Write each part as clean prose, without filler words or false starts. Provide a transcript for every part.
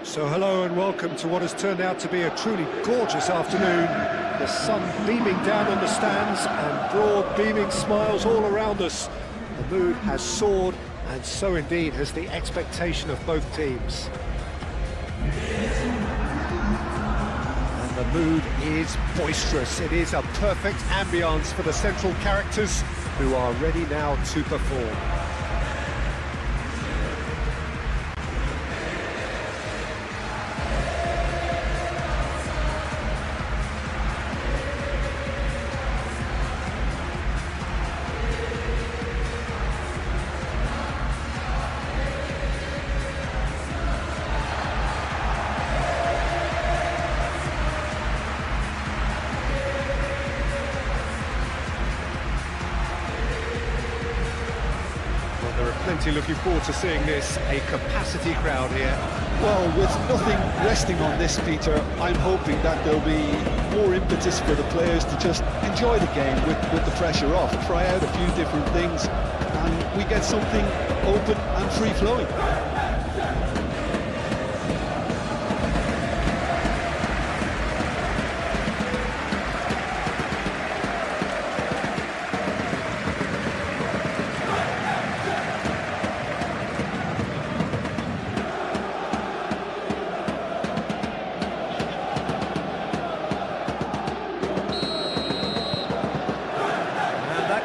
So hello and welcome to what has turned out to be a truly gorgeous afternoon. The sun beaming down on the stands and broad beaming smiles all around us. The mood has soared, and so indeed has the expectation of both teams. And the mood is boisterous. It is a perfect ambience for the central characters who are ready now to perform. There are plenty looking forward to seeing this, a capacity crowd here. Well, with nothing resting on this, Peter, I'm hoping that there'll be more impetus for the players to just enjoy the game with the pressure off, try out a few different things, and we get something open and free-flowing.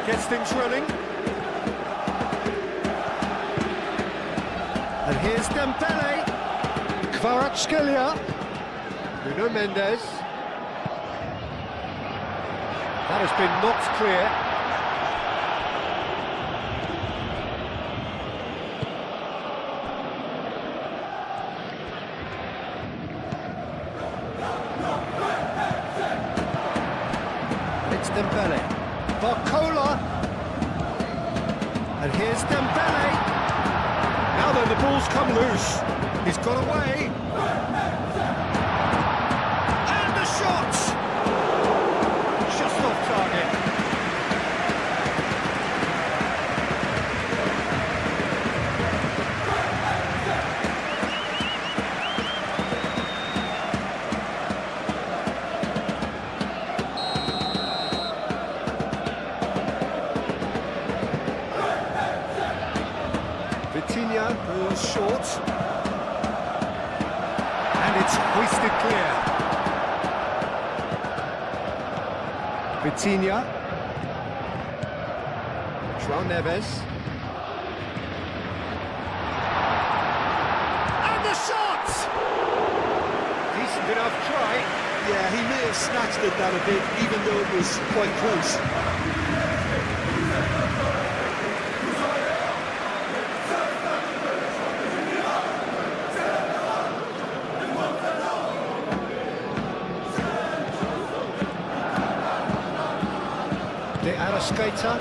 Gets things running. And here's Dembele. Kvaratskhelia. Nuno Mendes. That has been knocked clear. It's Dembele. Barcola, and here's Dembele. Now then, the ball's come loose. He's got away. And the shot! Just off target. Vitinha goes short, and it's hoisted clear. Vitinha, João Neves, and the shot! Decent enough try. Yeah, he may have snatched at that a bit, even though it was quite close. De Arrascaeta.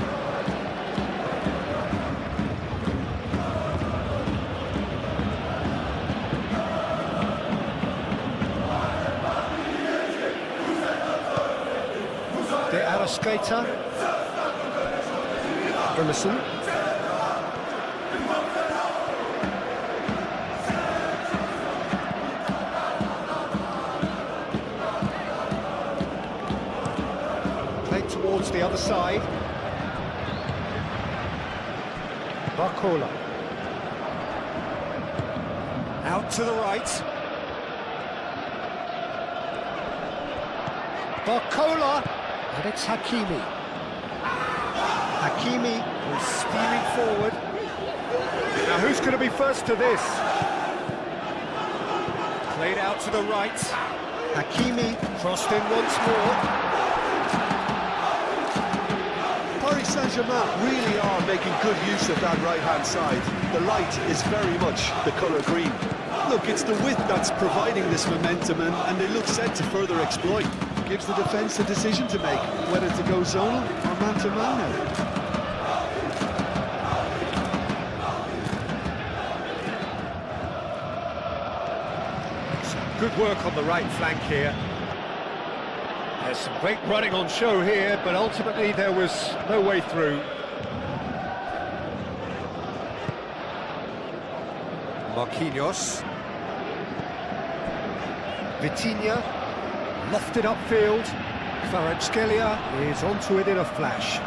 De Arrascaeta. Emerson. Towards the other side. Barcola. Out to the right. Barcola. And it's Hakimi. Hakimi is steaming forward. Now who's going to be first to this? Played out to the right. Hakimi crossed in once more. Paris Saint-Germain really are making good use of that right-hand side. The light is very much the colour green. Look, it's the width that's providing this momentum, and they look set to further exploit. Gives the defence a decision to make, whether to go zonal or man-to-man now. Good work on the right flank here. There's some great running on show here, but ultimately there was no way through. Marquinhos. Vitinha, lofted upfield. Kvaratskhelia is onto it in a flash.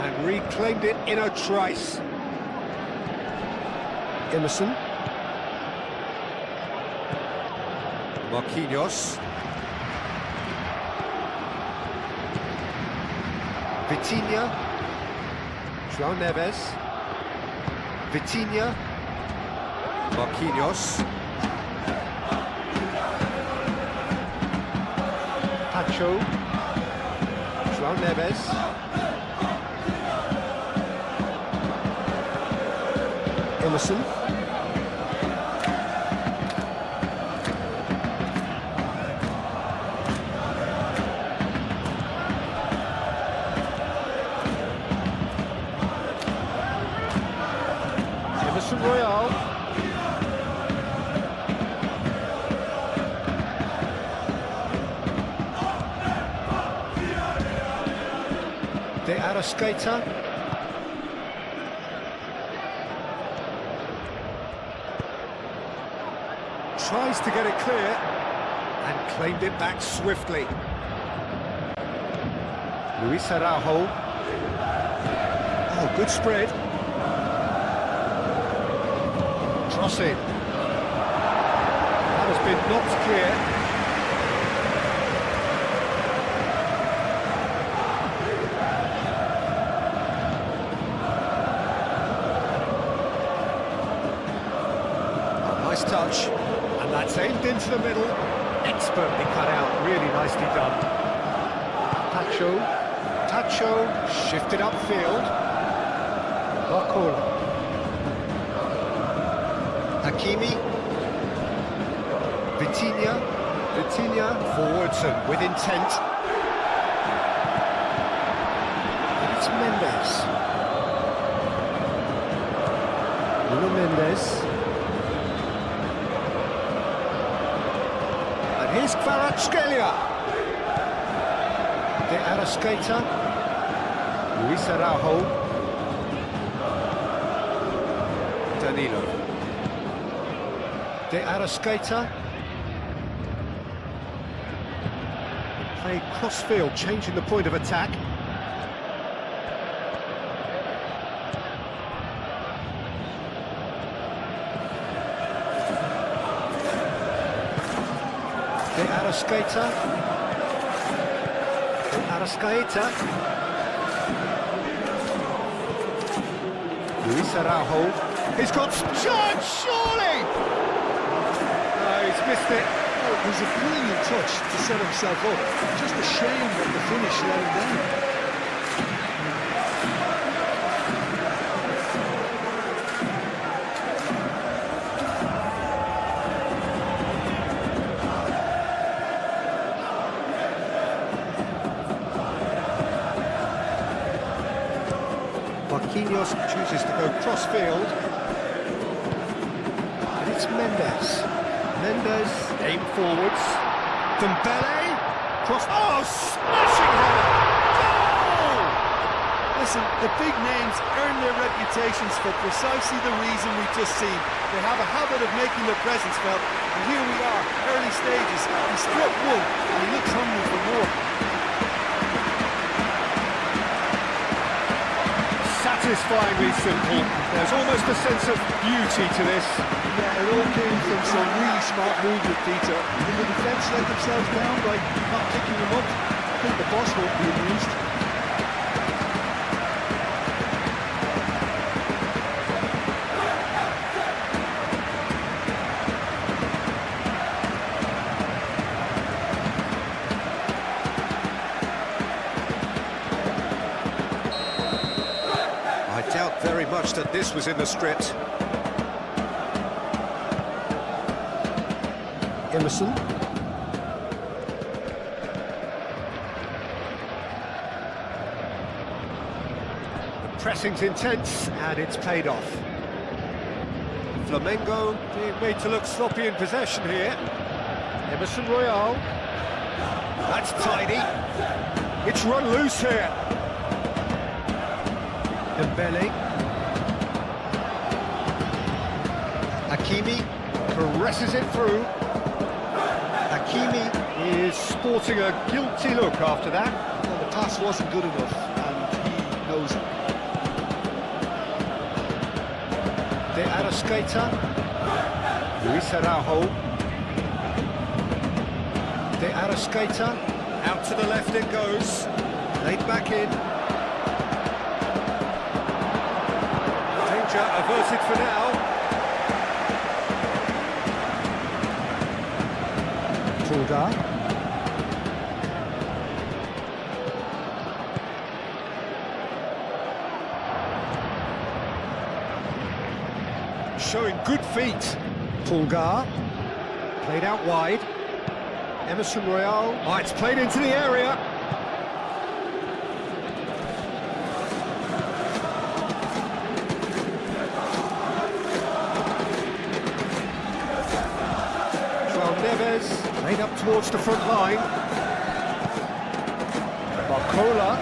And reclaimed it in a trice. Emerson. Marquinhos. Vitinha. João Neves. Vitinha. Marquinhos. Pacho. João Neves. Emerson. Emerson Royale. De Arrascaeta. Tries to get it clear and claimed it back swiftly. Luis Araujo. Oh, good spread. Crossing. That has been knocked clear. Oh, nice touch. And that's aimed into the middle. Expertly cut out. Really nicely done. Tacho shifted upfield. Barcola. Hakimi. Vitinha forwards and with intent. And it's Mendes. Nuno Mendes. And here's Kvaratskhelia. De Arrascaeta. Luis Araujo. Danilo. De Arrascaeta. Played cross-field, changing the point of attack. De Arrascaeta. Luis Araujo. He's got chance, surely! No, he's missed it. Oh, it was a brilliant touch to set himself up. Just a shame that the finish let him down. Marquinhos chooses to go cross-field. And it's Mendes. Mendes, aim forwards. Dembele, cross... Oh, smashing header! Goal! Listen, the big names earn their reputations for precisely the reason we've just seen. They have a habit of making their presence felt, and here we are, early stages. He struck one, and he looks hungry for more. Satisfyingly simple. There's almost a sense of beauty to this. Yeah, it all came from some really smart movement, Peter. Did the defence let themselves down by not picking him up? I think the boss won't be amused. I doubt very much that this was in the script. Emerson. The pressing's intense and it's paid off. Flamengo being made to look sloppy in possession here. Emerson Royale. That's tidy. It's run loose here. Dembele. Hakimi caresses it through. Hakimi is sporting a guilty look after that. Well, the pass wasn't good enough, and he knows it. De Arrascaeta. Luis Araujo. De Arrascaeta. Out to the left it goes. Laid back in. Danger averted for now. Tulga. Showing good feet. Tulga. Played out wide. Emerson Royal. Oh, it's played into the area. Neves, laid up towards the front line. Barcola.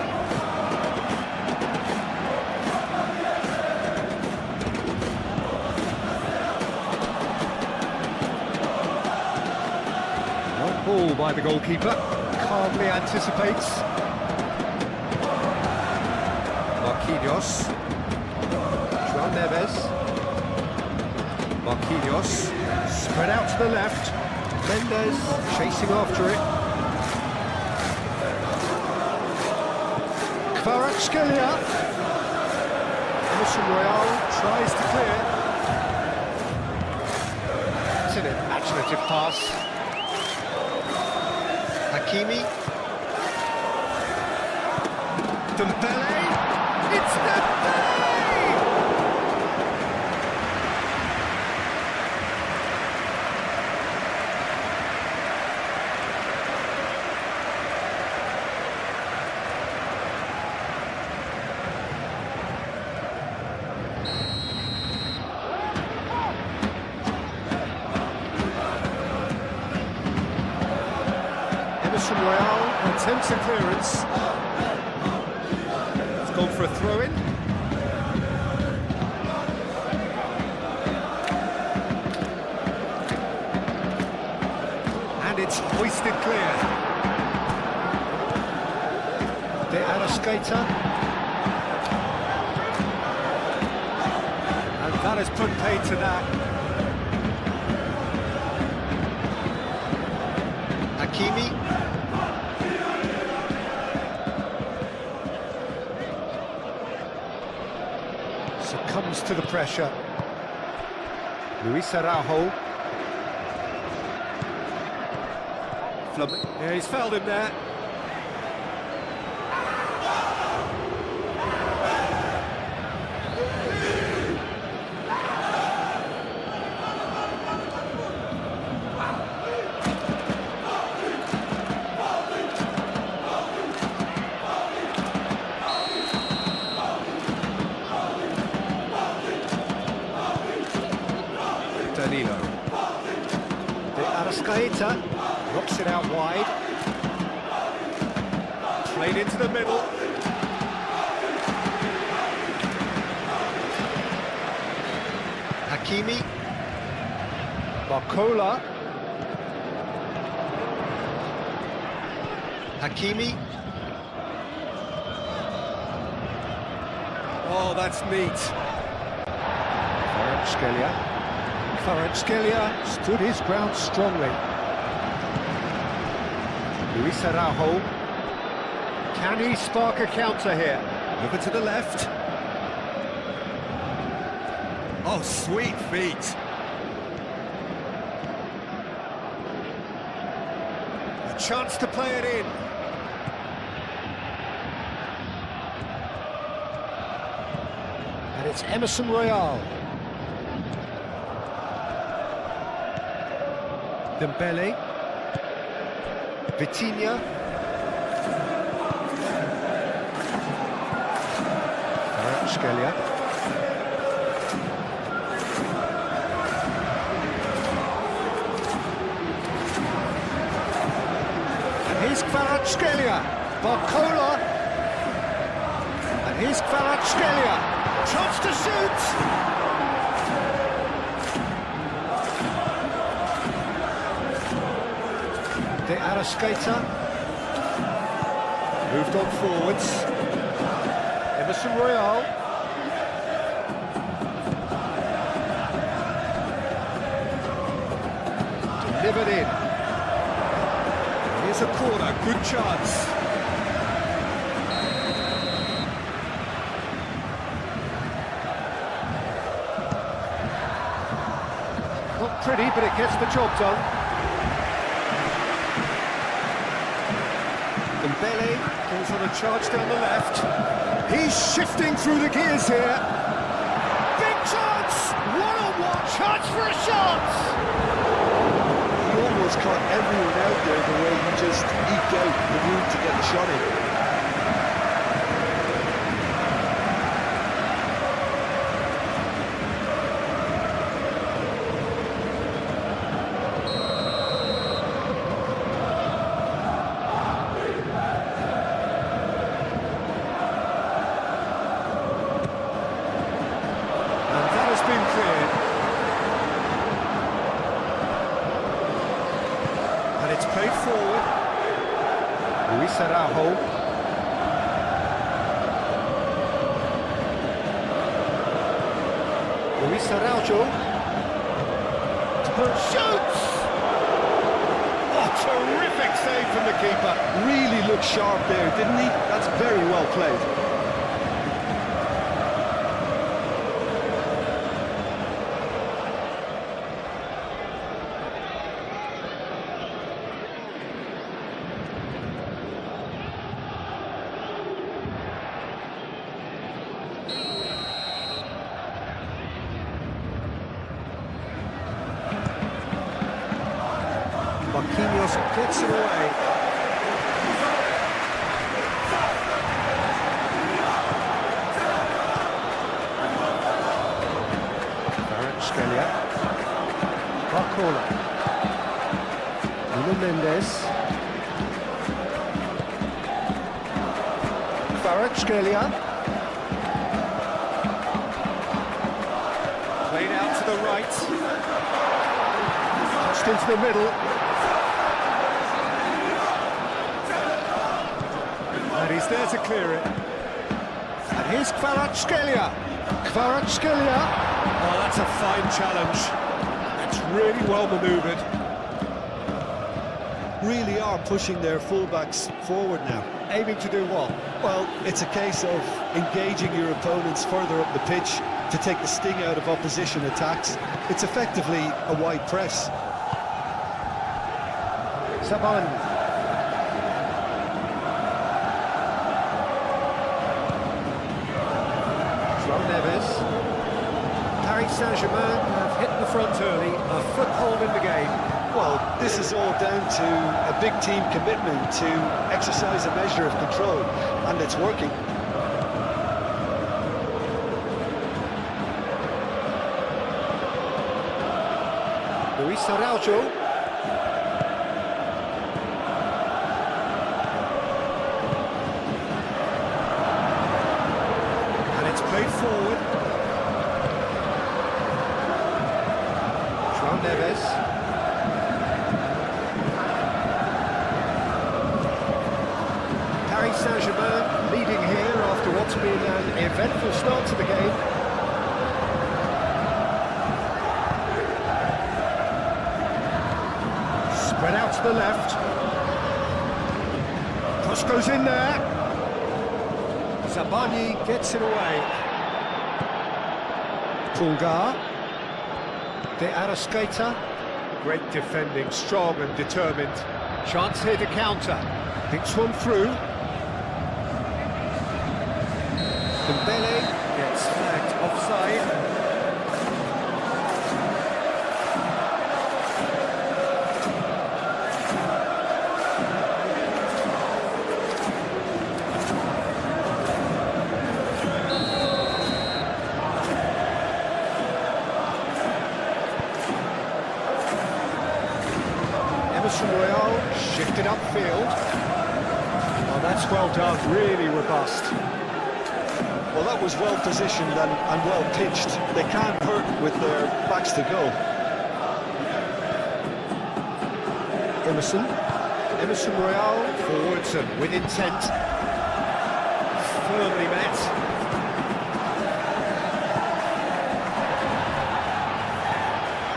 One ball by the goalkeeper. Calmly anticipates. Marquinhos. João Neves. Marquinhos. Spread out to the left. Mendes chasing after it. Kvaratskhelia. Emerson Royal tries to clear. It's an imaginative pass. Hakimi. Dembele. It's Dembele! Emerson Royal attempts a clearance. It's gone for a throw-in. And it's hoisted clear. De Arrascaeta. And that has put paid to that. Hakimi. Succumbs to the pressure. Luis Araujo. Yeah, he's fouled him there. Danilo. De Arrascaeta knocks it out wide. Played into the middle. Hakimi. Barcola. Hakimi. Oh, that's neat. Kvaratskhelia stood his ground strongly. Luis Araujo. Can he spark a counter here? Over to the left. Oh, sweet feet. A chance to play it in. And it's Emerson Royal. Dembele. Vitinha. Kvaratskhelia. And here's Kvaratskhelia. Barcola. And And here's Kvaratskhelia. Chance to shoot. De Arrascaeta. Moved on forwards. Emerson Royal. Delivered in. Here's a corner, good chance. Not pretty, but it gets the job done. Dembele goes on a charge down the left. He's shifting through the gears here. Big chance! One-on-one chance for a shot! He almost caught everyone out there the way he just eked out the room to get the shot in. Been cleared. And it's played forward. Luis Araujo. Luis Araujo. Shoots! Oh, terrific save from the keeper. Really looked sharp there, didn't he? That's very well played. Marquinhos gets it away. Kvaratskhelia. Barcola. Nuno Mendes. Kvaratskhelia. Played out to the right. Touched into the middle. And he's there to clear it. And here's Kvaratskhelia. Kvaratskhelia. Oh, that's a fine challenge. That's really well manoeuvred. Really are pushing their fullbacks forward now. Aiming to do what? Well, it's a case of engaging your opponents further up the pitch to take the sting out of opposition attacks. It's effectively a wide press. Saban. Neves. Paris Saint-Germain have hit the front early, a foothold in the game. Well, this is all down to a big team commitment to exercise a measure of control, and it's working. Luis Araujo. Played forward. João Neves. Paris Saint-Germain leading here after what's been an eventful start to the game. Spread out to the left. Cross goes in there. Zabani gets it away. Pulgar. De Arrascaeta. Great defending, strong and determined. Chance here to counter. Thinks one through. Dembele gets flagged offside. Emerson Royal shifted upfield. Oh, that's well done, really robust. Well, that was well positioned and well pitched. They can't hurt with their backs to goal. Emerson Royale, forwards and with intent. Firmly met.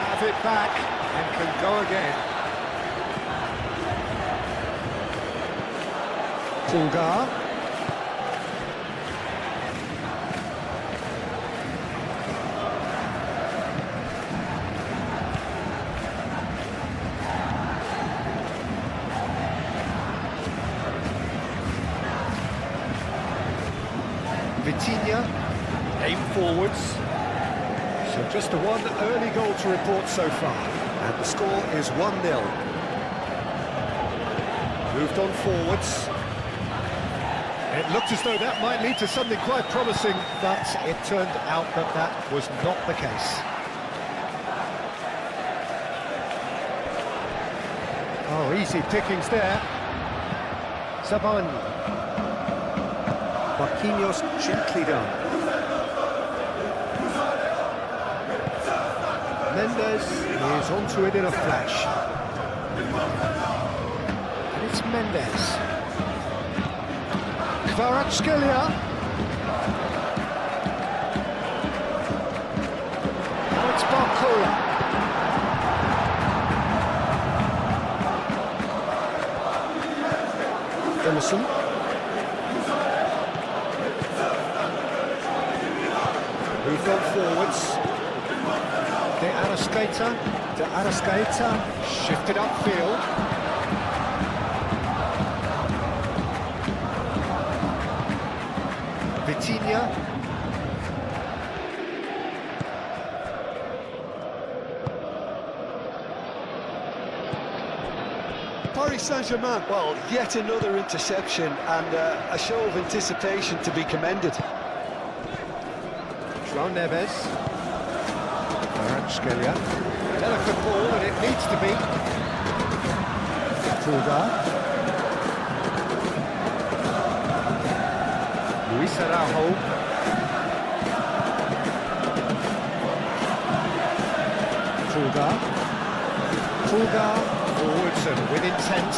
Have it back and can go again. Fulgar. Vitinha, aim forwards. So just a one early goal to report so far, and the score is 1-0. Moved on forwards. It looked as though that might lead to something quite promising, but it turned out that that was not the case. Oh, easy pickings there. Zabani. Marquinhos gently done. Mendes is onto it in a flash. And it's Mendes. Kvaratskhelia. Now it's Barcola. Emerson. Moved on forwards. De Arrascaeta shifted upfield. Vitinha. Paris Saint-Germain, well, yet another interception and a show of anticipation to be commended. João Neves. Kvaratskhelia. Delicate ball, and it needs to be. Fulgar. Luis Araujo. Fulgar, forwards and with intent.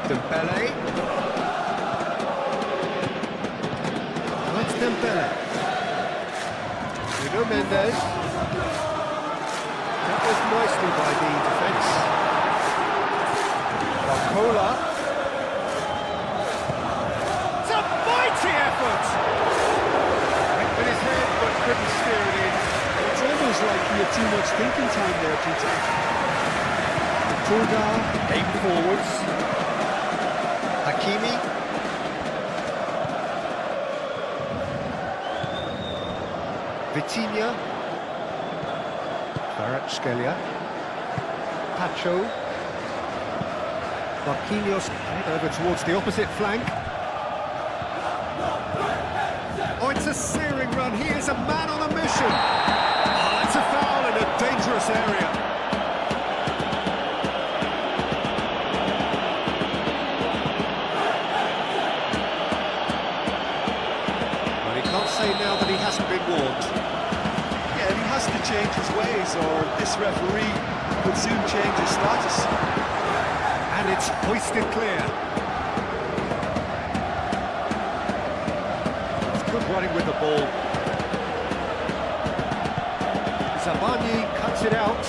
Dembele. That's Dembele. Nuno Mendes. That was nicely by the defence. Barcola. It's a mighty effort! Went with his head, but couldn't steer it in. It's almost like he had too much thinking time there, Peter. Fulgar, aim forwards. Hakimi. Vitinha. Kvaratskhelia. Pacho. Marquinhos over towards the opposite flank. Oh, it's a searing run. He is a man on a mission. Oh, that's a foul in a dangerous area. Say now that he hasn't been warned. Yeah, he has to change his ways or this referee would soon change his status. And it's hoisted clear. It's good running with the ball. Zabani cuts it out.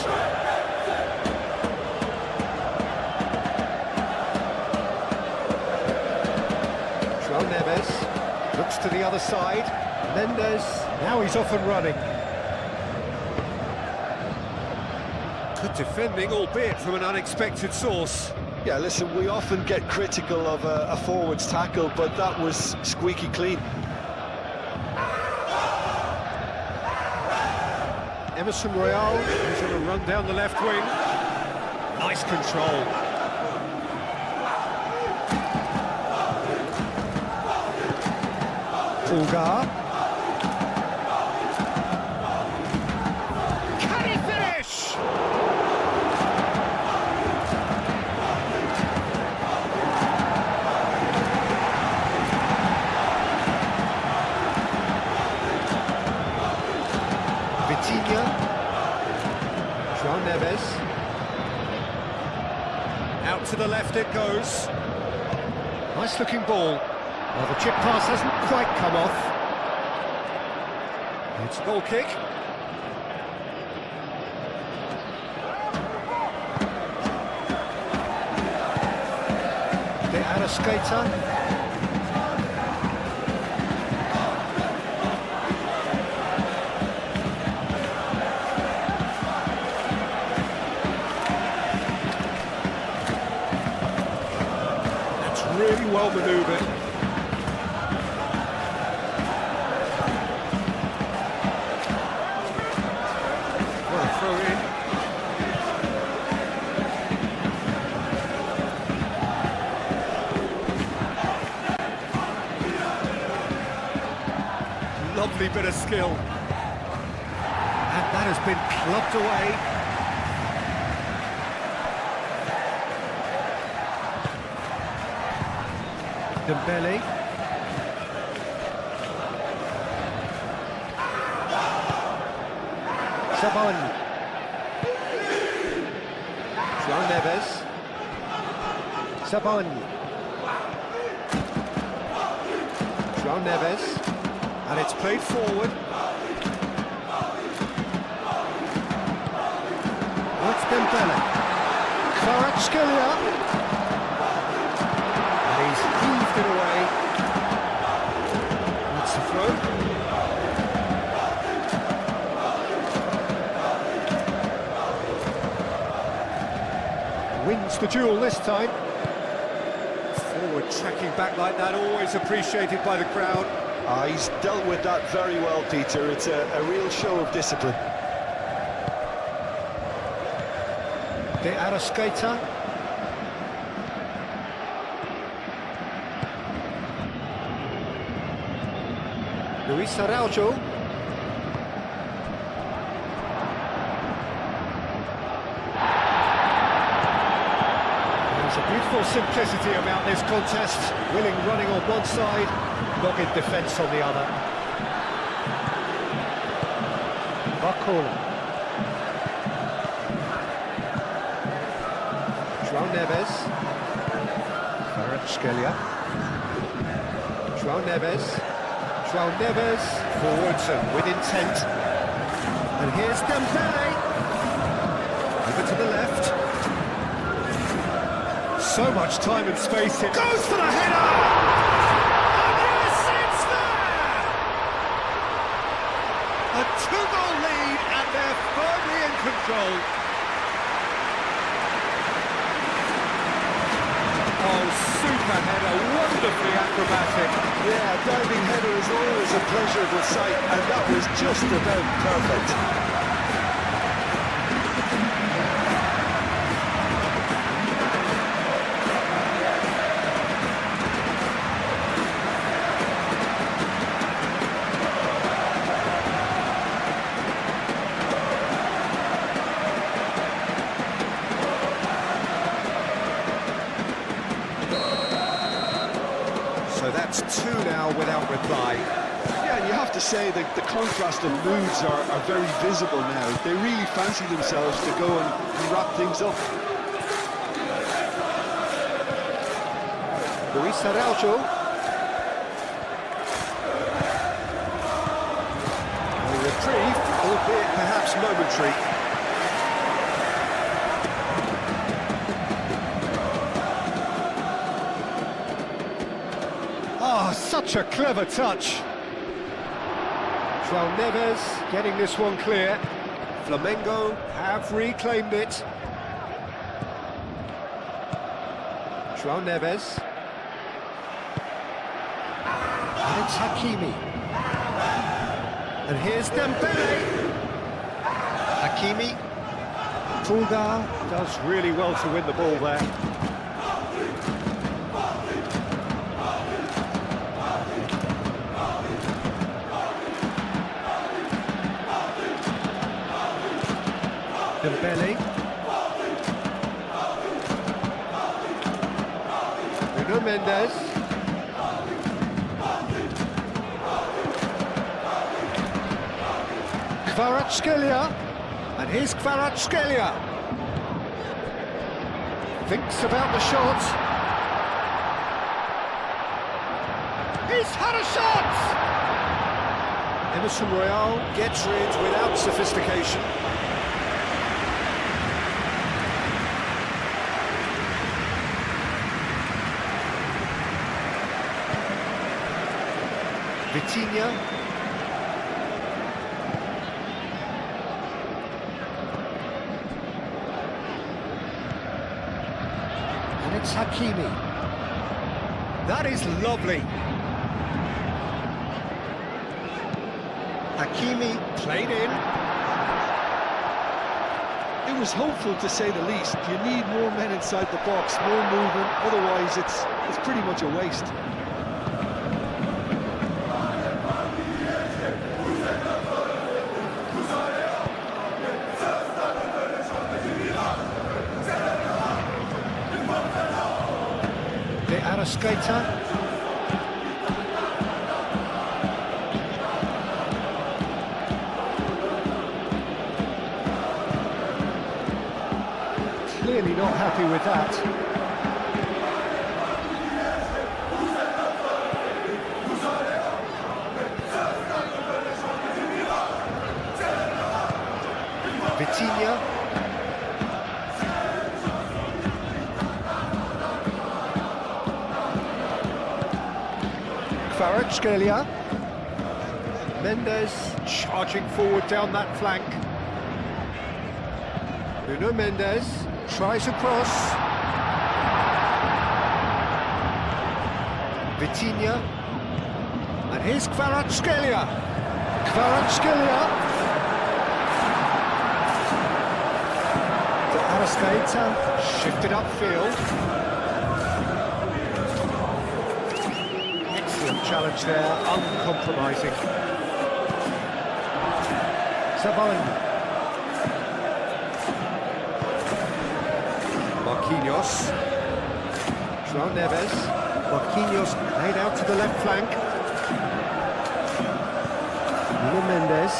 João Neves looks to the other side. Mendes, now he's off and running. Good defending, albeit from an unexpected source. Yeah, listen, we often get critical of a forward's tackle, but that was squeaky clean. Emerson Royale is going to run down the left wing. Nice control. Fulgar. Can he finish? to the left it goes. Nice looking ball. Well, the chip pass hasn't quite come off. It's a goal kick. De Arrascaeta. Really well manoeuvred. What a throw in. Lovely bit of skill. And that has been clubbed away. Dembele. Saban. João Neves. Saban. João Neves. And it's played forward. That's Dembele. Kvaratskhelia. He's heaved it away. That's the throw. Wins the duel this time. Forward tracking back like that, always appreciated by the crowd. He's dealt with that very well, Peter. It's a real show of discipline. De Arrascaeta. Luis Araujo. There's a beautiful simplicity about this contest. Willing running on one side, dogged defence on the other. Barcola. João Neves. Kvaratskhelia. João Neves. João Neves, forwards and with intent. And here's Dembele. Over to the left. So much time and space here. Goes for the header! And yes, it's there! A 2-goal lead and they're firmly in control. Oh, super header, wonderfully acrobatic. Yeah, diving header is always a pleasurable sight, and that was just about perfect. So that's two now without reply. Yeah, and you have to say that the contrast of moods are very visible now. They really fancy themselves to go and wrap things up. Luis Araujo. A reprieve, albeit perhaps momentary. Oh, such a clever touch. João Neves getting this one clear. Flamengo have reclaimed it. João Neves. And it's Hakimi. And here's Dembele. Hakimi. Pulgar does really well to win the ball there. Dembele. Bruno Mendes. Kvaratskhelia. And here's Kvaratskhelia. Thinks about the shot. He's had a shot! Emerson Royale gets rid without sophistication. Vitinha. And it's Hakimi. That is lovely. Hakimi played in. It was hopeful to say the least. You need more men inside the box, more movement, otherwise it's pretty much a waste. The Arrascaeta. Clearly not happy with that. Vitinha. Kvaratskhelia. Mendes charging forward down that flank. Nuno Mendes tries a cross. Vitinha. And here's Kvaratskhelia. Kvaratskhelia. To Arrascaeta. Shifted upfield. Excellent challenge there, uncompromising. Savan. Marquinhos. João Neves. Marquinhos laid out to the left flank. Nuno Mendes.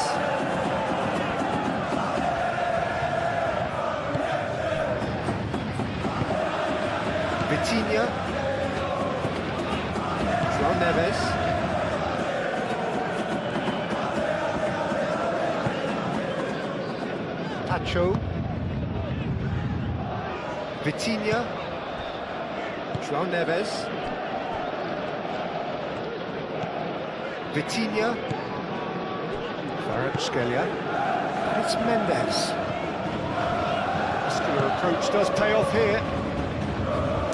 Vitinha. João Neves. Pacho. Vitinha. João Neves. Vitinha. Kvaratskhelia. It's Mendes. Muscular approach does pay off here.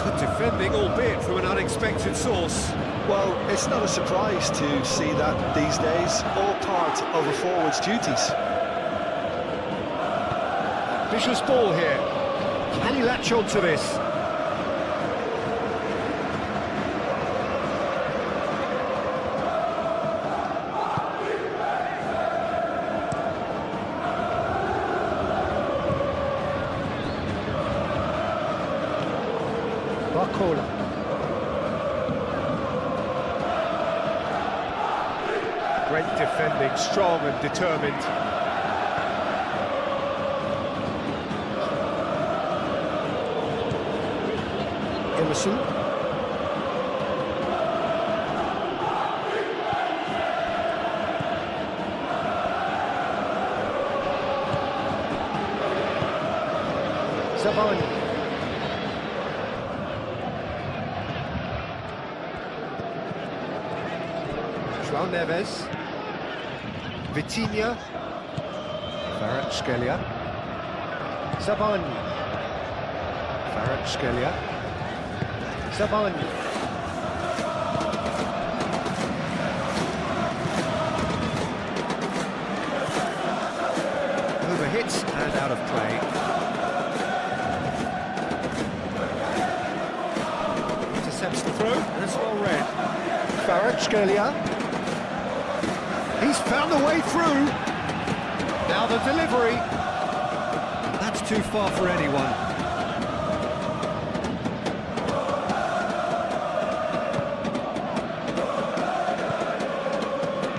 Good defending, albeit from an unexpected source. Well, it's not a surprise to see that these days, all part of a forward's duties. Vicious ball here. Can he latch on to this? Barcola. Great defending, strong and determined. Emerson. Savani. João Neves. Vitinha. Kvaratskhelia. Savani. Kvaratskhelia. Savani. Overhits and out of play. Intercepts the throw, and it's well read. Kvaratskhelia. He's found the way through. Now the delivery. That's too far for anyone.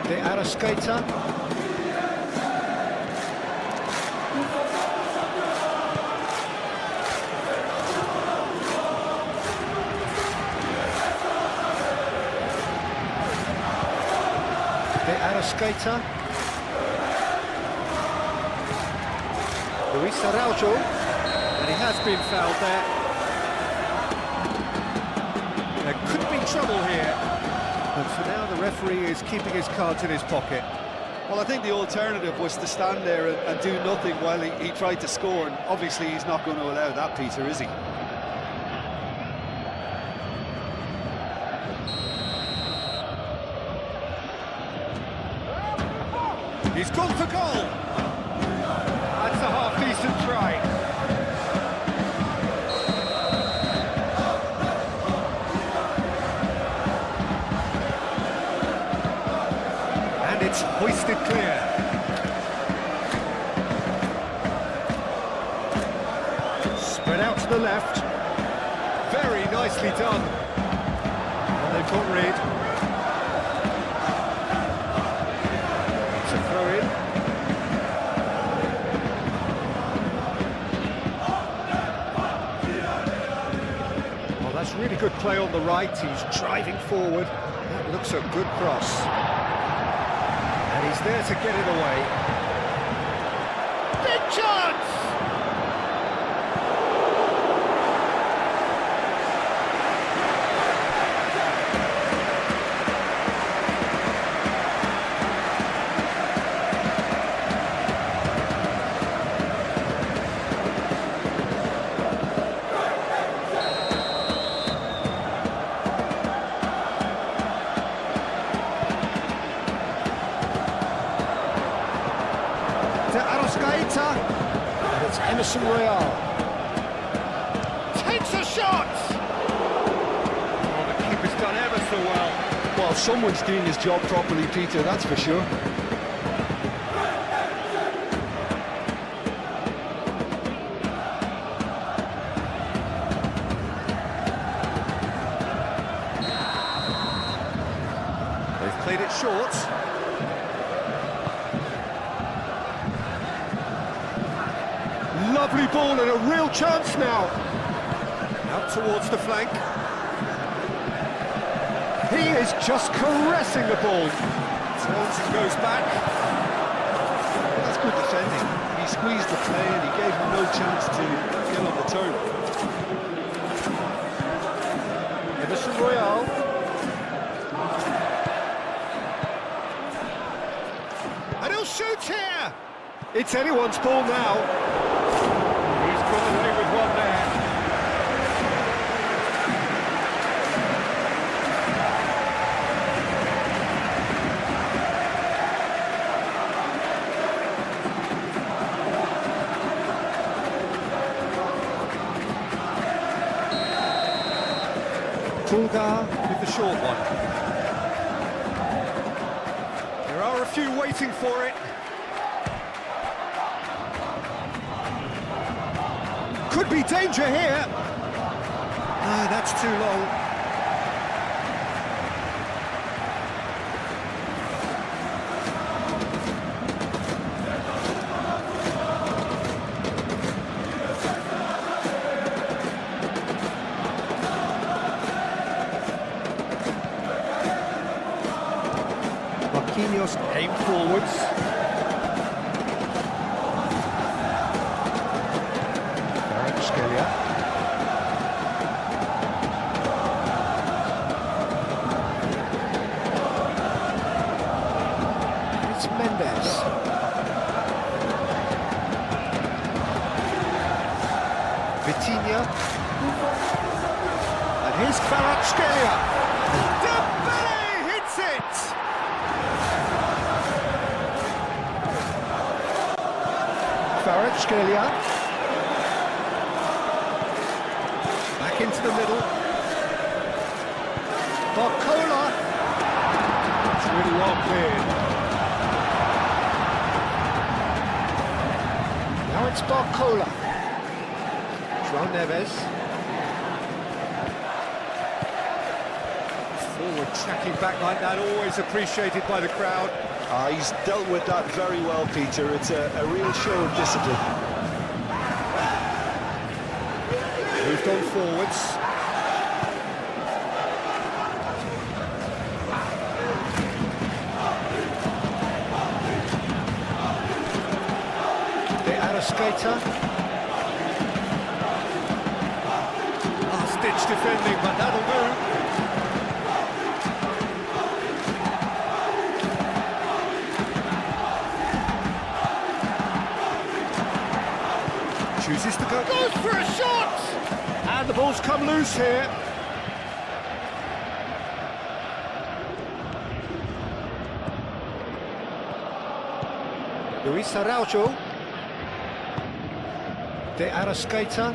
The Arrascaeta. De Arrascaeta. Luis Araujo. And he has been fouled there. There could be trouble here. But for now, the referee is keeping his cards in his pocket. Well, I think the alternative was to stand there and do nothing while he tried to score, and obviously he's not going to allow that, Peter, is he? He's gone for goal. That's a half-decent try. And it's hoisted clear. Spread out to the left. Very nicely done. And they've got rid. It's a throw-in. Well, that's really good play on the right. He's driving forward. That looks a good cross. And he's there to get it away. Big chance! De Arrascaeta, and it's Emerson Royal. Takes a shot! Oh, the keeper's done ever so well. Well, someone's doing his job properly, Peter, that's for sure. They've played it short. Lovely ball and a real chance now. Out towards the flank. He is just caressing the ball. Turns and goes back. That's good defending. He squeezed the play and he gave him no chance to get on the turn. Emerson Royal. And he'll shoot here. It's anyone's ball now. He's got away with one there. Pulgar with the short one. There are a few waiting for it. Could be danger here. Ah, that's too long. Marquinhos aim forwards. It's Mendes. Vitinha. And here's Kvaratskhelia. Dembele hits it! Kvaratskhelia. Back into the middle. Barcola. It's really well cleared. Now it's Barcola. João Neves. Forward tracking back like that, always appreciated by the crowd. He's dealt with that very well, Peter. It's a real show of discipline. Moved on forwards. Arrascaeta. Last-ditch defending, but that'll do. Chooses to go. Goes for a shot! And the ball's come loose here. Luis Araujo. De Arrascaeta.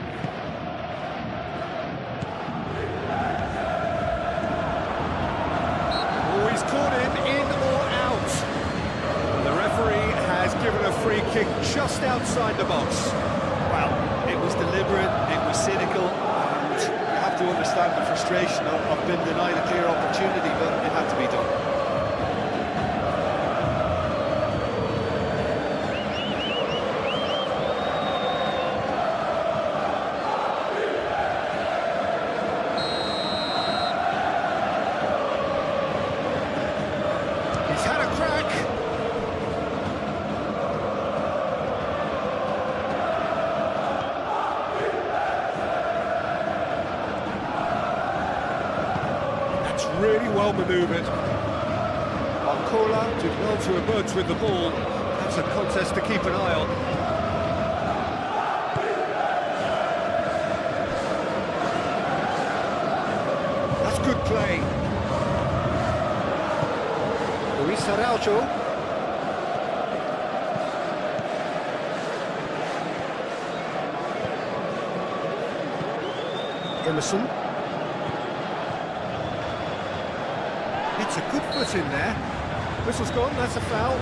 Oh, he's caught him in or out. The referee has given a free kick just outside the box. Well, it was deliberate, it was cynical, and you have to understand the frustration of being denied a clear opportunity, but it had to be done. He's had a crack. That's really well manoeuvred. Alcola did well to emerge with the ball. That's a contest to keep an eye on. That's good play. Luis Araujo. Emerson. It's a good foot in there. Whistle's gone, that's a foul.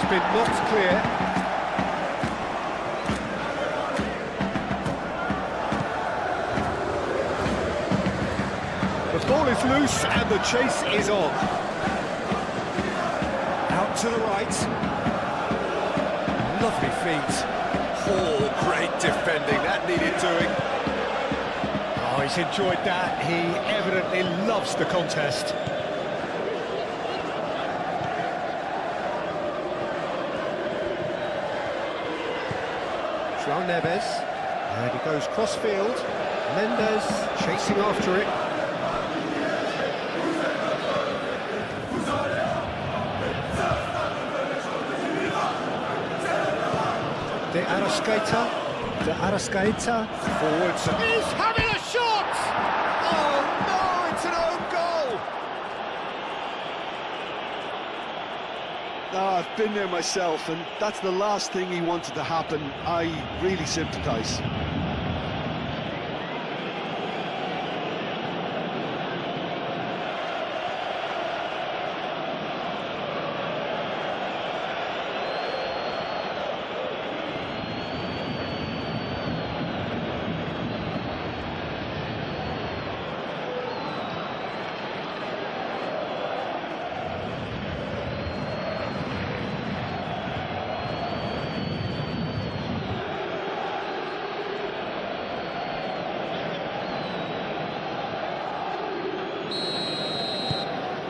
Been knocked clear. The ball is loose and the chase is on. Out to the right. Lovely feet. Oh, great defending. That needed doing. Oh, he's enjoyed that. He evidently loves the contest. João Neves, and he goes cross-field. Mendes chasing after it. De Arrascaeta, forwards. He's having a shot! Oh no, it's an own goal! Oh, I've been there myself, and that's the last thing he wanted to happen. I really sympathise.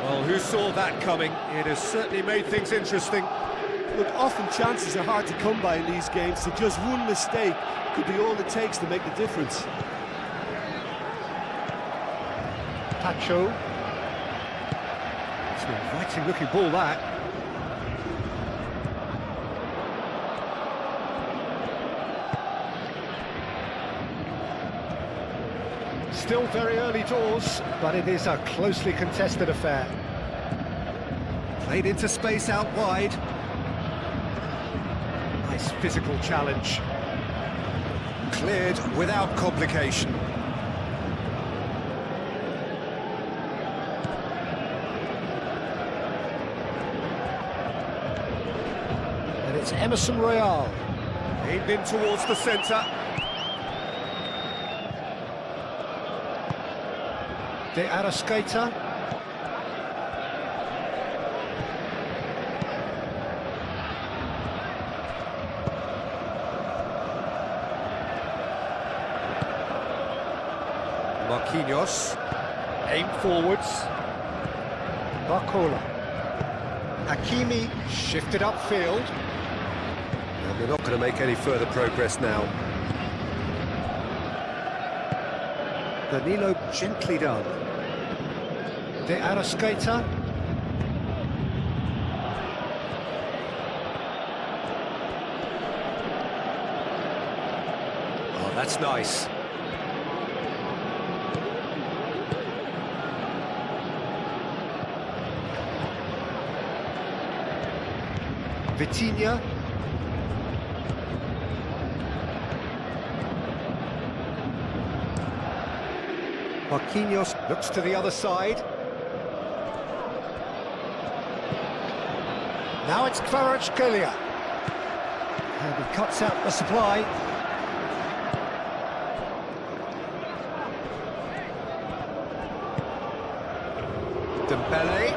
Well, who saw that coming? It has certainly made things interesting. Look, often chances are hard to come by in these games, so just one mistake could be all it takes to make the difference. Pacho. It's an inviting looking ball, that. Still very early doors, but it is a closely contested affair. Played into space out wide. Nice physical challenge. Cleared without complication. And it's Emerson Royal. Aimed in towards the centre. De Arrascaeta. Marquinhos. Aim forwards. Barcola. Hakimi shifted upfield. And they're not going to make any further progress now. Danilo gently done. De Arrascaeta. Oh, that's nice. Vitinha. Marquinhos looks to the other side. Now it's Kvaratskhelia. And he cuts out the supply. Dembele.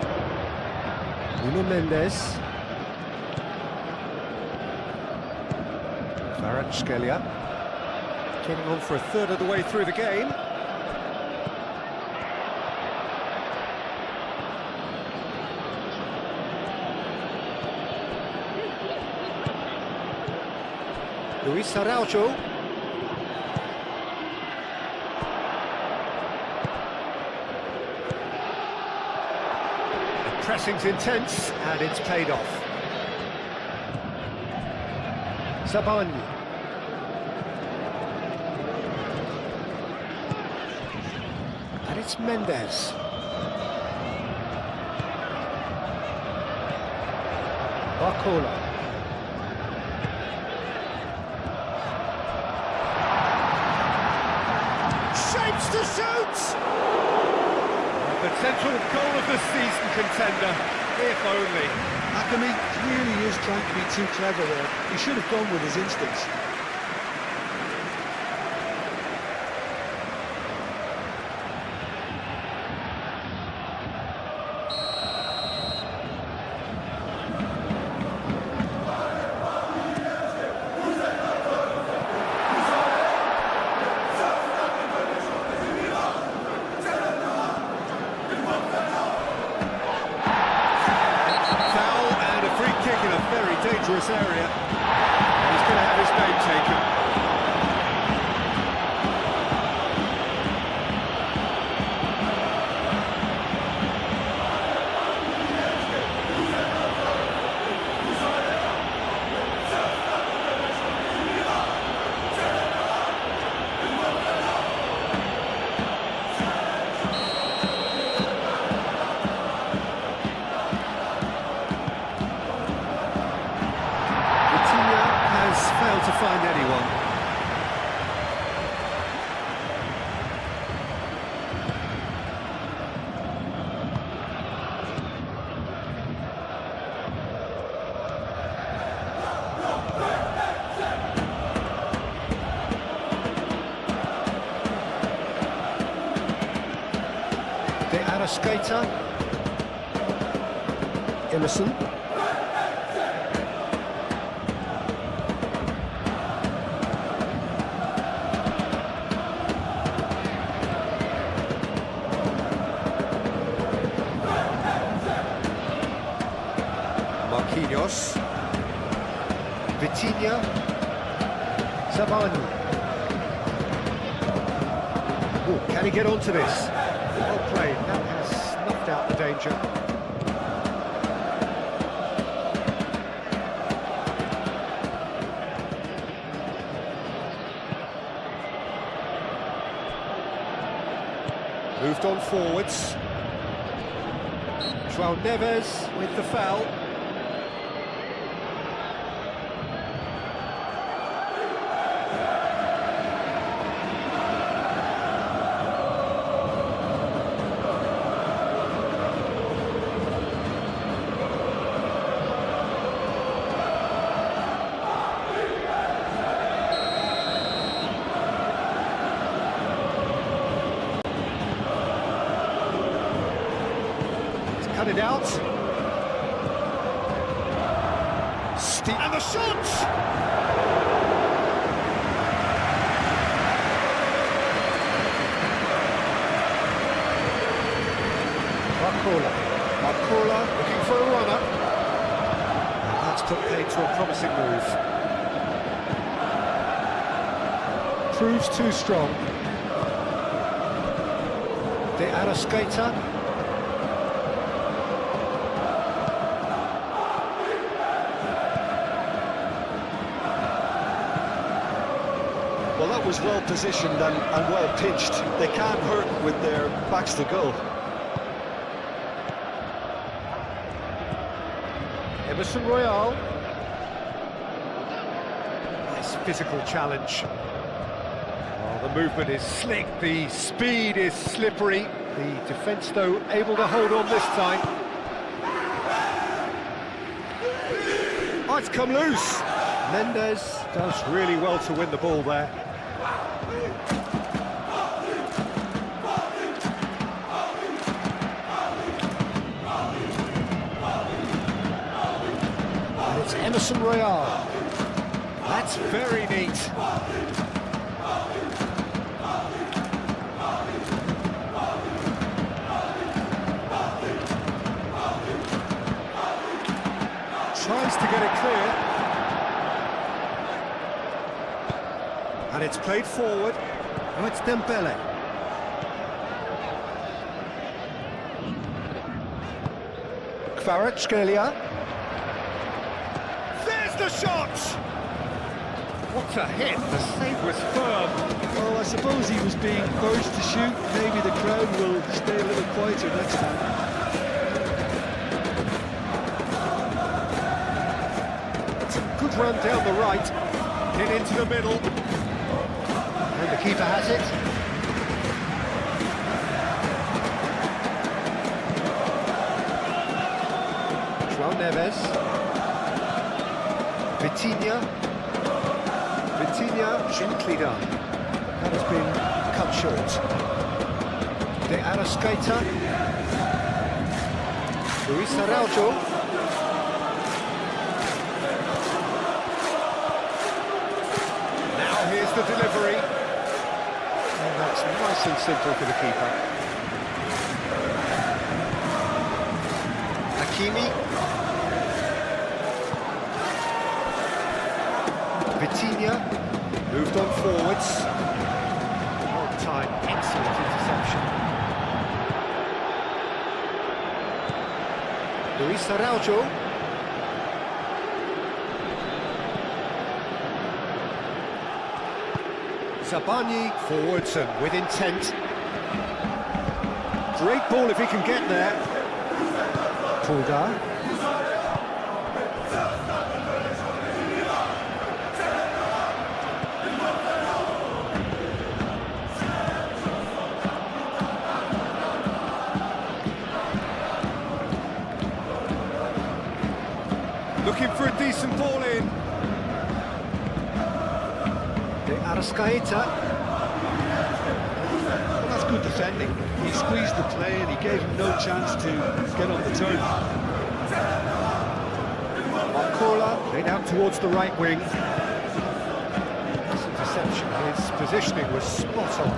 Nuno Mendes. Kvaratskhelia. Getting on for a third of the way through the game. Luis Araujo. The pressing's intense, and it's paid off. Sabani. And it's Mendes. Barcola. Shapes to shoot! The potential goal of the season contender, if only. Hakimi really is trying to be too clever there. He should have gone with his instincts. In a very dangerous area. He's going to have his name taken. Failed to find anyone. De Arrascaeta. Emerson. Marquinhos. Vitinha. Sabani. Oh, can he get onto this? Well played, that has snuffed out the danger. Moved on forwards. João Neves with the foul. Cut it out. And the shot! Marcola looking for a runner. And that's put paid to a promising move. Proves too strong. De Arrascaeta. Well, that was well positioned and well pitched. They can't hurt with their backs to goal. Emerson Royal. Nice physical challenge. Oh, the movement is slick, the speed is slippery. The defence, though, able to hold on this time. Oh, it's come loose. Mendes does really well to win the ball there. And it's Emerson Royal. That's very neat. Tries to get it clear. And it's played forward. Now it's Dembele. Kvaratskhelia. There's the shot! What a hit! The save was firm. Well, I suppose he was being urged to shoot. Maybe the crowd will stay a little quieter next time. Good run down the right, in into the middle, and the keeper has it. João Neves, Vitinha, gently done. That has been cut short. De Arrascaeta, Luis Araujo. Here's the delivery, and that's nice and simple for the keeper. Hakimi, Vitinha, moved on forwards. On time, excellent interception. Luis Araujo. Zabani forwards and with intent. Great ball if he can get there. Pulgar. Looking for a decent ball in. Arrascaeta. Well, that's good defending. He squeezed the play and he gave him no chance to get on the turn. Marcola played out towards the right wing. This interception, his positioning was spot on.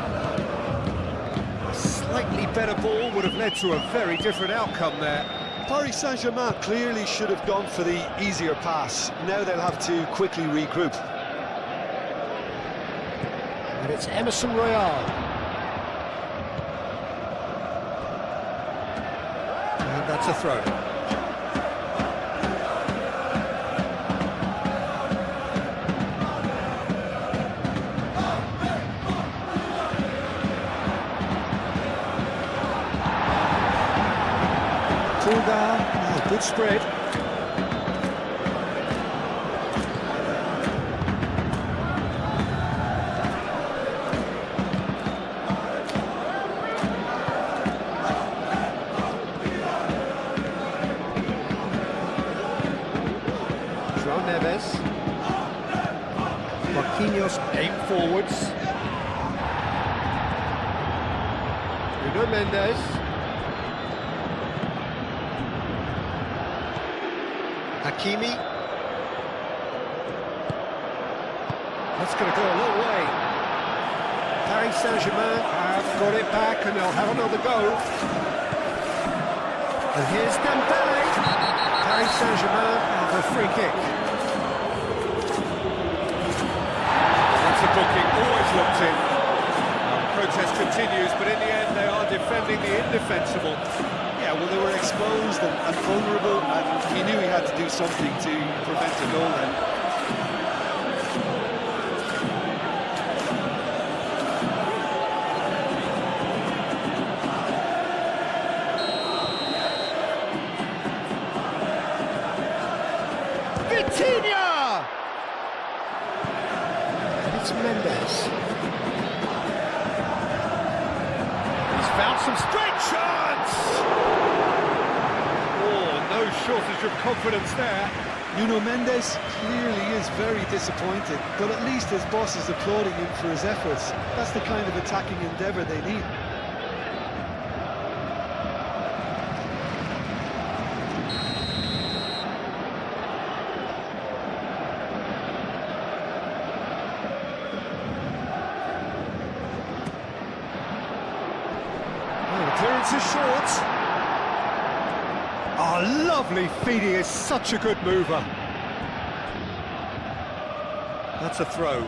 A slightly better ball would have led to a very different outcome there. Paris Saint-Germain clearly should have gone for the easier pass. Now they'll have to quickly regroup. And it's Emerson Royal. And that's a throw. Pulgar, good spread. João Neves. Marquinhos aim forwards. Nuno Mendes. Hakimi. That's going to go a long way. Paris Saint-Germain have got it back and they'll have another go. And here's Dembele. Paris Saint-Germain have a free kick. That's a booking, always looked in. Protest continues, but in the end they are defending the indefensible. Yeah, well, they were exposed and vulnerable, and he knew he had to do something to prevent a goal then. Vitinha! It's Mendes. He's found some straight shots! Oh, no shortage of confidence there. Nuno Mendes clearly is very disappointed, but at least his boss is applauding him for his efforts. That's the kind of attacking endeavour they need. Clearance is short. Oh, lovely feeding, is such a good mover. That's a throw.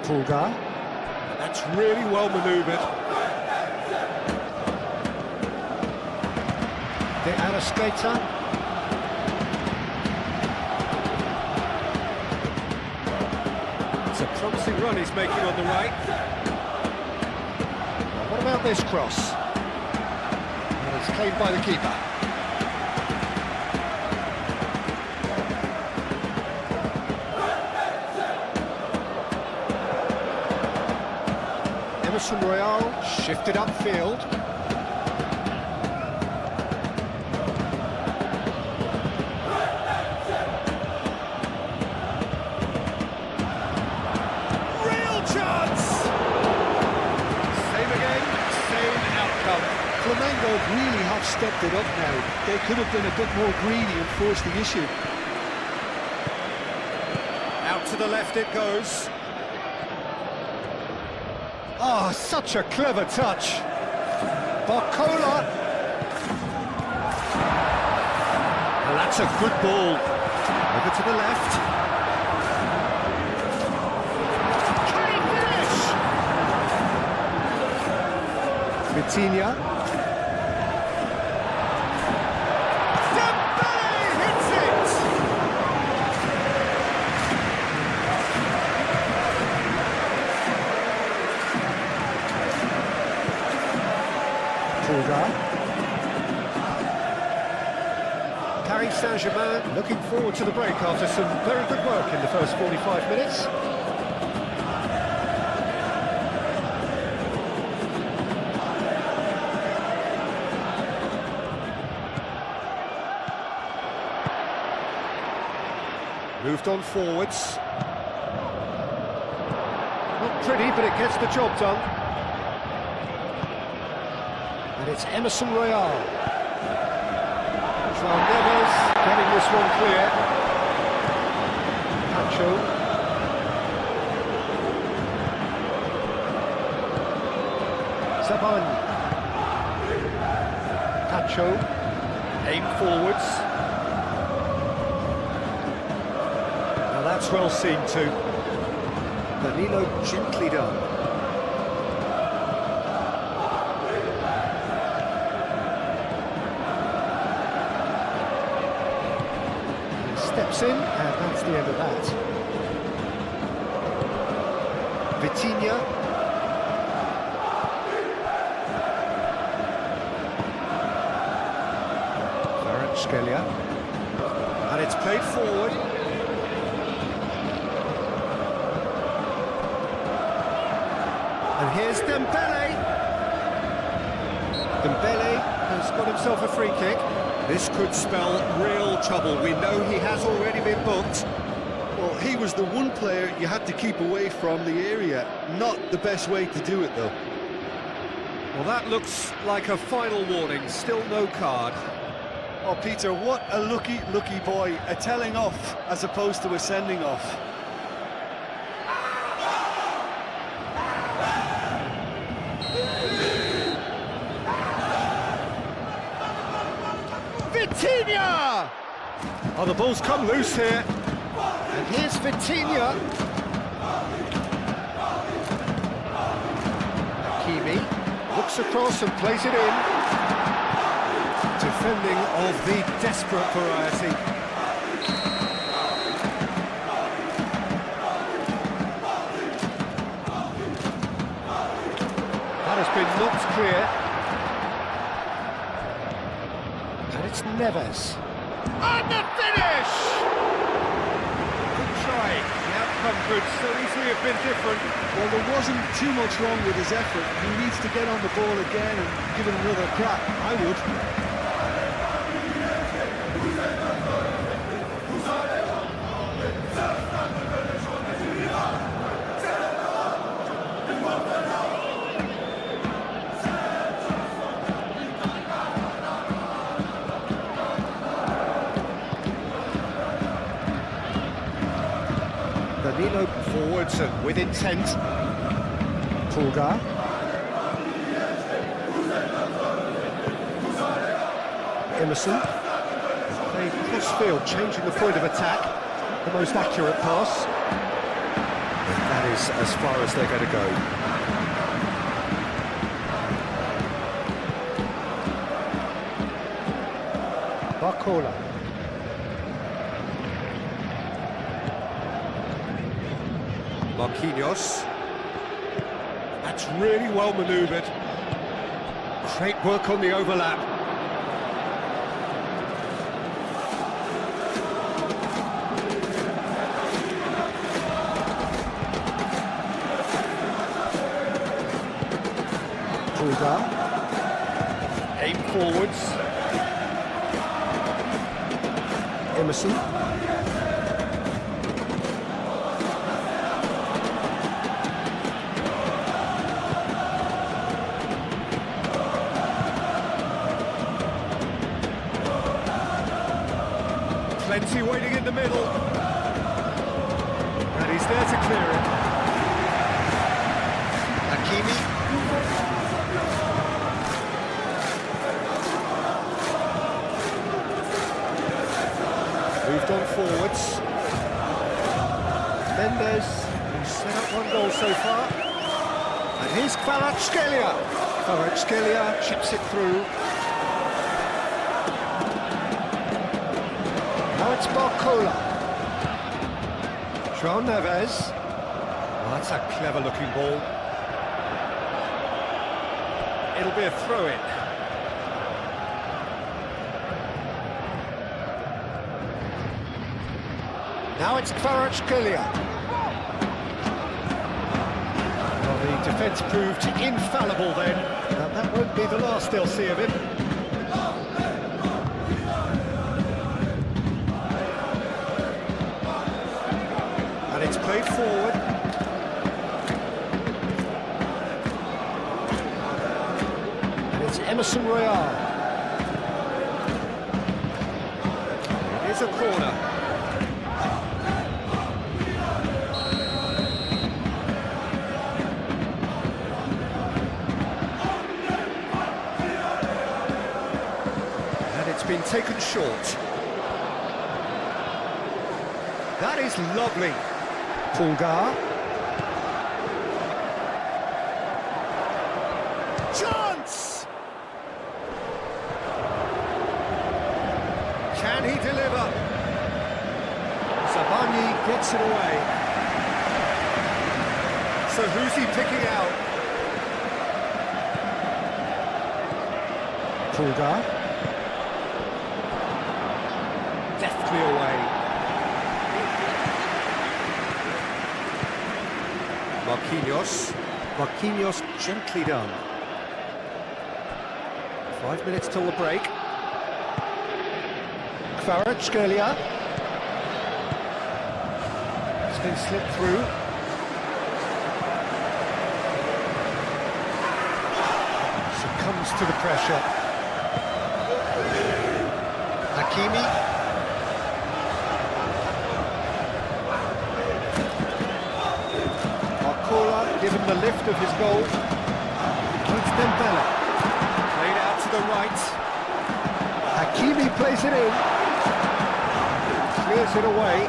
Pulgar. That's really well manoeuvred. The Arrascaeta. It's a promising run he's making on the right. Well, what about this cross? And it's claimed by the keeper. Emerson Royal shifted upfield. Flamengo really have stepped it up now. They could have been a bit more greedy and forced the issue. Out to the left it goes. Oh, such a clever touch. Barcola. Well, that's a good ball. Over to the left. Can he finish? Vitinha. Paris Saint-Germain looking forward to the break after some very good work in the first 45 minutes. Moved on forwards. Not pretty, but it gets the job done. And it's Emerson Royal. João Neves getting this one clear. Pacho. Saban. Pacho. Aim forwards. Now that's well seen too. Danilo gently done. Steps in, and that's the end of that. Vitinha. Kvaratskhelia. And it's played forward. And here's Dembele. Dembele has got himself a free kick. This could spell real trouble. We know he has already been booked. Well, he was the one player you had to keep away from the area. Not the best way to do it, though. Well, that looks like a final warning. Still no card. Oh, Peter, what a lucky boy. A telling off as opposed to a sending off. Vitinha! Oh, the ball's come loose here. And here's Vitinha. Hakimi looks across and plays it in. Defending of the desperate variety. That has been knocked clear. And it's Neves. And the finish! Good try. The outcome could so easily have been different. Well, there wasn't too much wrong with his effort. He needs to get on the ball again and give it another crack. I would. Danilo forwards and with intent. Pulgar. Emerson. They cross-field, changing the point of attack. The most accurate pass. And that is as far as they're going to go. Barcola. Marquinhos. That's really well manoeuvred. Great work on the overlap. Pulgar. Aim forwards. Emerson. Plenty waiting in the middle. And he's there to clear it. Hakimi. Moved on forwards. Mendes, who's set up one goal so far. And here's Kvaratskhelia. Kvaratskhelia chips it through. Now it's Barcola. João Neves. Oh, that's a clever-looking ball. It'll be a throw-in. Now it's Kvaratskhelia. Well, the defence proved infallible then. Now, that won't be the last they'll see of him. And it's played forward. And it's Emerson Royal. It is a corner. Been taken short. That is lovely. Pulgar. Chance! Can he deliver? Zabani gets it away. So who's he picking out? Pulgar. Deftly away. Marquinhos. Marquinhos gently done. 5 minutes till the break. Kvaratskhelia. It's been slipped through. Succumbs to the pressure. Hakimi. Barcola given the lift of his goal. It's Dembele. Played out to the right. Hakimi plays it in. Clears it away.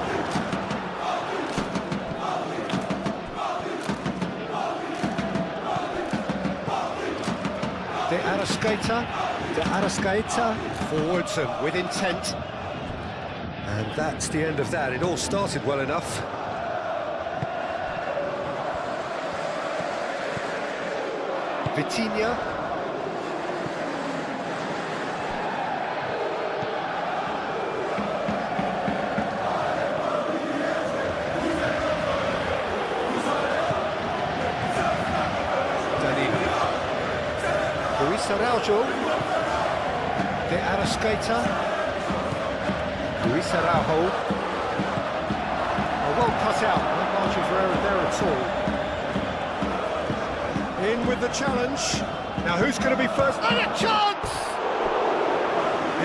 De Arrascaeta forwards and with intent. And that's the end of that. It all started well enough. Vitinha. Luis Araujo. De Arrascaeta. Luis Araujo. Well cut out, no margin for error there at all. In with the challenge. Now who's going to be first? And a chance!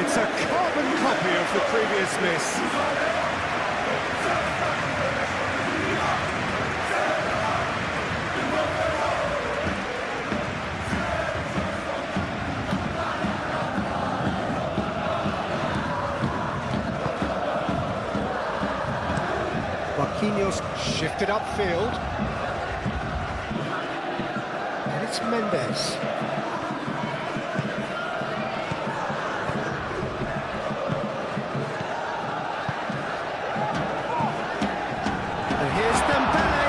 It's a carbon copy of the previous miss. Marquinhos shifted upfield. And it's Mendes. And here's Dembele.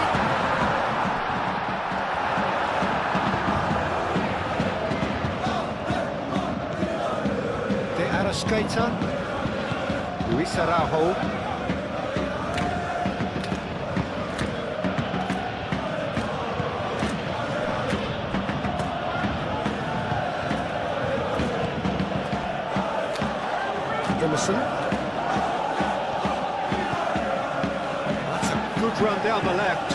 De Arrascaeta. Luis Araujo. Emerson. That's a good run down the left.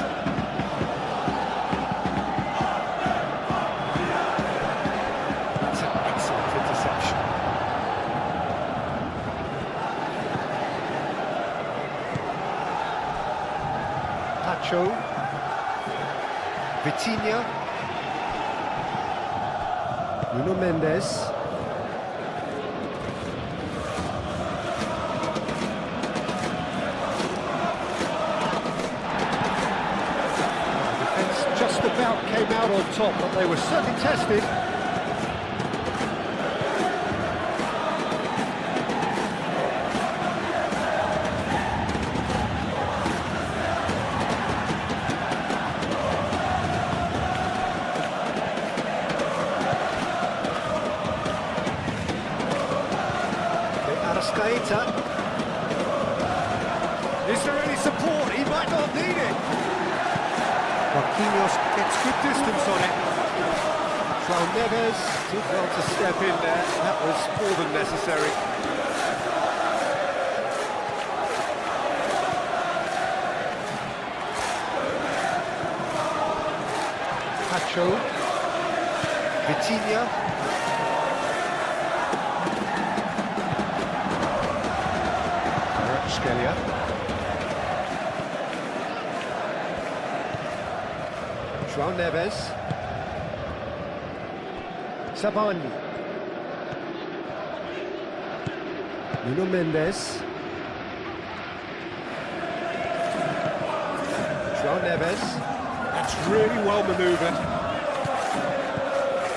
That's an excellent interception. Pacho. Vitinha. Nuno Mendes. Just about came out on top, but they were certainly tested. De Arrascaeta. Is there any support? He might not need it. Marquinhos gets good distance on it. João Neves did well to step in there. That was more than necessary. Pacho. Vitinha. Scalia. João Neves. Sabani. Nuno Mendes. João Neves. That's really well manoeuvred.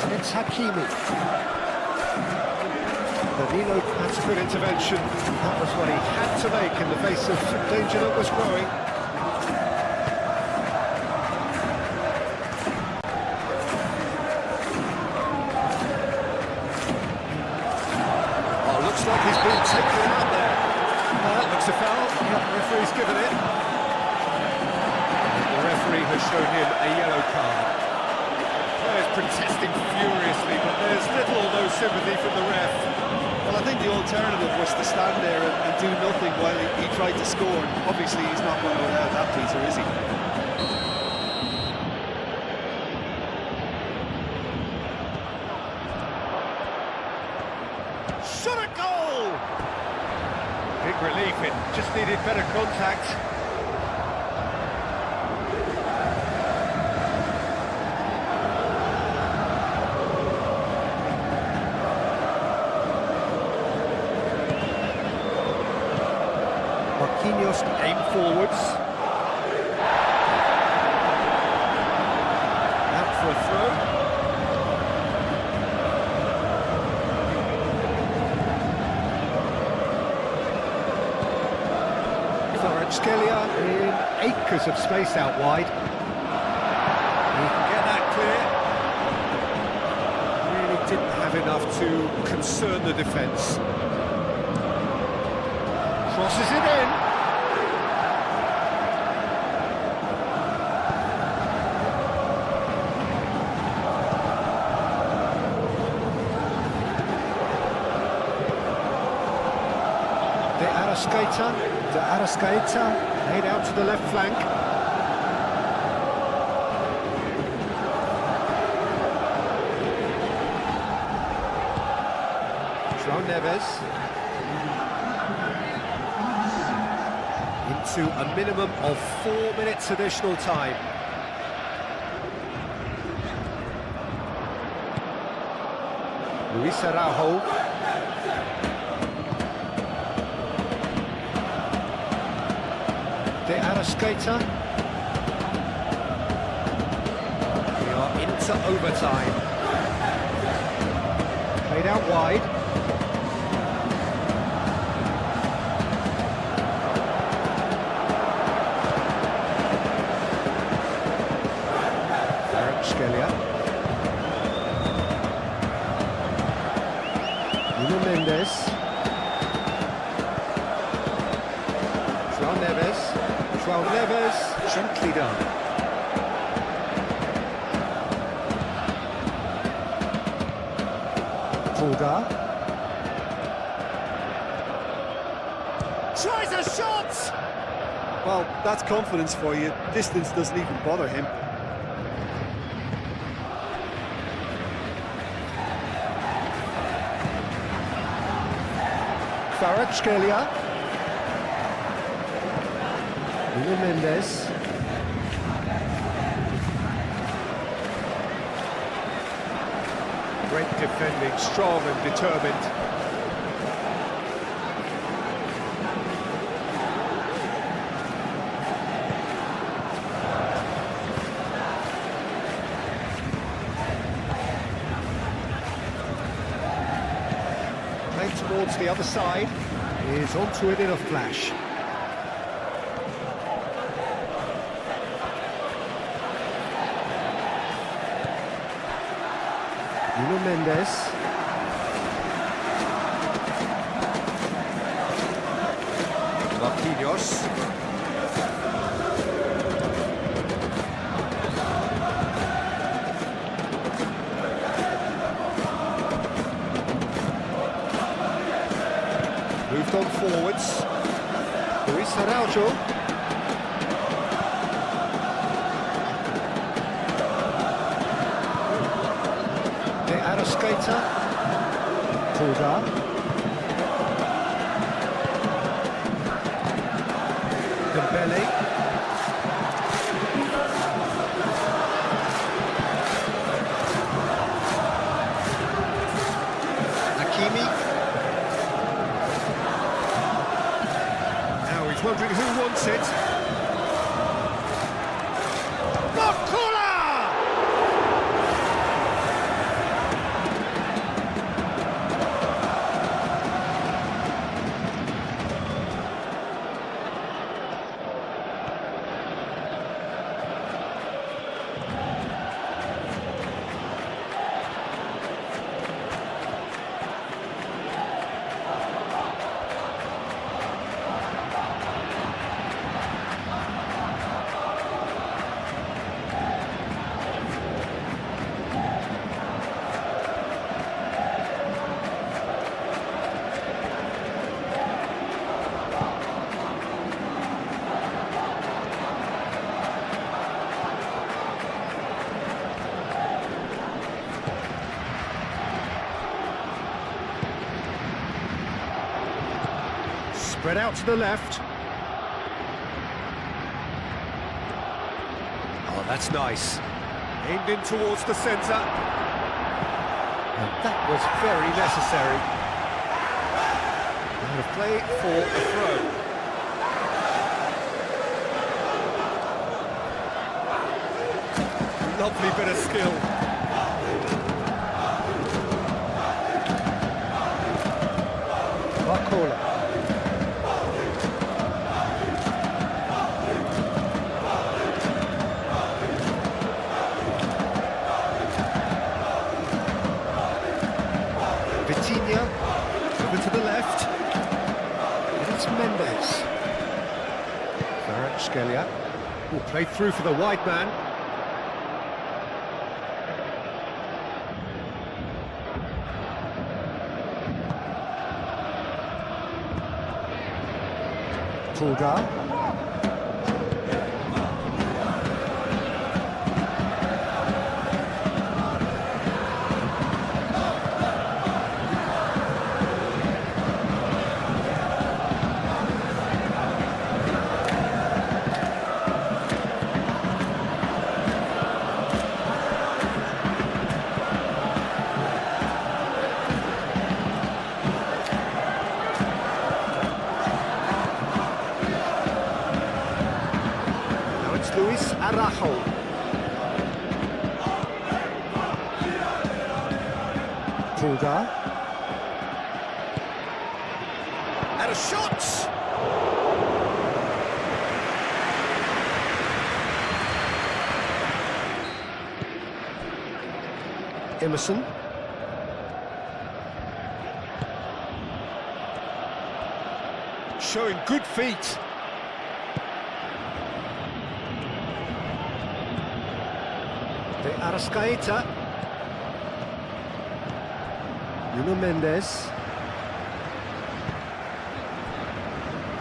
And it's Hakimi. Danilo, that's good intervention. That was what he had to make in the face of danger that was growing. Looks like he's been taken out there. That looks a foul. Yeah, the referee's given it. The referee has shown him a yellow card. Players protesting furiously, but there's little or no sympathy from the ref. Well, I think the alternative was to stand there and do nothing while he tried to score. And obviously, he's not going to allow that, Peter, is he? Shot a goal! relief, it just needed better contact. Marquinhos aim forwards. Out for a throw. Scalia in acres of space out wide. He can get that clear. Really didn't have enough to concern the defence. Crosses it in. De Arrascaeta, laid out to the left flank. João Neves. Into a minimum of 4 minutes additional time. Luis Araujo. De Arrascaeta. We are into overtime. Played out wide. Scalia. Nuno Mendes. João Neves, gently done. Fulgar. Tries a shot! Well, that's confidence for you. Distance doesn't even bother him. Scalia. Nuno Mendes. Great defending, strong and determined. Played towards the other side, is onto it in a flash. Nuno Mendes. Marquinhos. Moved on forwards. Luis Araujo. Arrascaeta, Fulgar, Dembele, Hakimi. Now he's wondering who wants it. Spread out to the left. Oh, that's nice. Aimed in towards the centre. And that was very necessary. Out of play for a throw. Lovely bit of skill. Barcola. Vitinha, over to the left, and it's Mendes. Kvaratskhelia will play through for the wide man. Pulgar. Luis Araujo. Pulgar. And a shot! Emerson. Showing good feet. De Arrascaeta. Nuno Mendes.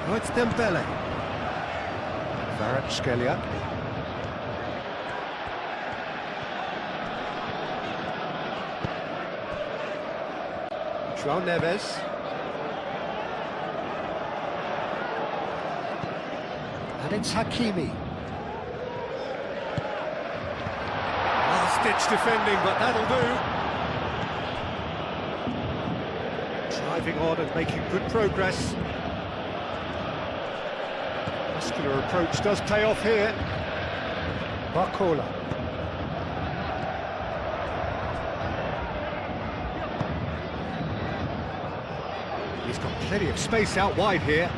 Oh, it's Dembele. Kvaratskhelia. João Neves. And it's Hakimi. Ditch defending, but that'll do. Driving on and making good progress. Muscular approach does pay off here. Barcola. He's got plenty of space out wide here.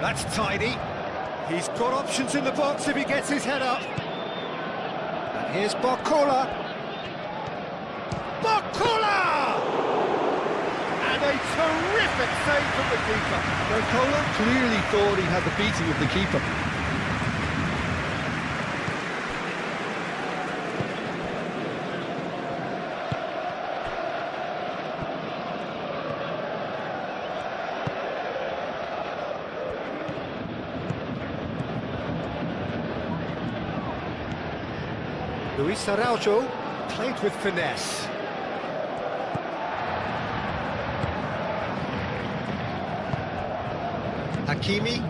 That's tidy. He's got options in the box if he gets his head up. Here's Barcola. Barcola! And a terrific save from the keeper. Barcola clearly thought he had the beating of the keeper. Luis Araujo played with finesse. Hakimi.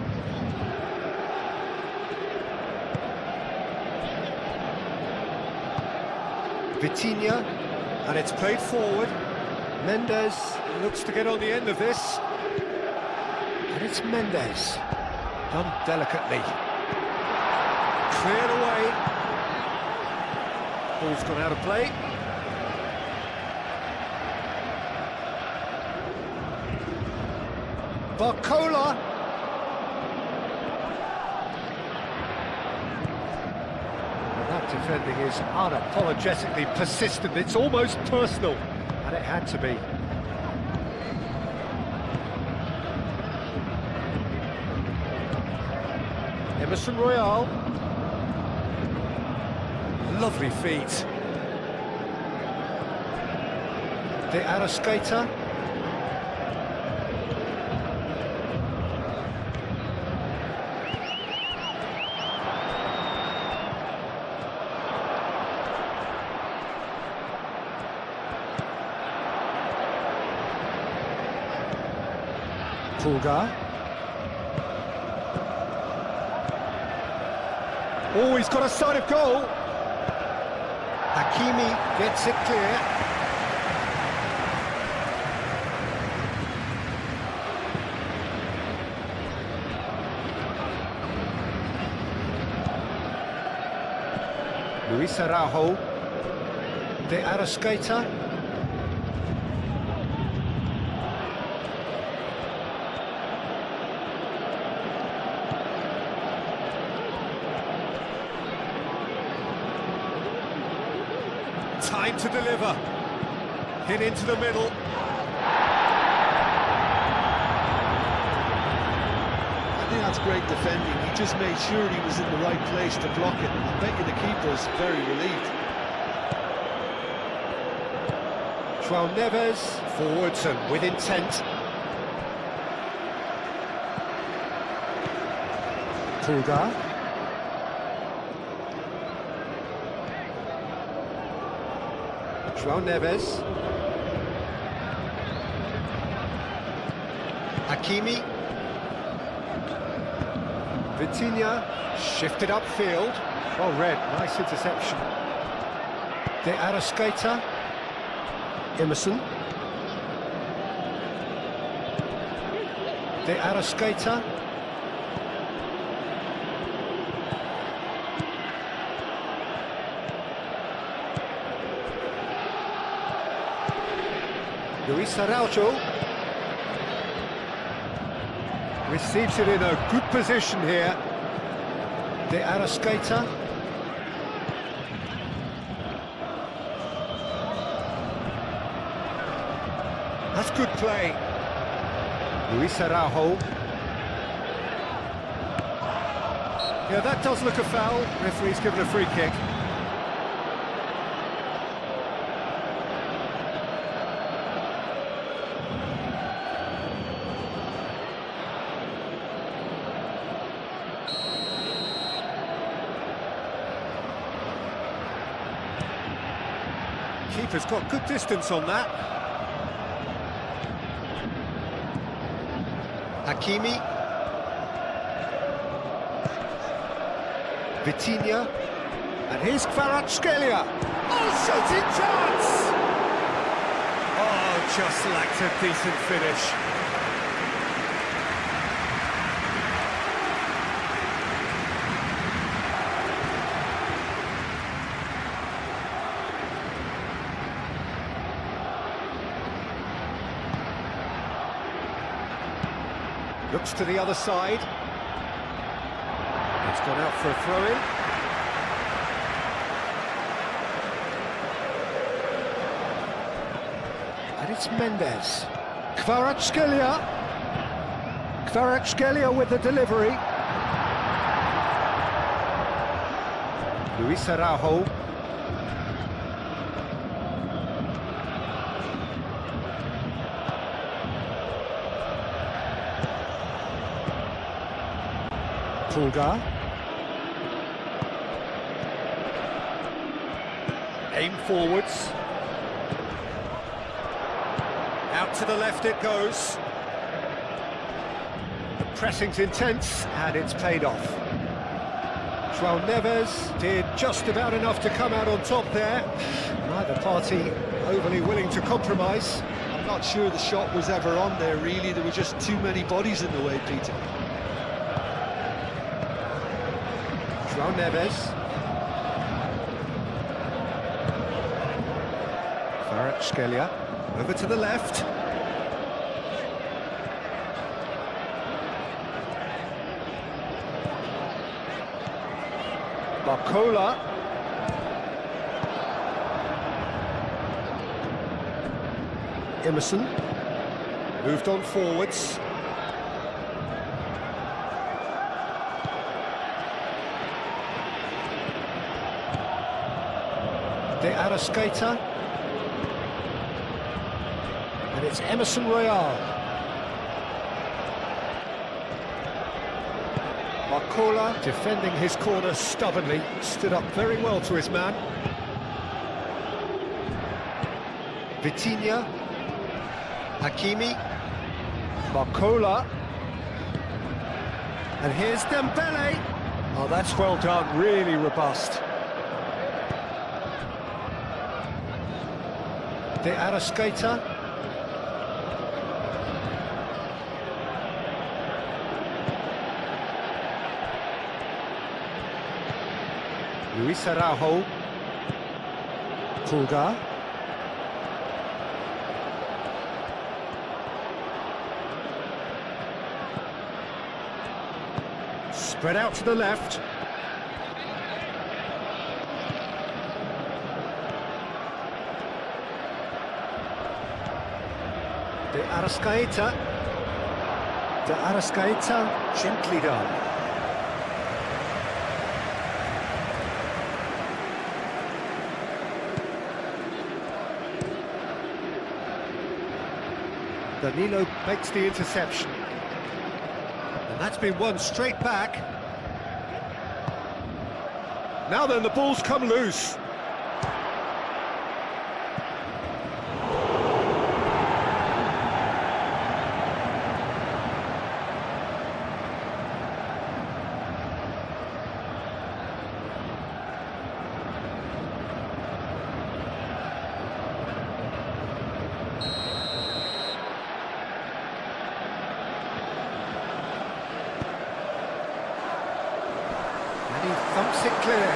Vitinha, and it's played forward. Mendes looks to get on the end of this. And it's Mendes. Done delicately. Cleared away. Ball's gone out of play. Barcola. And that defending is unapologetically persistent. It's almost personal, and it had to be. Emerson Royal. Lovely feet. De Arrascaeta. Pulgar. Oh, he's got a sight of goal. Hakimi gets it clear. Luis Araujo. De Arrascaeta. Time to deliver. Hit into the middle. I think that's great defending. He just made sure he was in the right place to block it. I bet you the keeper's very relieved. João Neves, forwards and with intent. Pulgar. João Neves. Hakimi. Vitinha, shifted upfield. Well read, nice interception. De Arrascaeta. Emerson. De Arrascaeta. Luis Araujo. Receives it in a good position here. De Arrascaeta. That's good play. Luis Araujo. Yeah, that does look a foul. Referee's given a free kick. Keeper's got good distance on that. Hakimi. Vitinha. And here's Kvaratskhelia. Oh, shooting chance! Oh, just lacked a decent finish. Looks to the other side. It's gone out for a throw-in. And it's Mendes. Kvaratskhelia. Kvaratskhelia with the delivery. Luis Araujo. Pulgar. Aim forwards. Out to the left it goes. The pressing's intense, and it's paid off. João Neves did just about enough to come out on top there. Neither party overly willing to compromise. I'm not sure the shot was ever on there, really. There were just too many bodies in the way, Peter. João Neves. Kvaratskhelia over to the left. Barcola. Emerson. Moved on forwards. De Arrascaeta. And it's Emerson Royal. Barcola defending his corner stubbornly, stood up very well to his man. Vitinha. Hakimi. Barcola. And here's Dembele. Oh, that's well done, really robust. De Arrascaeta. Luis Araujo. Pulgar. Spread out to the left. De Arrascaeta. De Arrascaeta, gently done. Danilo makes the interception. And that's been won straight back. Now then, the ball's come loose. And he thumps it clear.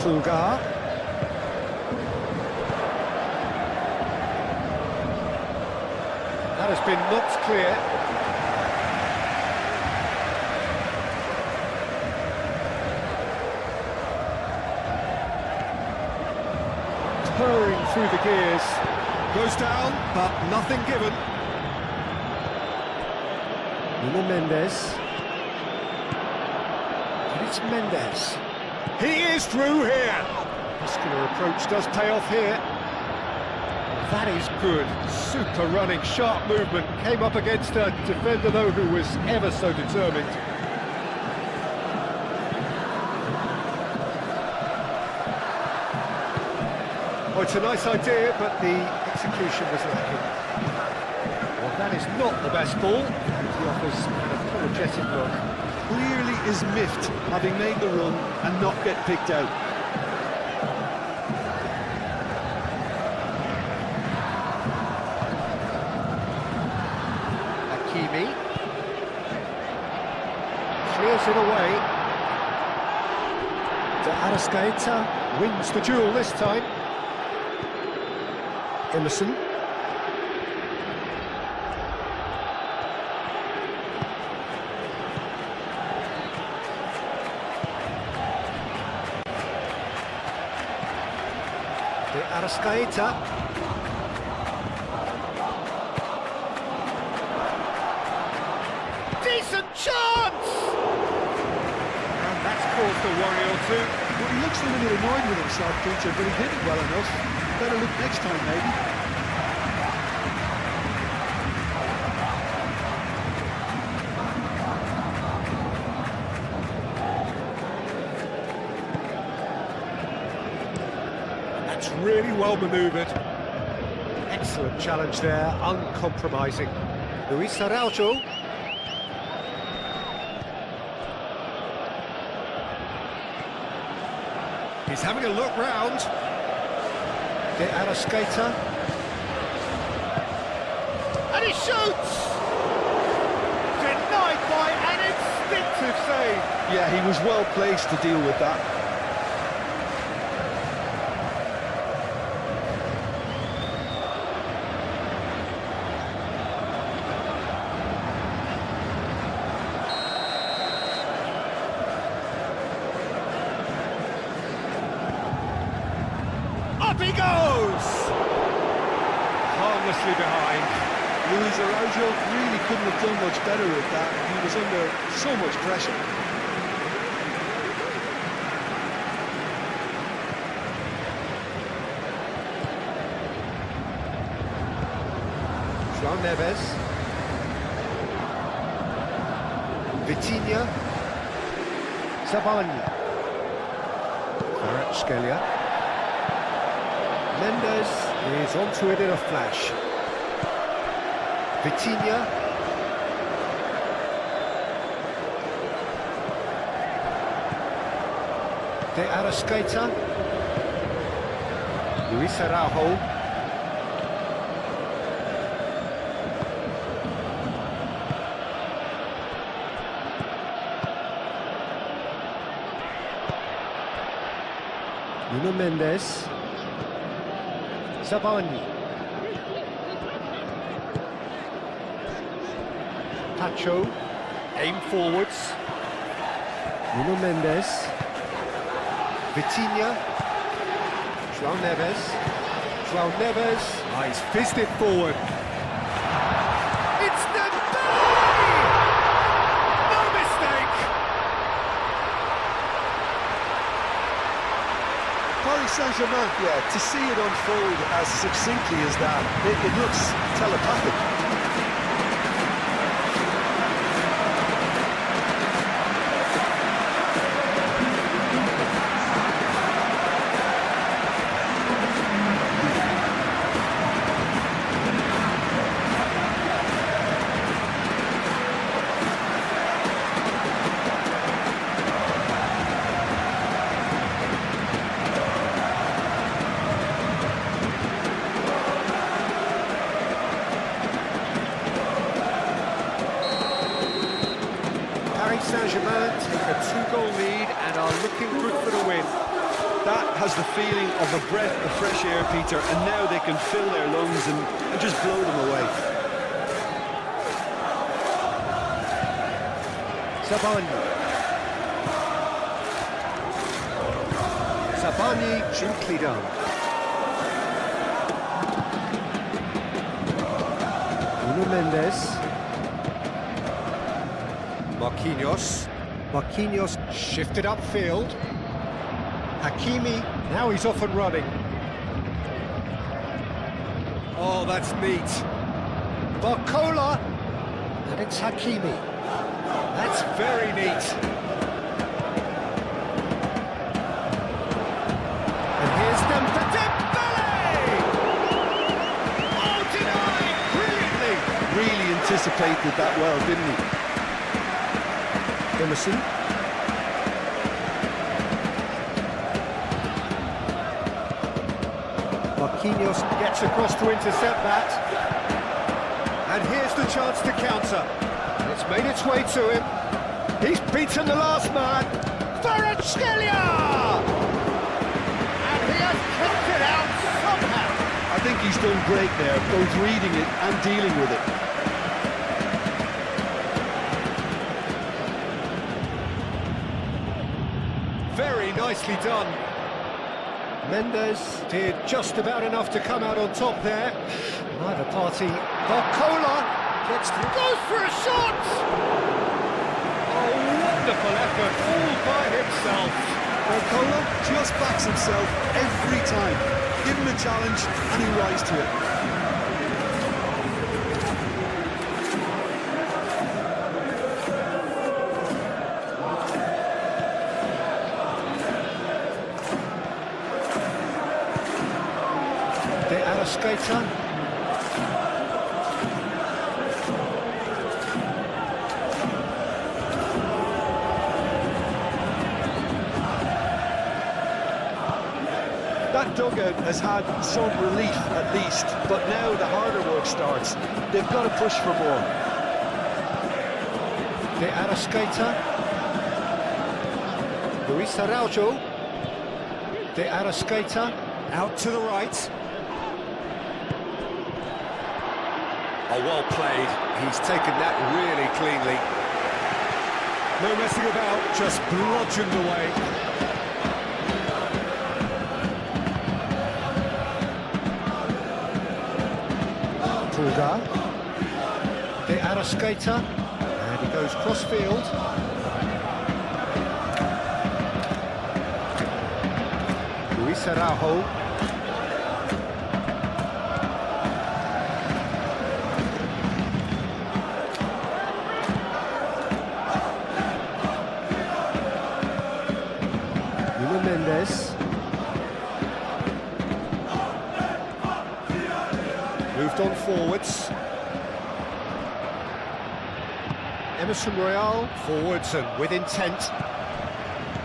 Pulgar. That has been knocked clear. Purring through the gears. Goes down, but nothing given. Nuno Mendes. And it's Mendes. He is through here. Muscular approach does pay off here. That is good. Super running, sharp movement. Came up against a defender, though, who was ever so determined. Oh, it's a nice idea, but the execution was lacking. Well, that is not the best ball. He offers an apologetic look. Clearly is miffed, having made the run and not get picked out. Hakimi. Clears it away. De Arrascaeta wins the duel this time. Emerson. De Arrascaeta. Decent chance! And that's caused a worry or two. Well, he looks a little annoyed with himself, Peter, but he did it well enough. Better look next time, maybe. That's really well manoeuvred. Excellent challenge there, uncompromising. Luis Araujo. He's having a look round. De Arrascaeta. And he shoots! Denied by an instinctive save. Yeah, he was well placed to deal with that. Up he goes! Harmlessly behind. Luis Araujo really couldn't have done much better at that. He was under so much pressure. João Neves. Vitinha. Zabalny. Kvaratskhelia. Mendes is onto it in a flash. Vitinha. De Arrascaeta. Luis Araujo. Nuno Mendes. Zabani. Pacho. Aim forwards. Nuno Mendes. Vitinha. João Neves. João Neves. Ah, he's fizzed it forward. It's Dembele! No mistake! Paris Saint-Germain, yeah, to see it unfold as succinctly as that, it looks telepathic. Saint-Germain take a 2-goal lead and are looking good for the win. That has the feeling of a breath of fresh air, Peter, and now they can fill their lungs and just blow them away. Zabani. Zabani gently done. Nuno Mendes. Marquinhos. Marquinhos shifted upfield. Hakimi, now he's off and running. Oh, that's neat. Barcola, and it's Hakimi. That's very neat. And here's Dembele! Oh, denied brilliantly! Really anticipated that well, didn't he? Emerson. Marquinhos gets across to intercept that. And here's the chance to counter. It's made its way to him. He's beaten the last man. Kvaratskhelia! And he has kicked it out somehow. I think he's done great there, both reading it and dealing with it. Very nicely done. Mendes did just about enough to come out on top there. Neither party. Barcola gets to goes for a shot! Oh, wonderful effort, all by himself. Barcola just backs himself every time. Give him a challenge and he rises to it. De Arrascaeta. That dugout has had some relief at least, but now the harder work starts. They've got to push for more. De Arrascaeta. Luis Araujo. De Arrascaeta. Out to the right. Oh, well played. He's taken that really cleanly. No messing about, just bludgeoned away. Pulgar. De Arrascaeta. And he goes cross-field. Luis Araujo. Nuno Mendes. Moved on forwards. Emerson Royale, forwards and with intent.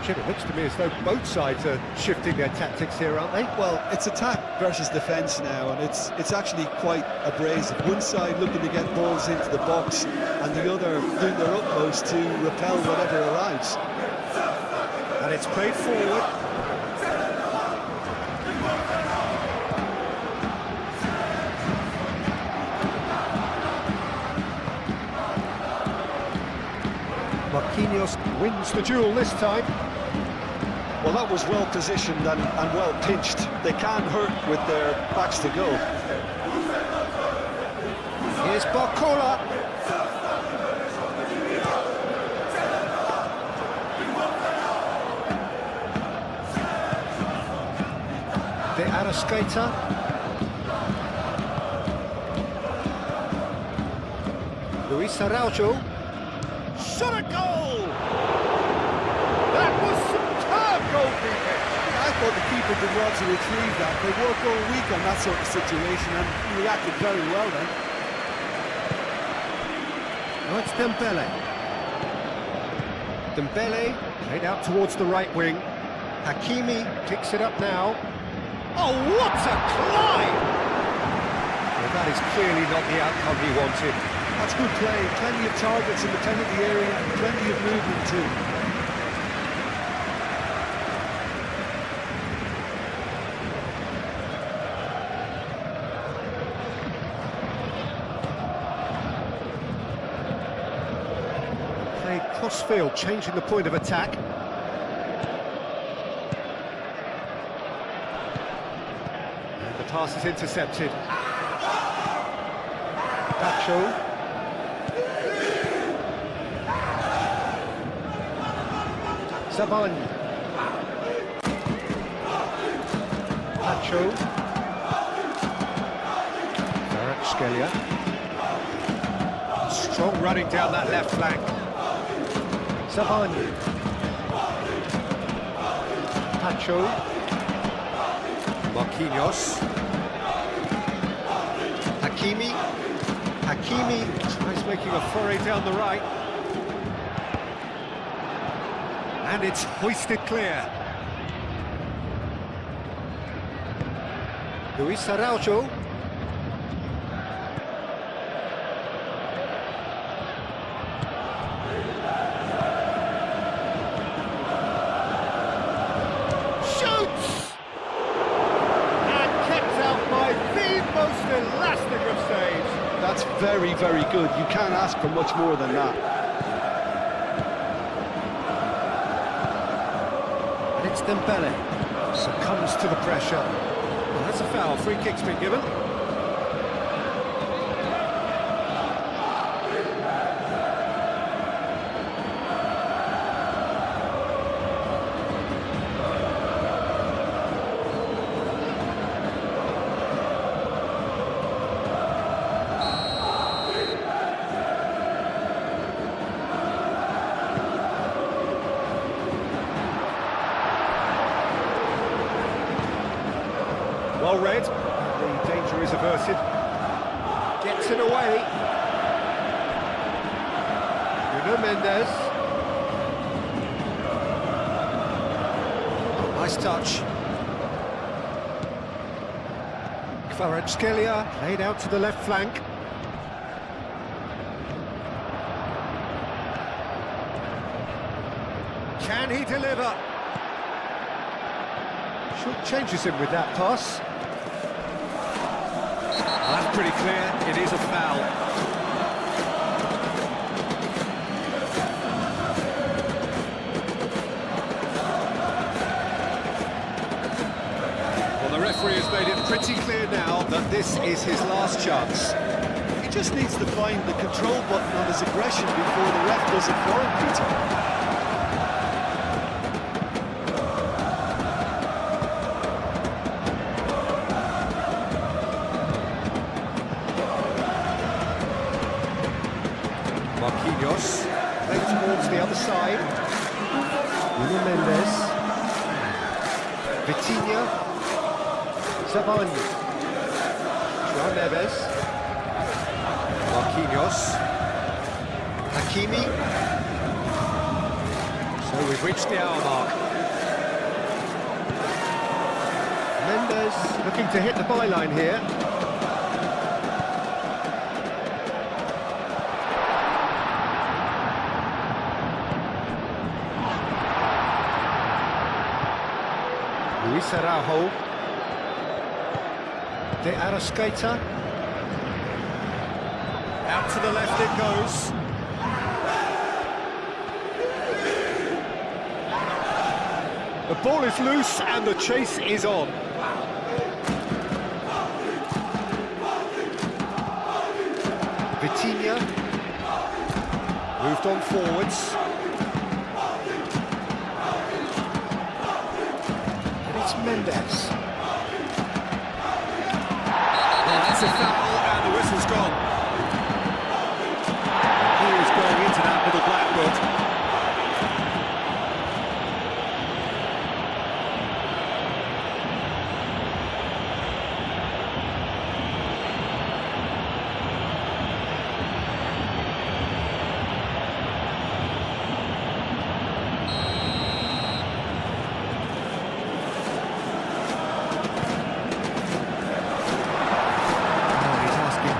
Jim, it looks to me as though both sides are shifting their tactics here, aren't they? Well, it's attack versus defence now, and it's actually quite abrasive. One side looking to get balls into the box, and the other doing their utmost to repel whatever arrives. And it's played forward. Marquinhos wins the duel this time. Well, that was well positioned and well pinched. They can hurt with their backs to goal. Here's Barcola. De Arrascaeta. Luis Araujo. Shot a goal! That was superb goalkeeping! I thought the keeper did well to retrieve that. They work all week on that sort of situation and he reacted very well then. Now it's Dembele. Dembele played out towards the right wing. Hakimi picks it up now. Oh, what a climb! Well, that is clearly not the outcome he wanted. That's good play. Plenty of targets in the penalty area and plenty of movement too. Played cross-field, changing the point of attack. And the pass is intercepted. Pacho. Zabani. Pacho. Kvaratskhelia. Strong running down that left flank. Zabani. Pacho. Marquinhos. Hakimi. Hakimi tries making a foray down the right. And it's hoisted clear. Luis Araujo. Shoots! And kept out by the most elastic of saves. That's very, very good. You can't ask for much more than that. It's Dembele, succumbs to the pressure. Well, that's a foul, free kick's been given. Well read, the danger is averted. Gets it away. Nuno Mendes. Nice touch. Kvaratskhelia played out to the left flank. Can he deliver? Changes him with that pass. That's pretty clear, it is a foul. Well, the referee has made it pretty clear now that this is his last chance. He just needs to find the control button on his aggression before the ref does it for him, Peter. Marquinhos, played towards the other side. Nuno Mendes. Vitinha. Zabani. João Neves. Marquinhos. Hakimi. So we've reached the hour mark. Mendes looking to hit the byline here. Luis Araujo. De Arrascaeta. Out to the left it goes. The ball is loose and the chase is on. Vitinha. Moved on forwards. It's Mendes. Oh, that's a foul, and the whistle's gone. He is going into that little black book.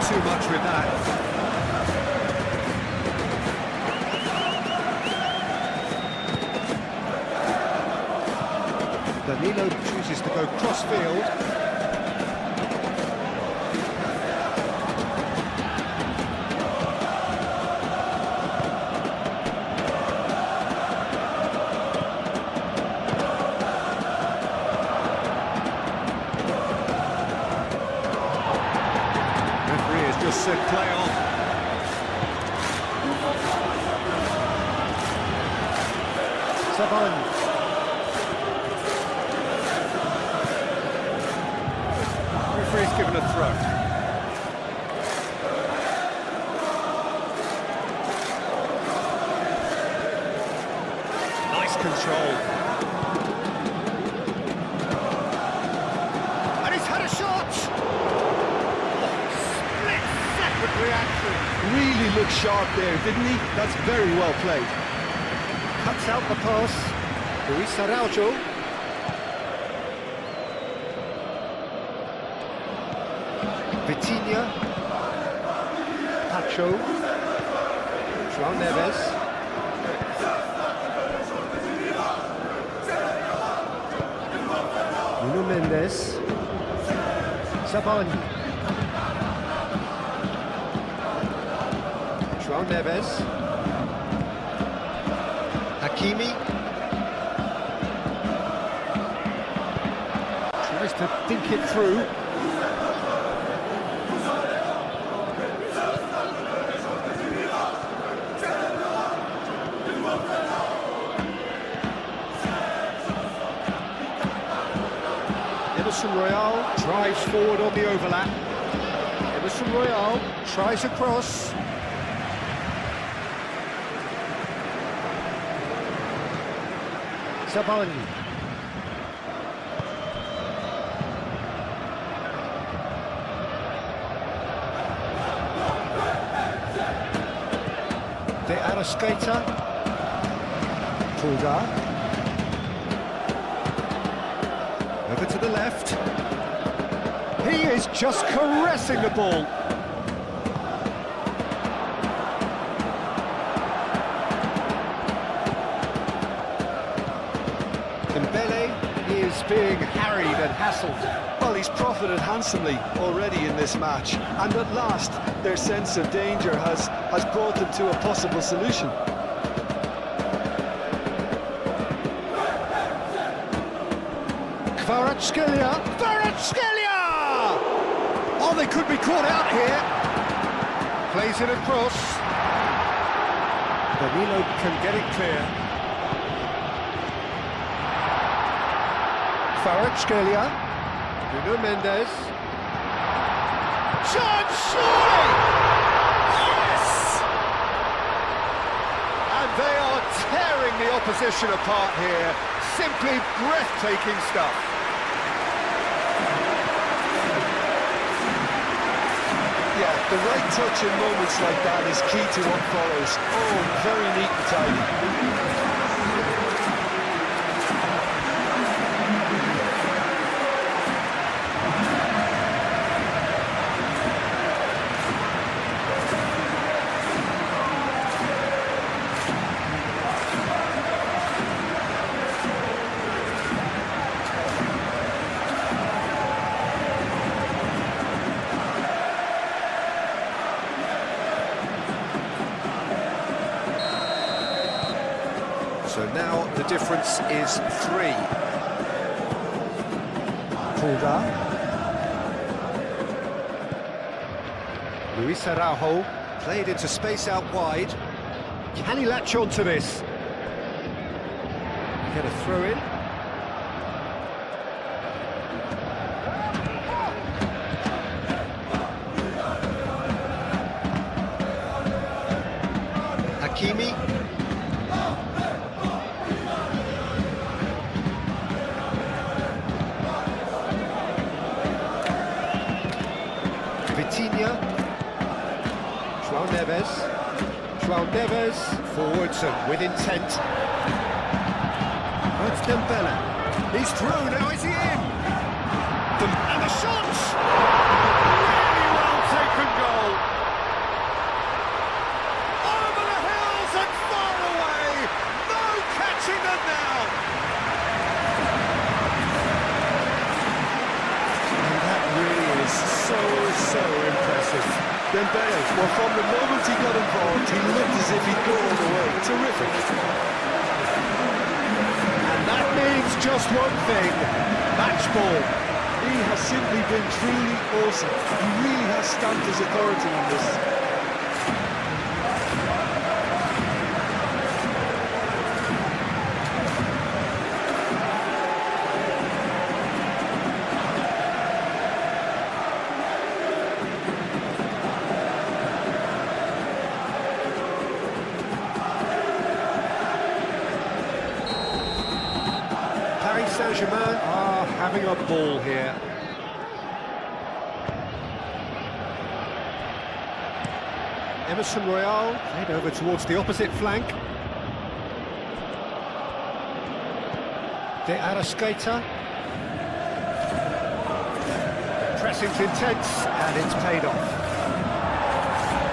Too much with that. Danilo chooses to go cross-field. Just said play on. Saban. Referee's given a throw. Nice control. And he's had a shot! Reaction. Really looked sharp there, didn't he? That's very well played. Cuts out the pass. Luis Araujo. Vitinha. Pacho. João Neves. Nuno Mendes. Saban. João Neves. Hakimi. Tries to think it through. Emerson Royal drives forward on the overlap. Emerson Royal tries a cross. Saban. De Arrascaeta. Pulgar. Over to the left. He is just caressing the ball. Is being harried and hassled. Well, he's profited handsomely already in this match, and at last their sense of danger has brought them to a possible solution. Kvaratskhelia! Oh, they could be caught out here. Plays it across. Danilo can get it clear. Kvaratskhelia, Nuno Mendes. Chance, surely! Yes! And they are tearing the opposition apart here. Simply breathtaking stuff. Yeah, the right touch in moments like that is key to what follows. Oh, very neat and tidy. So now the difference is 3. Pulga. Luis Araujo played into space out wide. Can he latch on to this? Get a throw in. Hakimi. Vitinha, João Neves, forwards and with intent. That's Dembele. He's through, now is he in? And the shots! Really well taken goal. Over the hills and far away. No catching them now. And that really is so impressive. Dembele, well, from the moment he got involved, he looked as if he'd go all the way. Terrific. And that means just one thing, match ball. He has simply been truly awesome. He really has stamped his authority on this. Paris Saint-Germain are having a ball here. Emerson Royal played over towards the opposite flank. De Arrascaeta. Pressing's intense and it's paid off.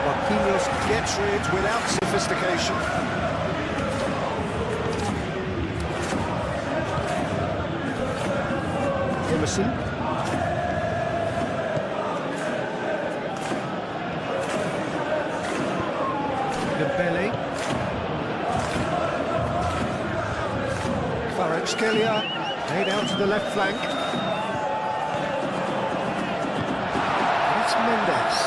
Marquinhos gets rid without sophistication. Emerson. Dembele. Kvaratskhelia laid out to the left flank. It's Mendes.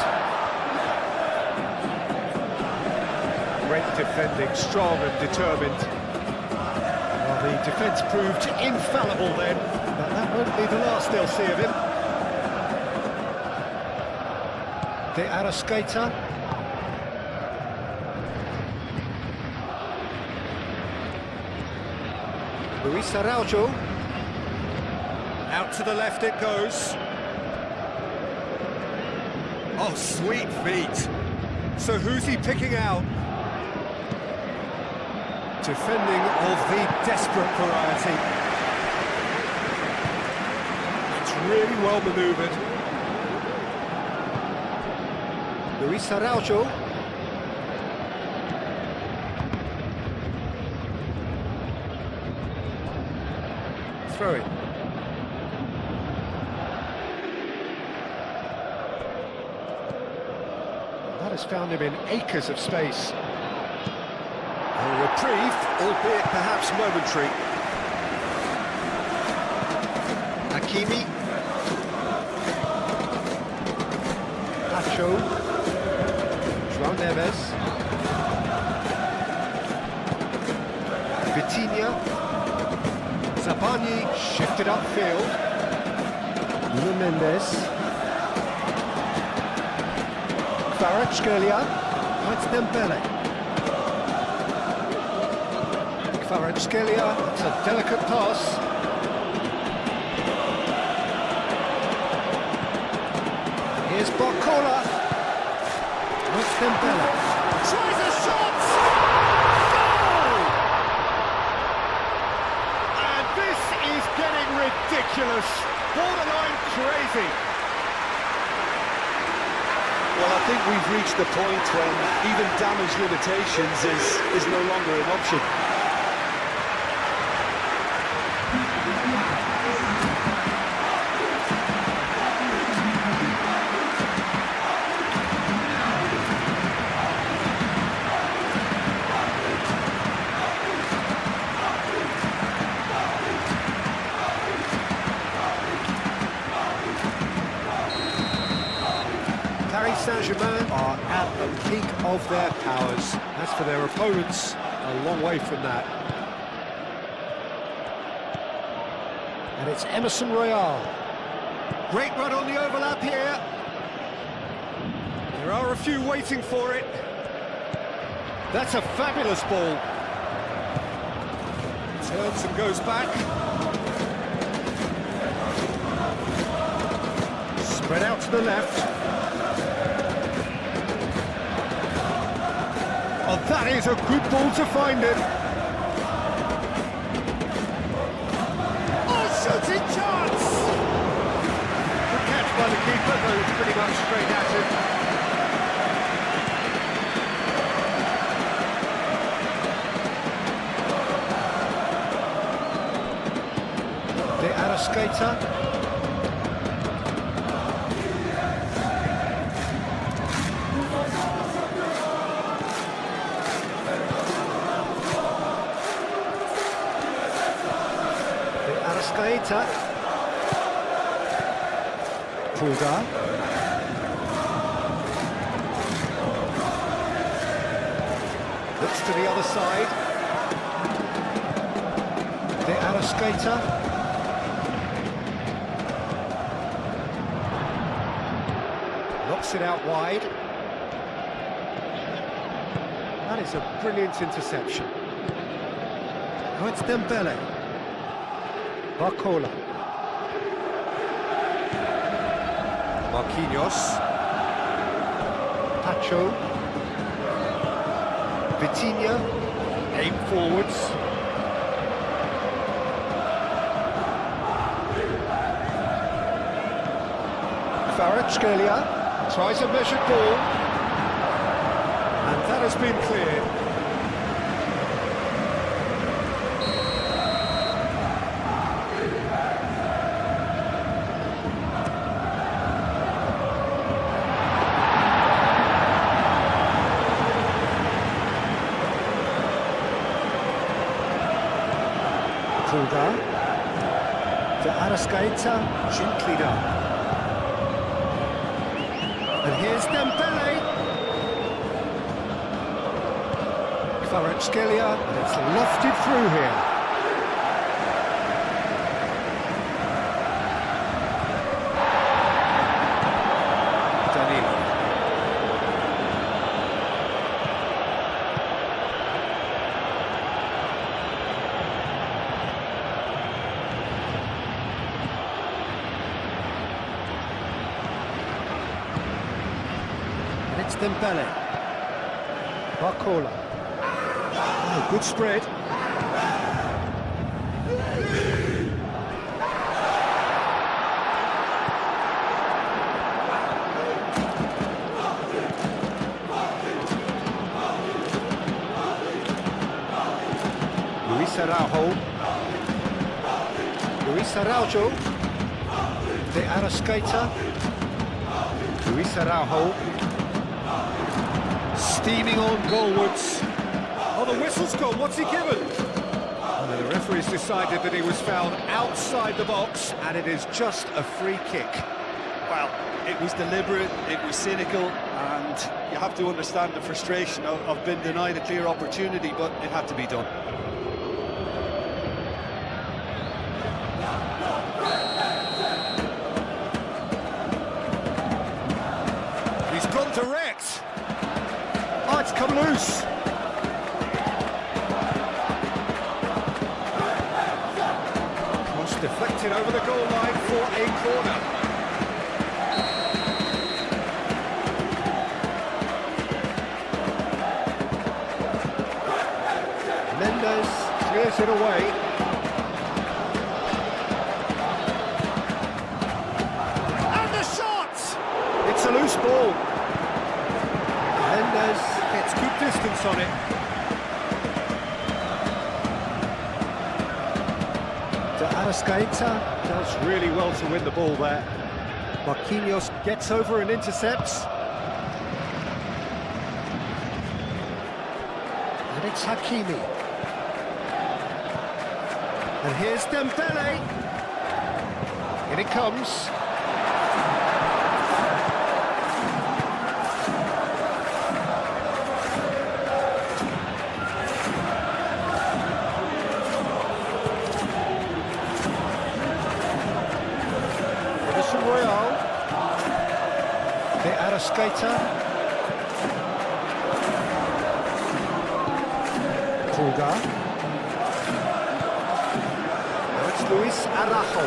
Great defending, strong and determined. Well, the defence proved infallible then. But that won't be the last they'll see of him. De Arrascaeta. Luis Araujo. Out to the left it goes. Oh, sweet feet. So who's he picking out? Defending of the desperate variety. Really well manoeuvred. Luis Araujo. Throw it. That has found him in acres of space. A reprieve, albeit perhaps momentary. Hakimi. João Neves. Vitinha. Zabani shifted upfield. Nuno Mendes. Kvaratskhelia. That's Dembele. Kvaratskhelia. It's a delicate pass. Here's Barcola. Dembele. Tries a shot! Goal! And this is getting ridiculous. Borderline crazy. Well, I think we've reached the point when even damage limitations is no longer an option. Paris Saint-Germain are at the peak of their powers. As for their opponents, a long way from that. And it's Emerson Royal. Great run on the overlap here. There are a few waiting for it. That's a fabulous ball. Turns and goes back. Spread out to the left. Oh, that is a good ball to find it. Oh, shooting chance! Good catch by the keeper, though it's pretty much straight at him. De Arrascaeta. Arrascaeta. Pulgar. Looks to the other side. De Arrascaeta. Knocks it out wide. That is a brilliant interception. Now it's Dembele. Barcola. Marquinhos. Pacho. Vitinha. Aim forwards. Kvaratskhelia tries a measured ball. And that has been cleared. Pulgar. De Arrascaeta, gently down. And here's Dembele. Kvaratskhelia, and it's lofted through here. Danilo. It's Dembele. Barcola. Oh, good spread. Luis Araujo. Luis Araujo. De Arrascaeta. Luis Araujo. Steaming on goalwards. Oh, the whistle's gone. What's he given? And the referee's decided that he was found outside the box, and it is just a free kick. Well, it was deliberate, it was cynical, and you have to understand the frustration of being denied a clear opportunity, but it had to be done. He's gone direct. Oh, it's come loose. Cross deflected over the goal line for a corner. Clears it away. And the shot! It's a loose ball. Mendes gets good distance on it. De Arrascaeta does really well to win the ball there. Marquinhos gets over and intercepts. And it's Hakimi. And here's Dembele. In it comes. Royal. De Arrascaeta. Pulgar. Now it's Luis Araujo.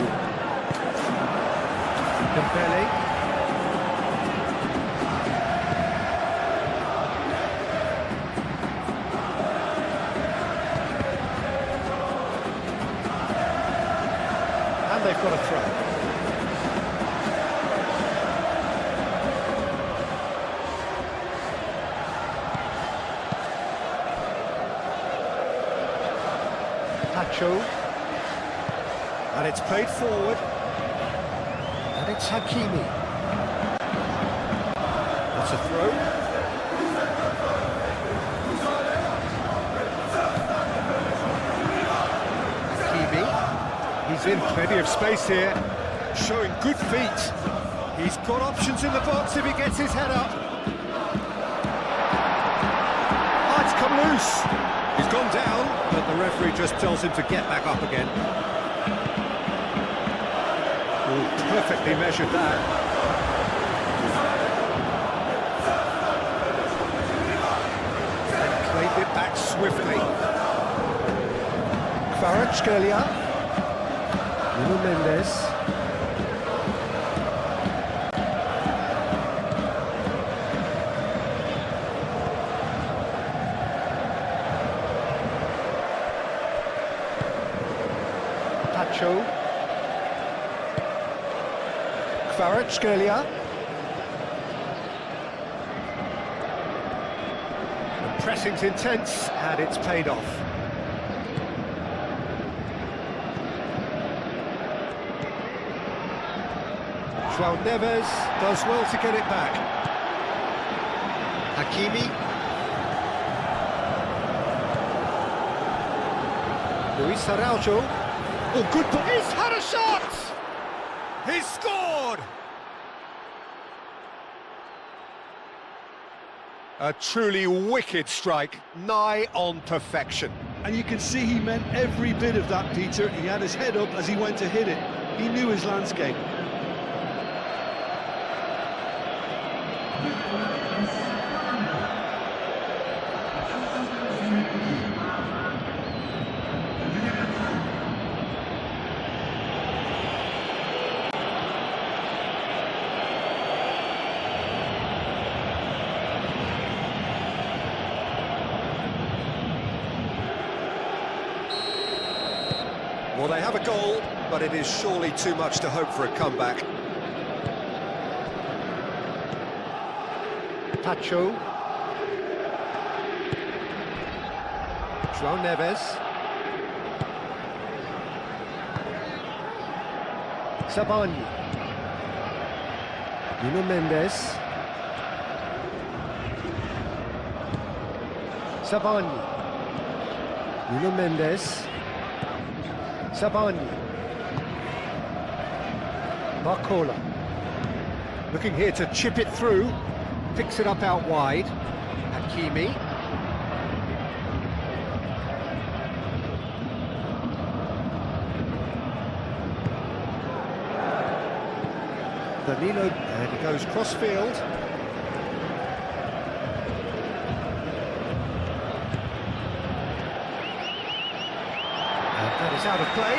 Dembele. And they've got a throw. And it's played forward. And it's Hakimi. That's a throw. Hakimi. He's in plenty of space here. Showing good feet. He's got options in the box if he gets his head up. Oh, it's come loose. He's gone down, but the referee just tells him to get back up again. Ooh, perfectly measured that. And claimed it back swiftly. Kvaratskhelia. Nuno Mendes. Kvaratskhelia. The pressing's intense, and it's paid off. João Neves does well to get it back. Hakimi. Luis Araujo. Oh, good ball. He's had a shot! He's scored! A truly wicked strike, nigh on perfection. And you can see he meant every bit of that, Peter. He had his head up as he went to hit it. He knew his landscape. Well, they have a goal, but it is surely too much to hope for a comeback. Pacho. João Neves. Sabani. Nuno Mendes. Sabani. Nuno Mendes. Sabani. Barcola. Looking here to chip it through. Picks it up out wide. Hakimi. Danilo, and he goes cross-field. That is out of play.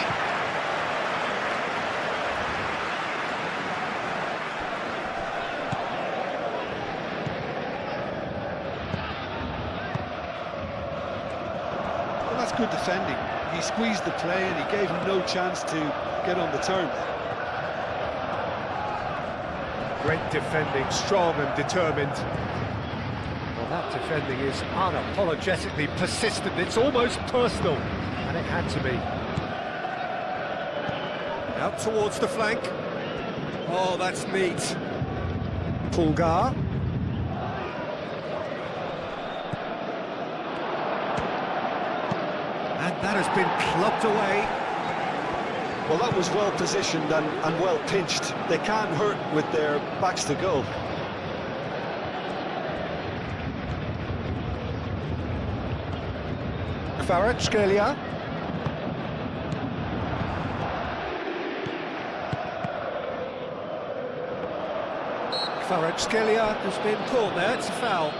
Well, that's good defending. He squeezed the play and he gave him no chance to get on the turn. Great defending, strong and determined. Well, that defending is unapologetically persistent. It's almost personal, and it had to be. Out towards the flank. Oh, that's neat. Pulgar. And that has been clubbed away. Well, that was well positioned and well pinched. They can't hurt with their backs to goal. Kvaratskhelia. Kvaratskhelia has been caught there, it's a foul.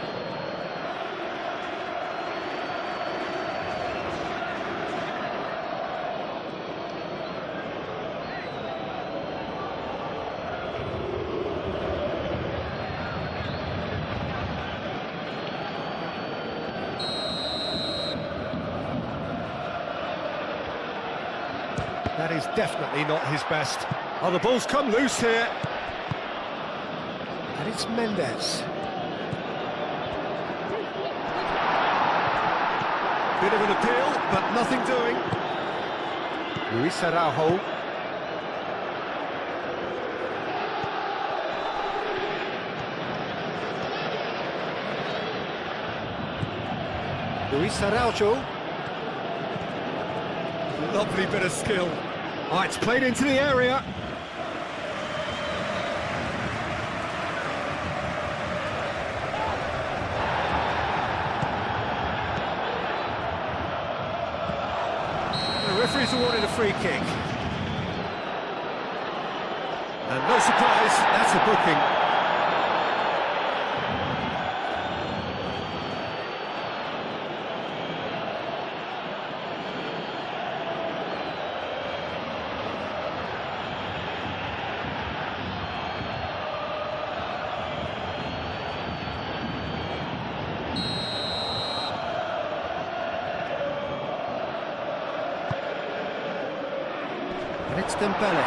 That is definitely not his best. Oh, the ball's come loose here. And it's Mendes. Bit of an appeal, but nothing doing. Luis Araujo. Luis Araujo. Lovely bit of skill. Oh, it's played into the area. The referee's awarded a free kick. And no surprise, that's a booking. And it's Dembele.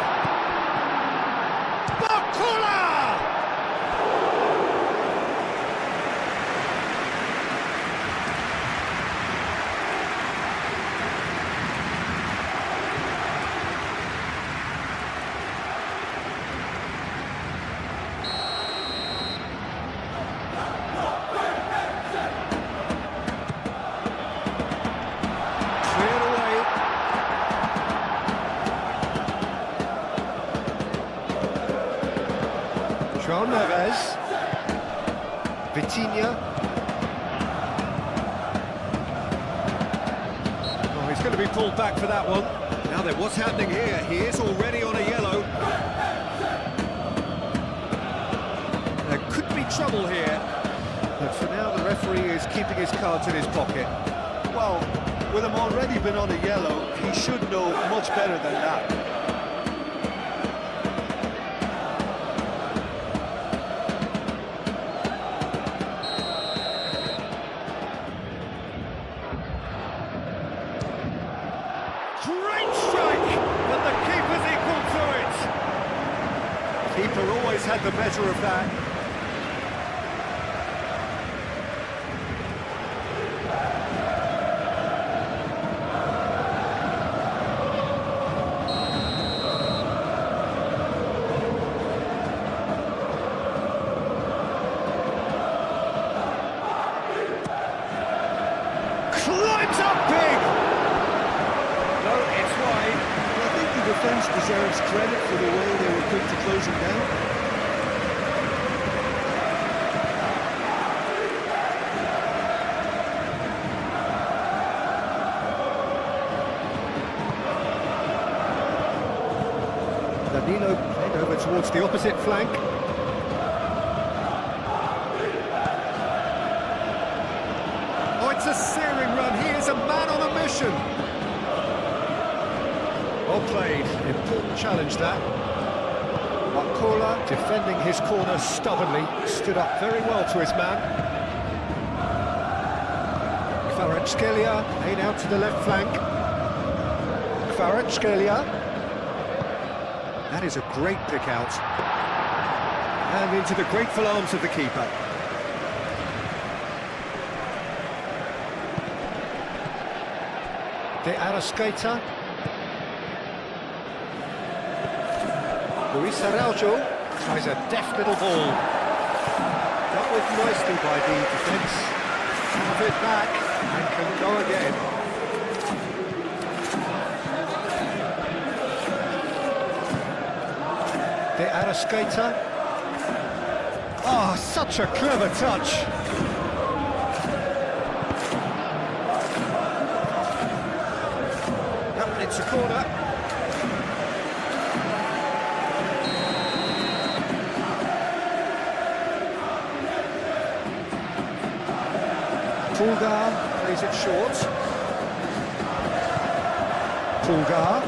Bakula! Cleared away. João Neves, Vitinha. Oh, he's going to be pulled back for that one. Now then, what's happening here? He is already on a yellow. There could be trouble here, but for now the referee is keeping his cards in his pocket. Well, with him already been on a yellow, he should know much better than that. Great strike, but the keeper's equal to it. Keeper always had the better of that. Climbs up big! No, it's wide. I think the defence deserves credit for the way they were quick to close him down. Danilo played over towards the opposite flank. Oh, it's a searing run. He is a man on a mission. Well played. Important challenge that. Bakula defending his corner stubbornly. Stood up very well to his man. Kvaratskhelia played out to the left flank. Kvaratskhelia. That is a great pick out. And into the grateful arms of the keeper. De Arrascaeta. Luis Araujo tries a deft little ball. Dealt with nicely by the defence. Have it back and can go again. De Arrascaeta. Oh, such a clever touch. Yep, it's a corner. Pulgar plays it short. Pulgar.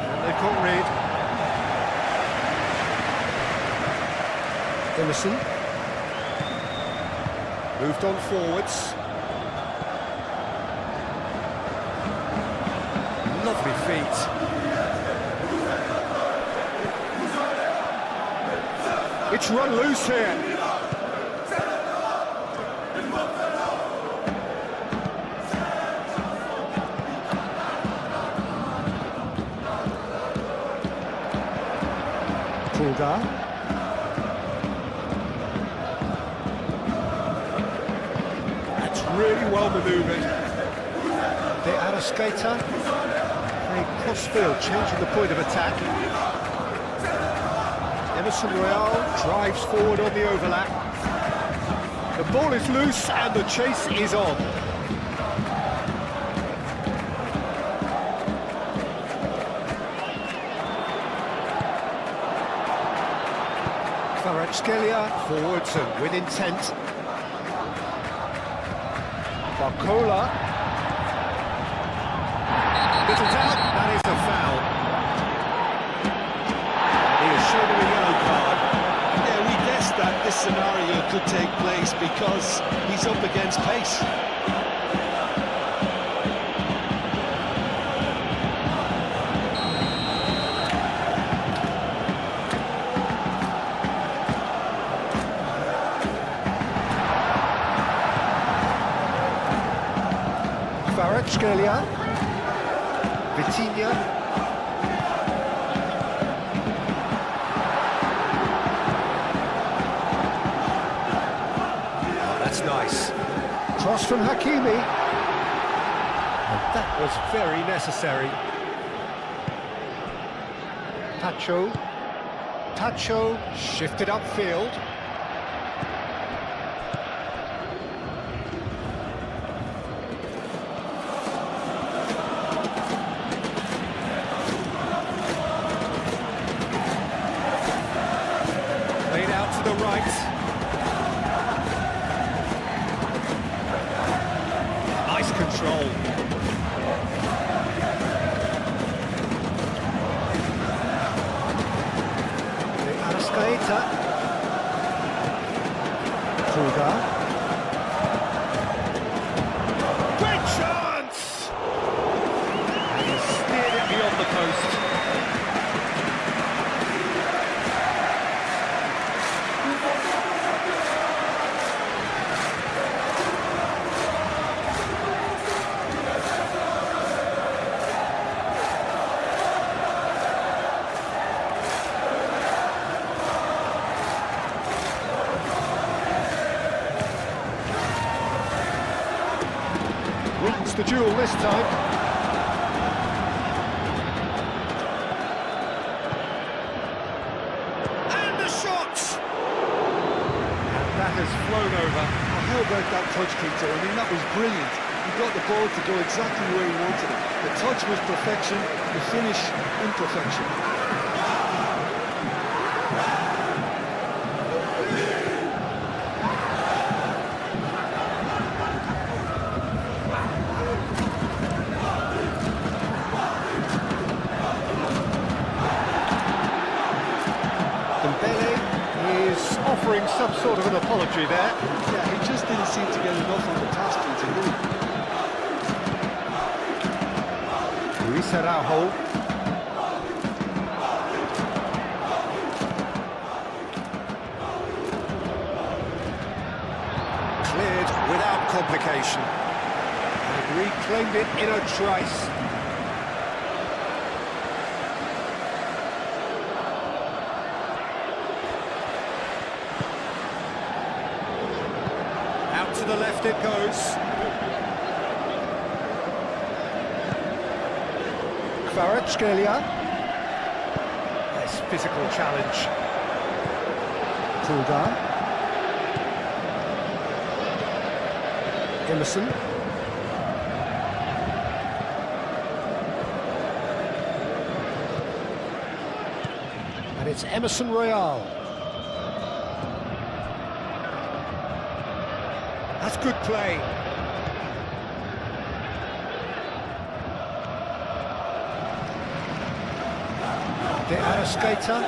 And they've got rid. Emerson. Moved on forwards. Lovely feet. It's run loose here. Pulgar. That's really well manoeuvred. De Arrascaeta. Playing cross-field, changing the point of attack. Emerson Royal drives forward on the overlap. The ball is loose and the chase is on. Kvaratskhelia forwards and with intent. Barcola. Little doubt, that is a foul. Shown him a yellow card. Yeah, we guessed that this scenario could take place because he's up against pace. Kvaratskhelia. Vitinha. Nice. Cross from Hakimi. And that was very necessary. Tacho shifted upfield. Laid out to the right. Control. De Arrascaeta. Pulgar. Great chance! And he steered it beyond the post. Wins the duel this time. And the shot! And that has flown over. How about that touch, Peter? I mean, that was brilliant. He got the ball to go exactly where he wanted it. The touch was perfection, the finish imperfection. Almost offering some sort of an apology there. Yeah, he just didn't seem to get enough on the task to do. Luis Araujo. Cleared without complication. And reclaimed it in a trice. Out to the left it goes. Kvaratskhelia. Nice physical challenge. Kulgar. Emerson. And it's Emerson Royal. That's good play. De Arrascaeta.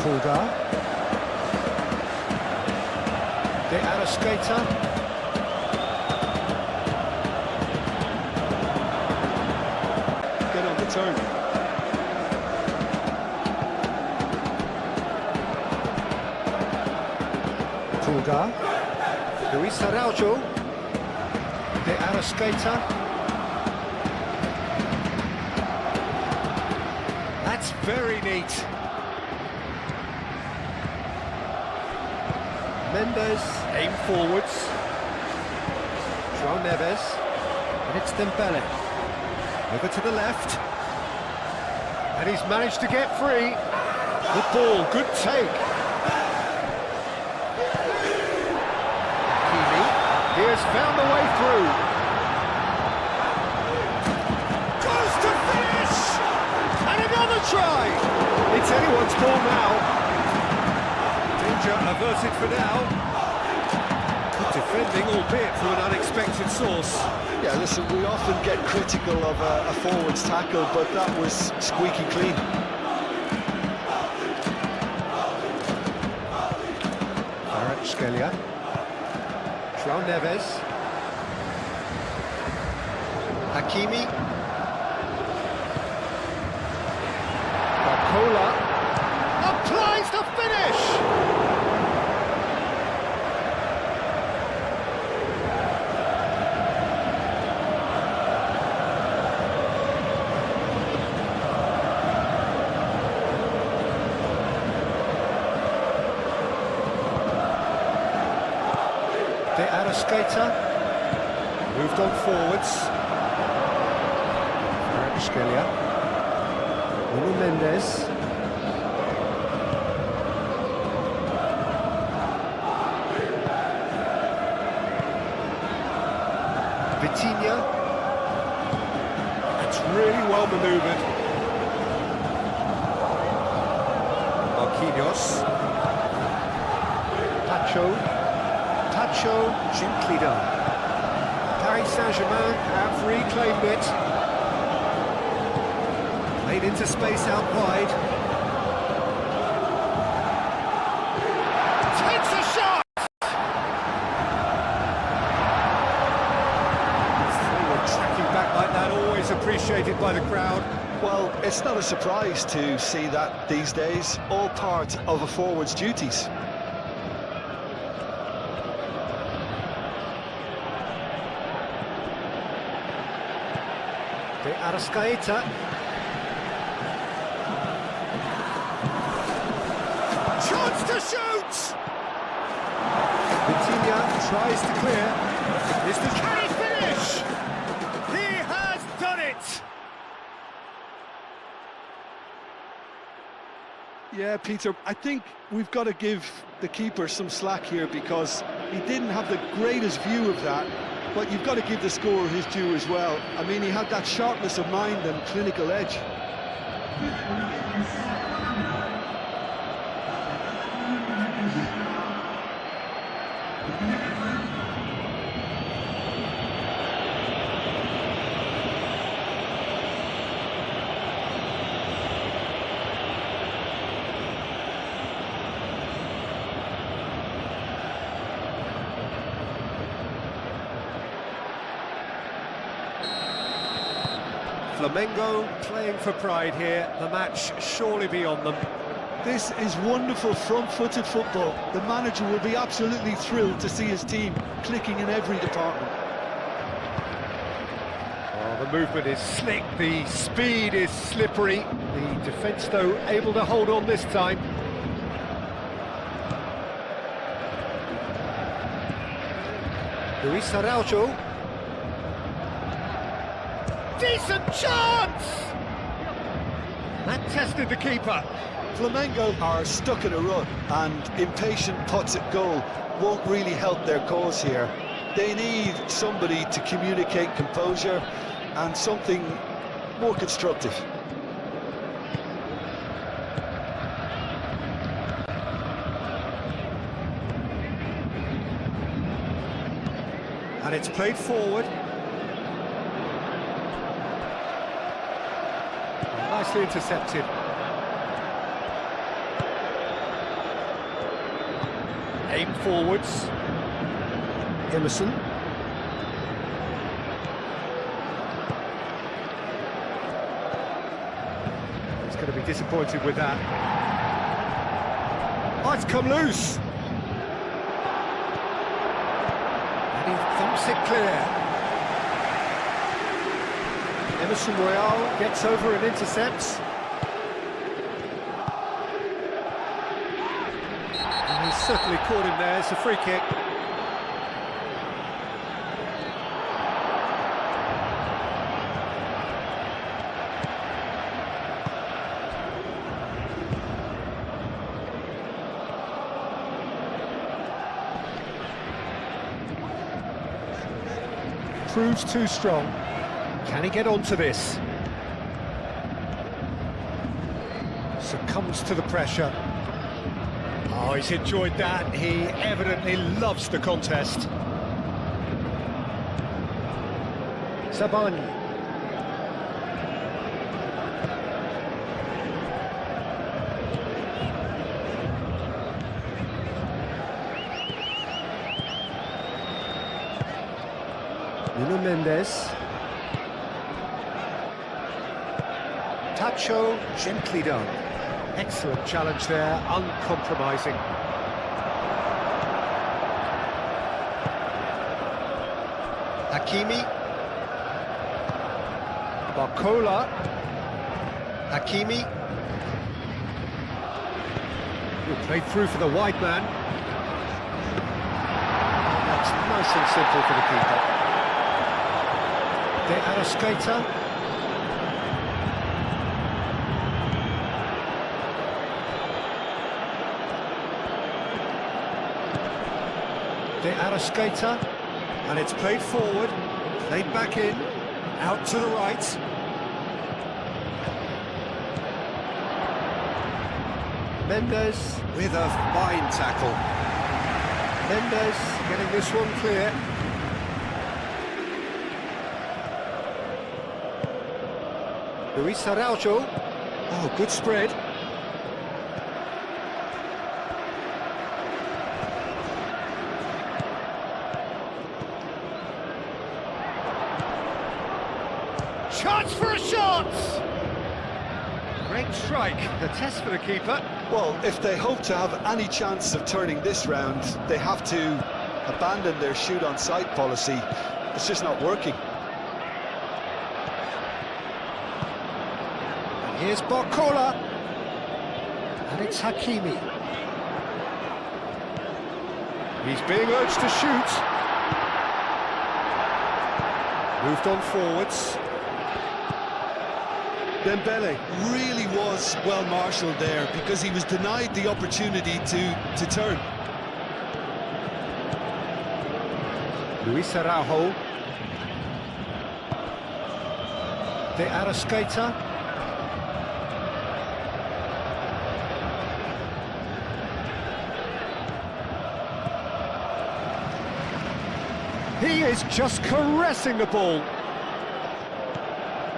Kulgar. De Arrascaeta. Get on the turn. Kulgar. Luis Araujo. De Arrascaeta. That's very neat. Mendes, aim forwards. João Neves. And it's Dembele. Over to the left. And he's managed to get free. Good ball, good take. He has found the way through. Goes to finish! And another try! It's anyone's ball now. Danger averted for now. Good defending, albeit from an unexpected source. Yeah, listen, we often get critical of a forward's tackle, but that was squeaky clean. Kvaratskhelia. João Neves. Hakimi. Barcola. Applies the finish! De Arrascaeta moved on forwards. Kvaratskhelia. Nuno Mendes. Vitinha. That's really well manoeuvred. Marquinhos. Pacho gently done. Paris Saint-Germain have reclaimed it. Played into space out wide. Takes a shot! Forward tracking back like that, always appreciated by the crowd. Well, it's not a surprise to see that these days, all part of a forward's duties. De Arrascaeta. Chance to shoot! Vitinha tries to clear. Is the carry finish? He has done it! Yeah, Peter, I think we've got to give the keeper some slack here because he didn't have the greatest view of that. But you've got to give the scorer his due as well. I mean, he had that sharpness of mind and clinical edge. Flamengo playing for pride here, the match surely beyond them. This is wonderful front-footed football. The manager will be absolutely thrilled to see his team clicking in every department. Oh, the movement is slick, the speed is slippery. The defence, though, able to hold on this time. Luis Araujo. Decent chance! That tested the keeper. Flamengo are stuck in a rut, and impatient putts at goal won't really help their cause here. They need somebody to communicate composure and something more constructive. And it's played forward. Nicely intercepted. Aim forwards. Emerson. He's going to be disappointed with that. Oh, it's come loose. And he thumps it clear. Emerson Royale gets over and intercepts. And he's certainly caught him there. It's a free kick. Proves too strong. Can he get onto this? Succumbs to the pressure. Oh, he's enjoyed that. He evidently loves the contest. Sabani. Nuno Mendes. Tacho, gently done. Excellent challenge there, uncompromising. Hakimi. Barcola. Hakimi. Played through for the wide man. That's nice and simple for the keeper. De Arrascaeta. De Arrascaeta, and it's played forward, played back in, out to the right. Mendes with a fine tackle. Mendes getting this one clear. Luis Araujo. Oh, good spread. Chance for a shot! Great strike, the test for the keeper. Well, if they hope to have any chance of turning this round, they have to abandon their shoot-on-sight policy. It's just not working. And here's Barcola. And it's Hakimi. He's being urged to shoot. Moved on forwards. Dembele really was well marshalled there because he was denied the opportunity to turn. Luis Araujo. De Arrascaeta. He is just caressing the ball.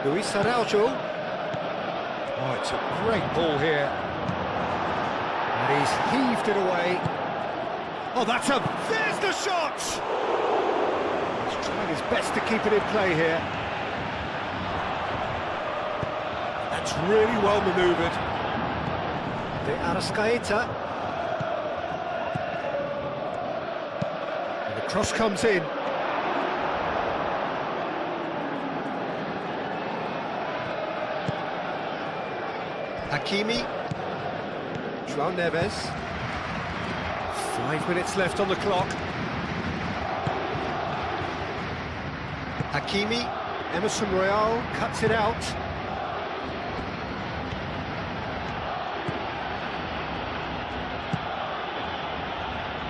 Luis Araujo. Oh, it's a great ball here. And he's heaved it away. Oh, there's the shot! He's trying his best to keep it in play here. It's really well manoeuvred. De Arrascaeta. And the cross comes in. Hakimi. João Neves. 5 minutes left on the clock. Hakimi. Emerson Royal cuts it out.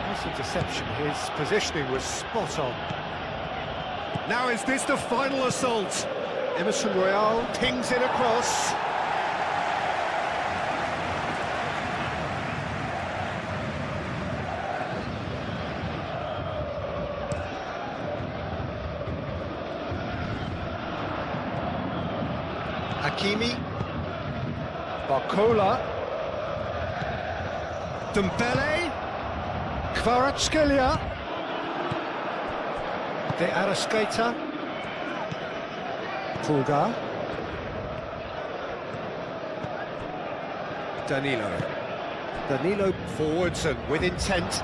Nice interception. His positioning was spot on. Now is this the final assault? Emerson Royal pings it across. Hakimi, Barcola, Dembele, Kvaratskhelia, De Arrascaeta, Pulgar, Danilo forwards and with intent.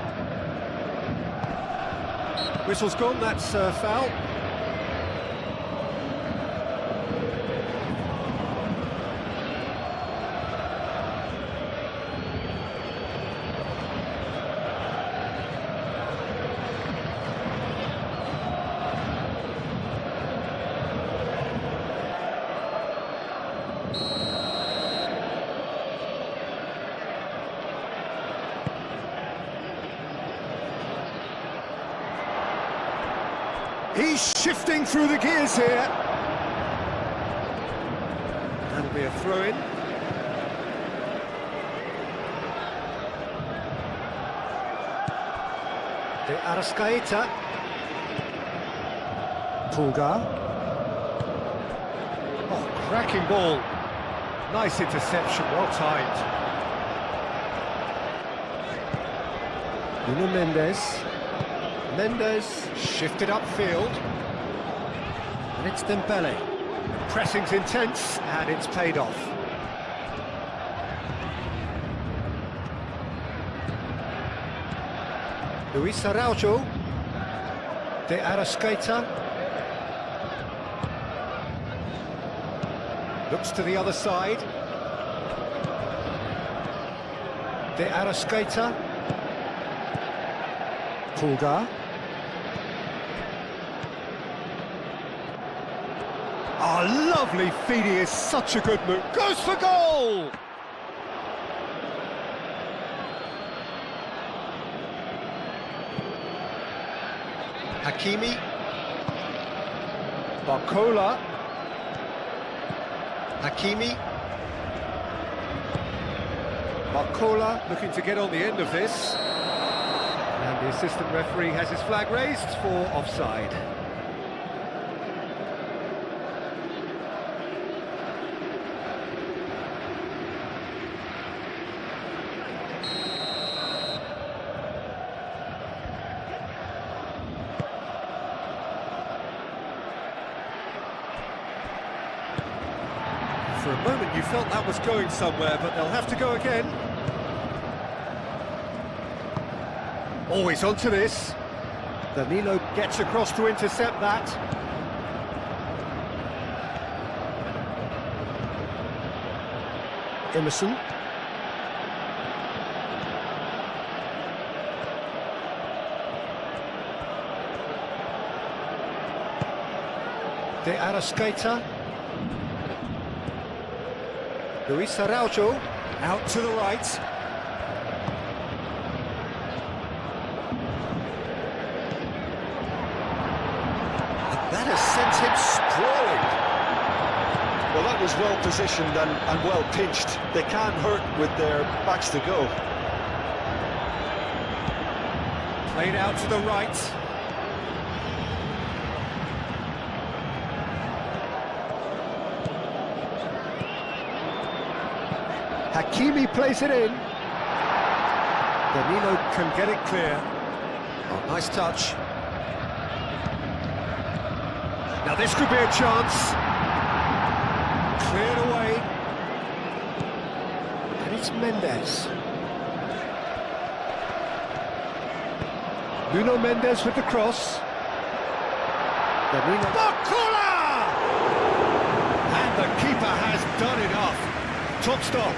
Whistle's gone, that's foul. He's shifting through the gears here. That'll be a throw-in. De Arrascaeta. Pulgar. Oh, cracking ball. Nice interception, well timed. Nuno Mendes shifted upfield, and it's Dembele. Pressing's intense, and it's paid off. Luis Araujo, De Arrascaeta, looks to the other side. De Arrascaeta, Pulgar. Oh, lovely feed, he is such a good move. Goes for goal! Hakimi. Barcola. Hakimi. Barcola looking to get on the end of this. And the assistant referee has his flag raised for offside. For a moment you felt that was going somewhere, but they'll have to go again. Always onto this. Danilo gets across to intercept that. Emerson. De Arrascaeta. Luis Araujo, out to the right. And that has sent him sprawling. Well, that was well positioned and well pinched. They can't hurt with their backs to go. Played out to the right. Hakimi plays it in. Danilo can get it clear. Oh, nice touch. Now this could be a chance. Cleared away. it's Mendes. Nuno Mendes with the cross. Barcola! And the keeper has done enough. Top stop.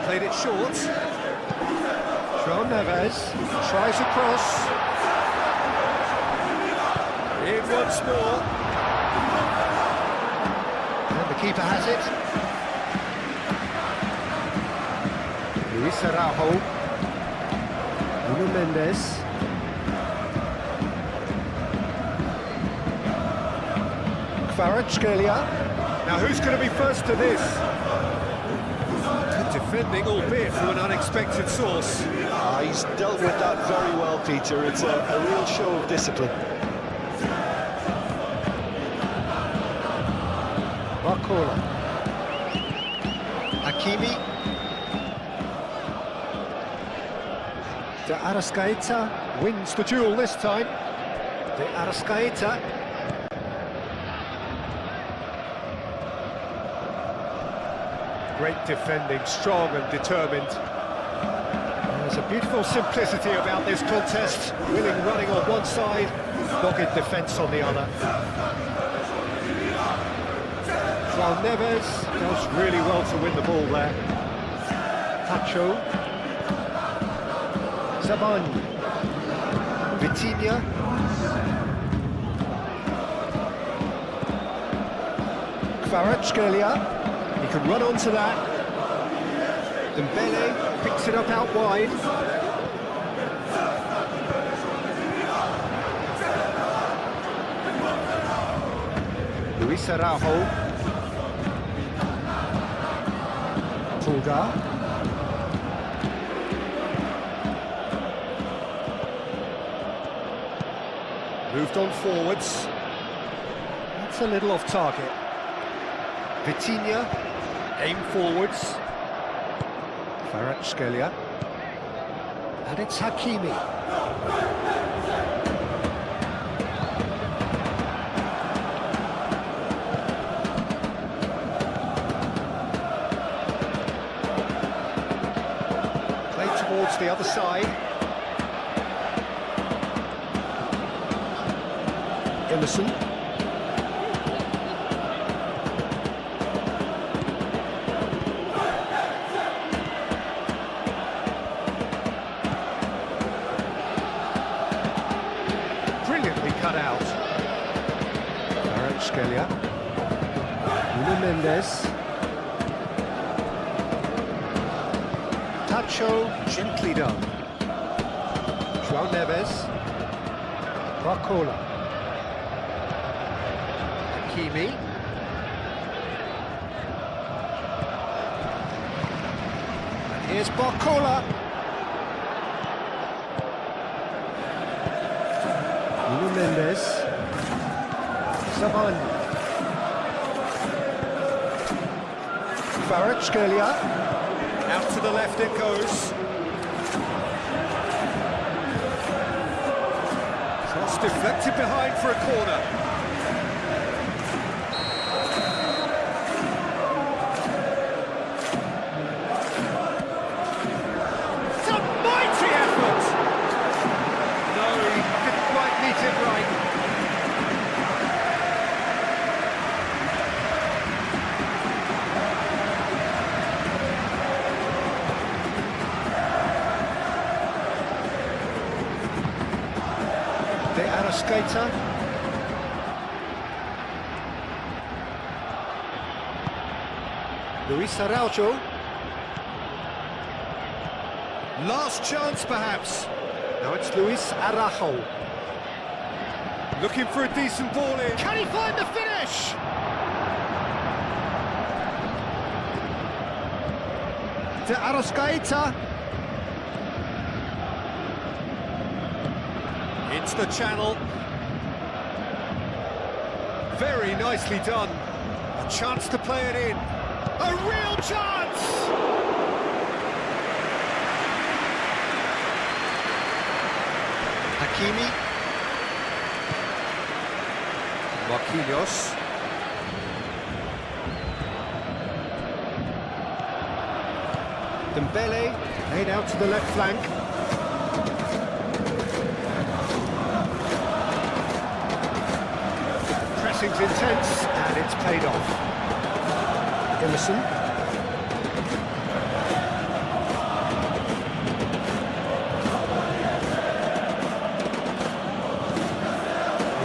Played it short. João Neves tries a cross. In once more. And the keeper has it. Luis Araujo. Nuno Mendes. Kvaratskhelia. Now who's going to be first to this? Defending, albeit from an unexpected source. He's dealt with that very well, Peter. It's a real show of discipline. Barcola. Hakimi. De Arrascaeta wins the duel this time. De Arrascaeta. Great defending, strong and determined. There's a beautiful simplicity about this contest. Willing running on one side, dogged defence on the other. João Neves does really well to win the ball there. Pacho. Zabani. Vitinha. Kvaratskhelia. He can run onto that. Dembele picks it up out wide. Luis Araujo. Tulga. Moved on forwards. That's a little off target. Vitinha. Aim forwards. Kvaratskhelia. And it's Hakimi. Played towards the other side. Emerson. Cut out. Kvaratskhelia. Nuno Mendes. Tacho, gently done. João Neves. Barcola. Hakimi. And here's Barcola. Nuno Mendes. Zabani. Kvaratskhelia. Out to the left it goes. Cross deflected behind for a corner. It's a mighty effort! No, he didn't quite meet it right. De Arrascaeta. Luis Araujo. Last chance, perhaps. Now it's Luis Araujo. Looking for a decent ball in. Can he find the finish? De Arrascaeta. hits the channel. Very nicely done. A chance to play it in. A real chance! Hakimi. Marquinhos. Dembele, laid out to the left flank. Pressing's intense, and it's paid off. Emerson.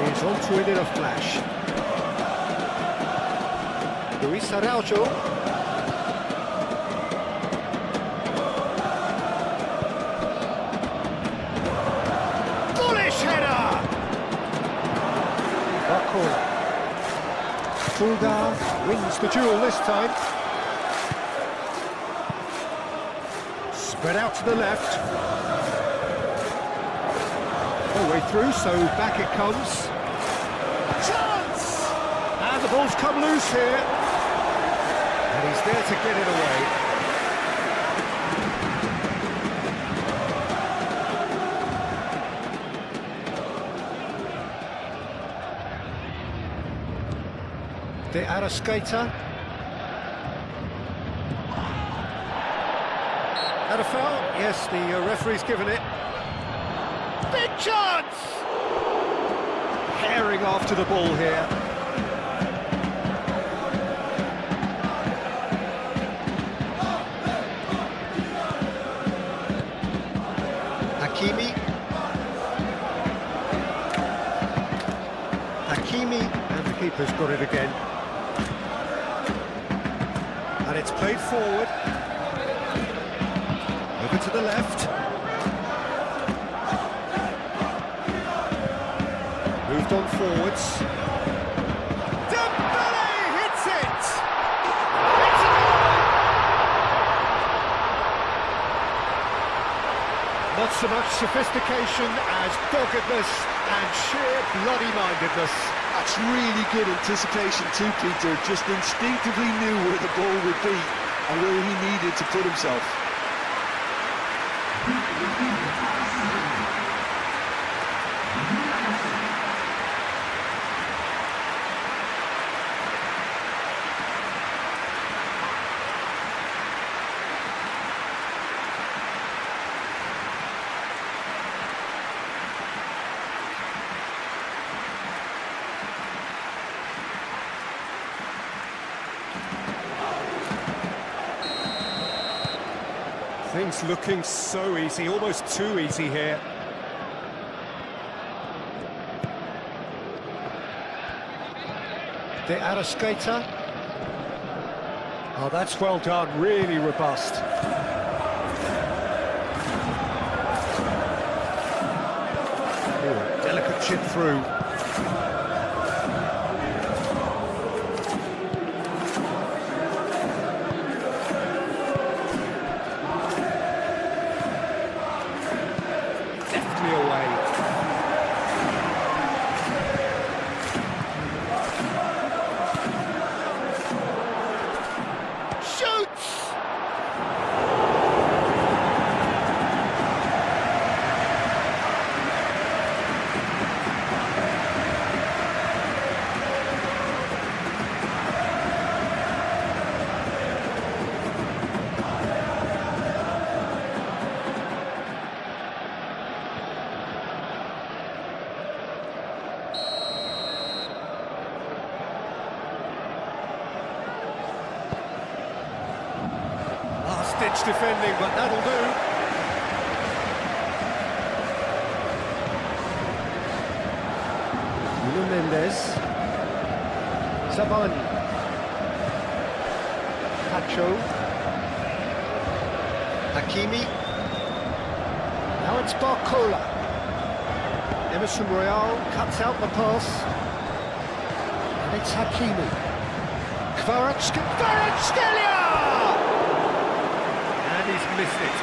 He's onto it in a flash. Luis Araujo. Fulgar wins the duel this time. Spread out to the left. All the way through, so back it comes. Chance! And the ball's come loose here. And he's there to get it away. De Arrascaeta. Had a foul? Yes, the referee's given it. Big chance! Herring after the ball here. Hakimi. Hakimi, and the keeper's got it again. And it's played forward. Over to the left. Moved on forwards. Dembele hits it! Not so much sophistication as doggedness and sheer bloody-mindedness. That's really good anticipation too, Peter. Just instinctively knew where the ball would be and where he needed to put himself. Things looking so easy, almost too easy here. De Arrascaeta. Oh, that's well done, really robust. Oh, delicate chip through. Ditch defending, but that'll do. Nuno Mendes. Savani. Pacho. Hakimi. Now it's Barcola. Emerson Royal cuts out the pass. And it's Hakimi. Kvaratskhelia! He's missed it.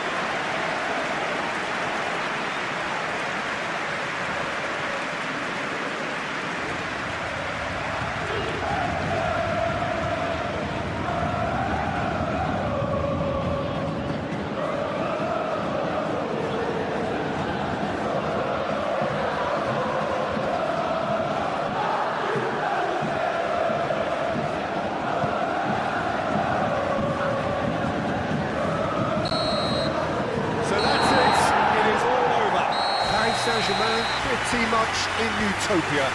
in utopia.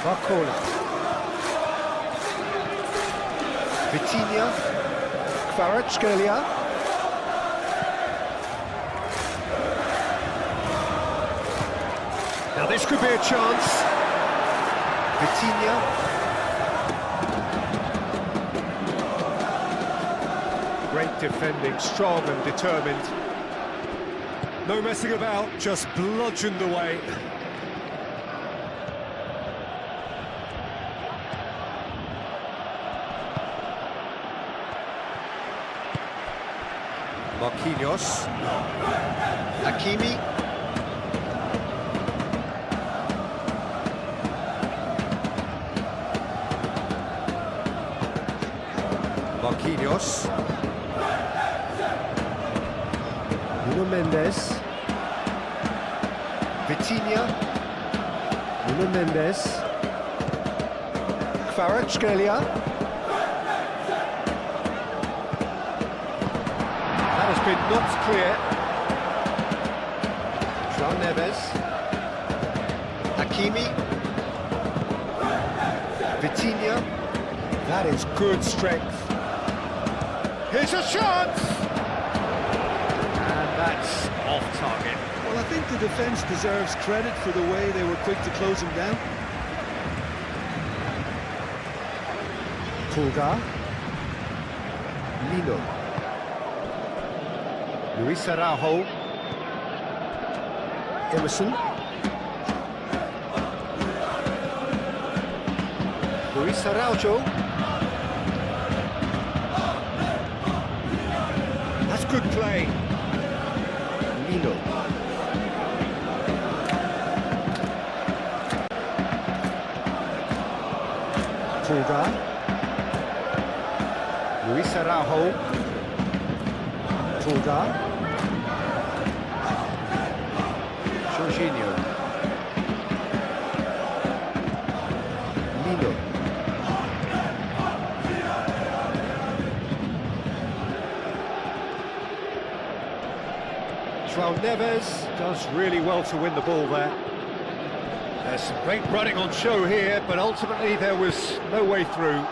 Barcola. Vitinha. Kvaratskhelia. Now this could be a chance. Vitinha. Great defending, strong and determined. No messing about, just bludgeoned away. Marquinhos. Hakimi. Marquinhos. Nuno Mendes. Vitinha. Nuno Mendes. Kvaratskhelia. That has been knocked clear. João Neves. Hakimi. Vitinha. That is good strength. Here's a chance! And that's off target. Well, I think the defence deserves credit for the way they were quick to close him down. Pulgar. Lino. Luis Araujo. Emerson. Luis Araujo. That's good play. Lino. Pulgar. Luis Araujo. Pulgar. Jorginho. Lino. João Neves does really well to win the ball there. There's some great running on show here, but ultimately there was no way through.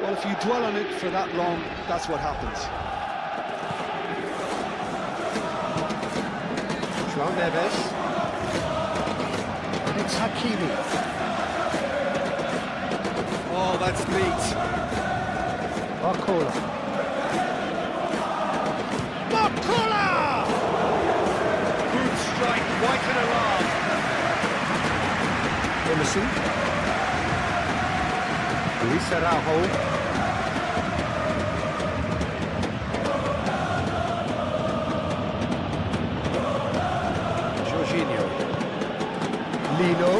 Well, if you dwell on it for that long, that's what happens. João Neves. And it's Hakimi. Oh, that's neat. Barcola. Barcola! Good strike, quite an alarm. Emerson. Luis Araujo. Jorginho. Lino.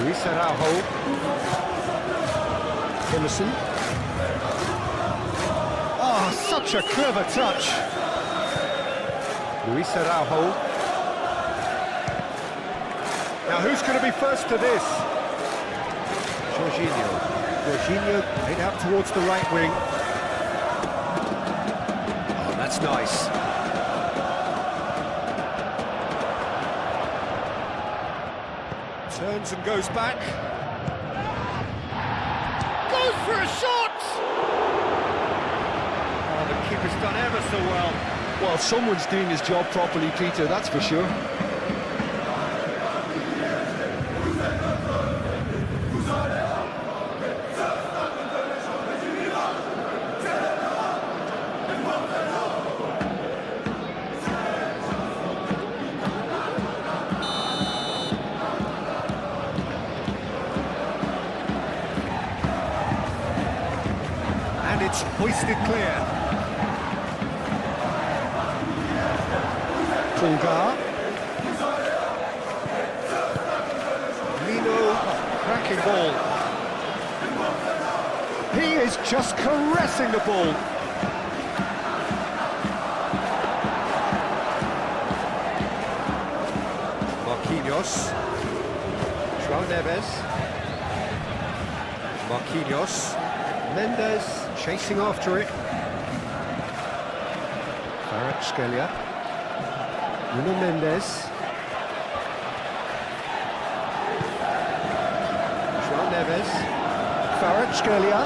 Luis Araujo. Emerson. Oh, such a clever touch. Luis Araujo. Now who's going to be first to this? Jorginho. Jorginho made out towards the right wing. Oh, that's nice. Turns and goes back. Goes for a shot! Oh, the keeper's done ever so well. Well, someone's doing his job properly, Peter, that's for sure. And it's hoisted clear. Pulgar. Lino. Cracking ball. He is just caressing the ball. Marquinhos. João Neves. Marquinhos. Mendes chasing after it. Kvaratskhelia. Nuno Mendes. Kvaratskhelia.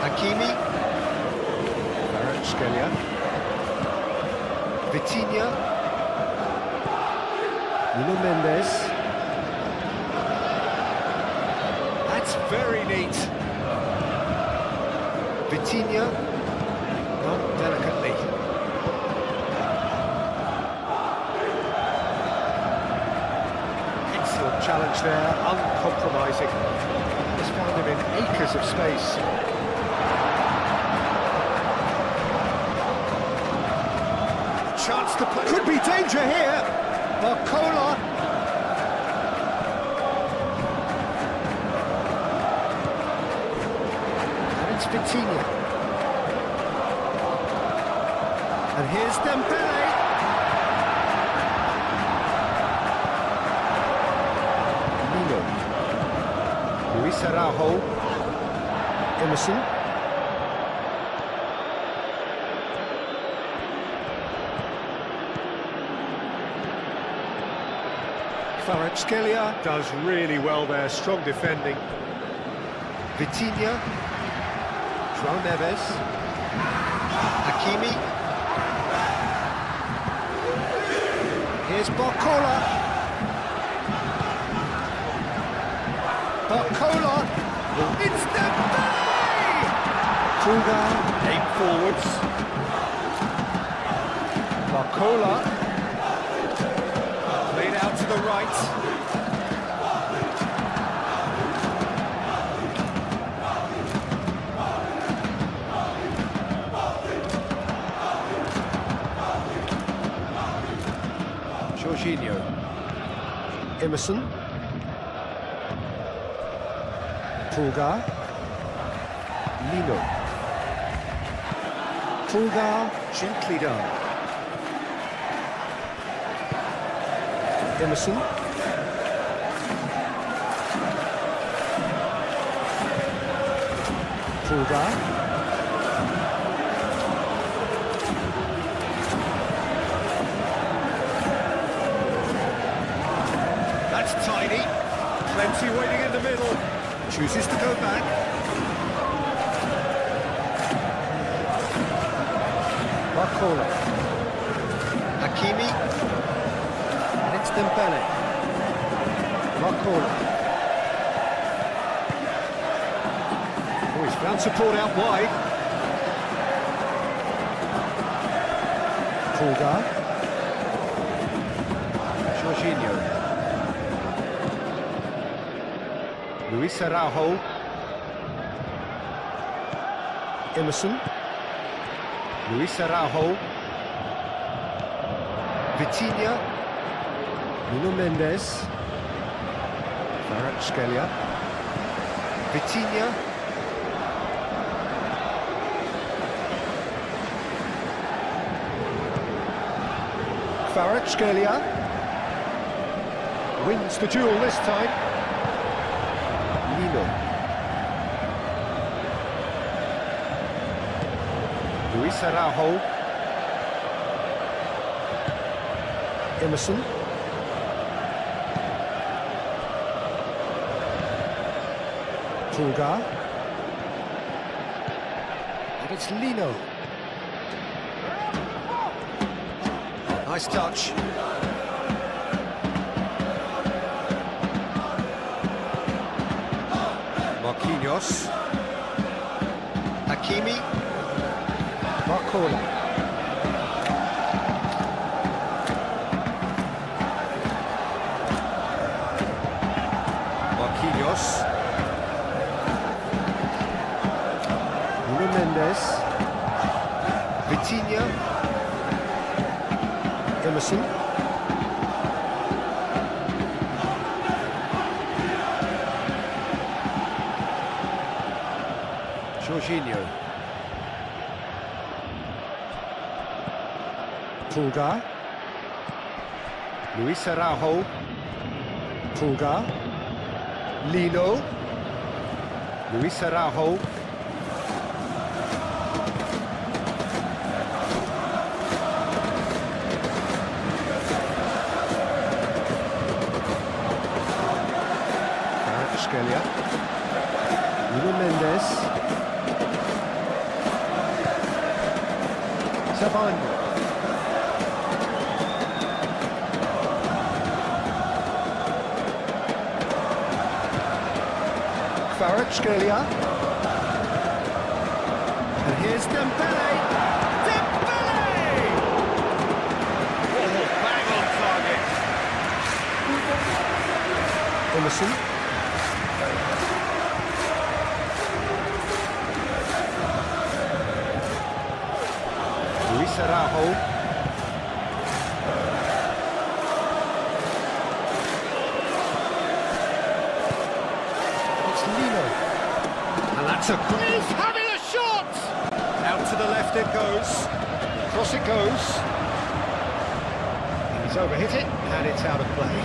Hakimi. Kvaratskhelia. Vitinha. Nuno Mendes. That's very neat. Vitinha. Not delicately. Excellent challenge there, uncompromising. Just found him in acres of space. Chance to play. Could be danger here. Barcola. And it's Vitinha. And here's Dembele. Lino. Luis Araujo. Emerson. Kvaratskhelia does really well there, strong defending. Vitinha. João Neves. Hakimi. Here's Barcola. Barcola. It's Dembele! Truga. Aim forwards. Barcola. Played out to the right. Jorginho. Emerson. Pulgar. Lino. Pulgar, gently done. Emerson. Pulgar. That's tiny. Plenty waiting in the middle. Chooses to go back. Barcola. Hakimi. And it's Dembele. Barcola. Oh, he's found support out wide. Pulgar. Jorginho. Luis Araujo. Emerson. Luis Araujo. Vitinha. Nuno Mendes. Kvaratskhelia. Vitinha. Kvaratskhelia wins the duel this time. Lino. Luis Araujo. Emerson. Pulgar. And it's Lino. Nice touch. Marquinhos. Hakimi. Barcola. Marquinhos. Nuno Mendes. Vitinha. Emerson. Jorginho. Pulgar. Luis Araujo. Pulgar. Lino. Luis Araujo. Kvaratskhelia. Nuno Mendes. Savani. Kvaratskhelia. And here's Dembele. Dembele! Oh, bang on target. Emerson. Luis Araujo. It's Lino. And that's a... He's having a shot! Out to the left it goes. Cross it goes. He's overhit it, and it's out of play.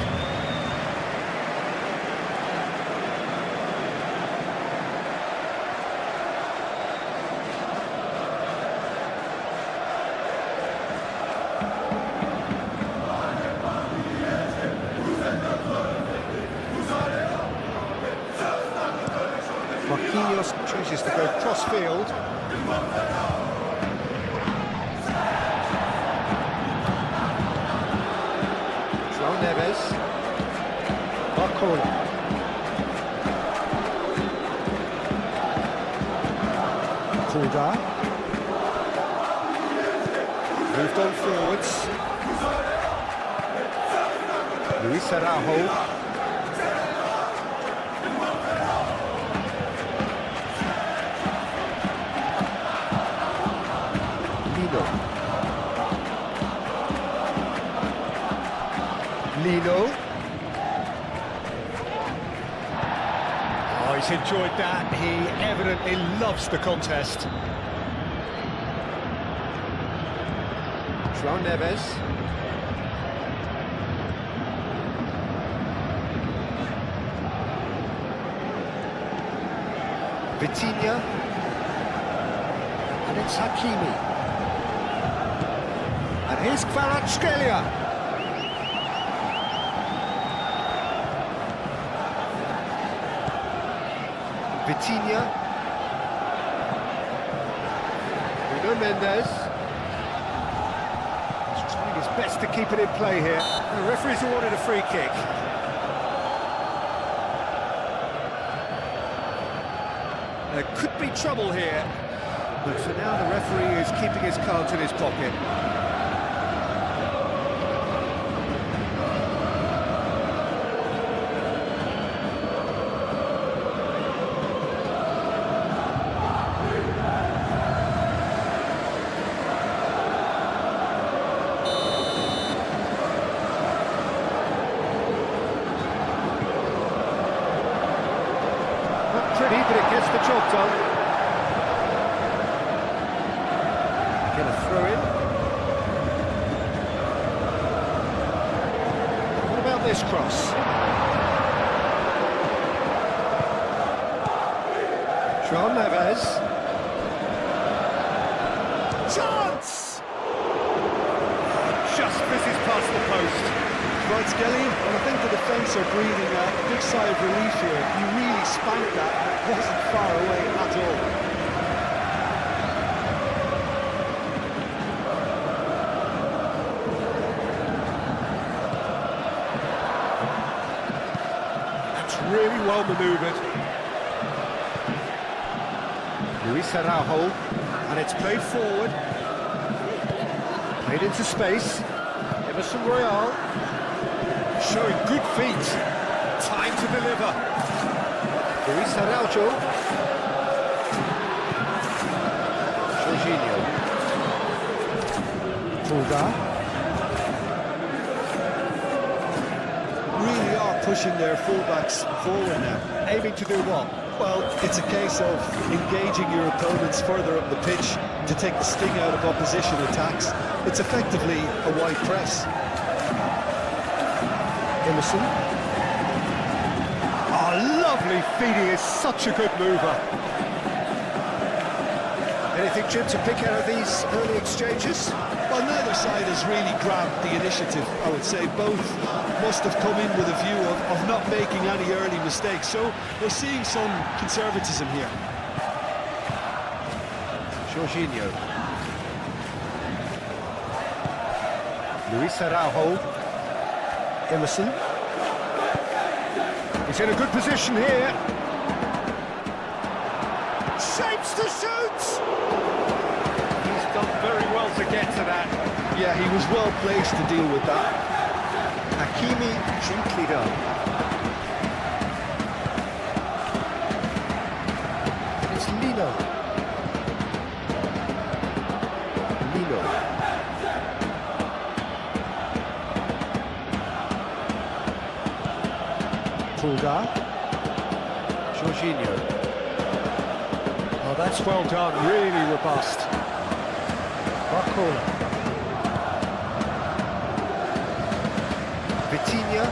Marquinhos chooses to go cross-field. João Neves. Marconi. Kulda. Moved on forwards. Luis Araujo. Lino. Oh, he's enjoyed that. He evidently loves the contest. João Neves. Vitinha. And it's Hakimi. And here's Kvaratskhelia. Vitinha. Nuno Mendes. He's trying his best to keep it in play here. The referee's awarded a free kick. There could be trouble here, but for now the referee is keeping his cards in his pocket. Pretty, but it gets the job done. Get a throw in. What about this cross? João Neves. Chance! Just misses past the post. Right, Skelly, and I think the defence are breathing a big sigh of relief here. You really spanked that, and it wasn't far away at all. That's really well manoeuvred. Luis Araujo, and it's played forward. Played into space. Emerson Royale. Showing good feet. Time to deliver. Luis Araujo. Jorginho. Kulda. Really are pushing their fullbacks forward now. Aiming to do what? Well, it's a case of engaging your opponents further up the pitch to take the sting out of opposition attacks. It's effectively a wide press. Emerson. Oh, lovely feet, he is such a good mover. Anything, Jim, to pick out of these early exchanges? Well, Well, neither side has really grabbed the initiative, I would say. Both must have come in with a view of not making any early mistakes. So we're seeing some conservatism here. Jorginho. Luis Araujo. Emerson. He's in a good position here. Shapes to shoot! He's done very well to get to that. Yeah, he was well placed to deal with that. Hakimi, gently done. It's Lino. Fulgar. Jorginho. Oh, that's well done, really robust. Barcola. Vitinha.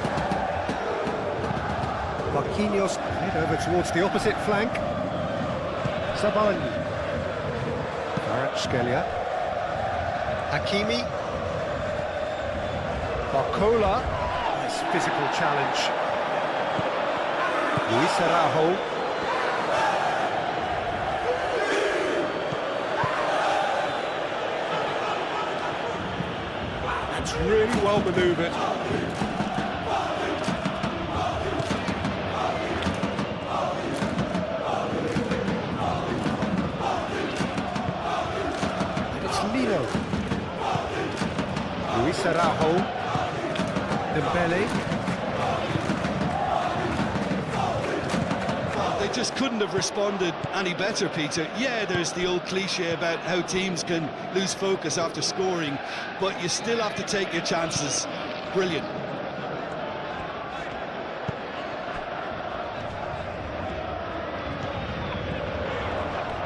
Marquinhos head over towards the opposite flank. Sabalny. Kvaratskhelia. Hakimi. Barcola. Nice physical challenge. Luis Araujo. That's really well manoeuvred. And it's Lino. Luis Araujo. Dembele. They just couldn't have responded any better, Peter. Yeah, there's the old cliche about how teams can lose focus after scoring, but you still have to take your chances. Brilliant.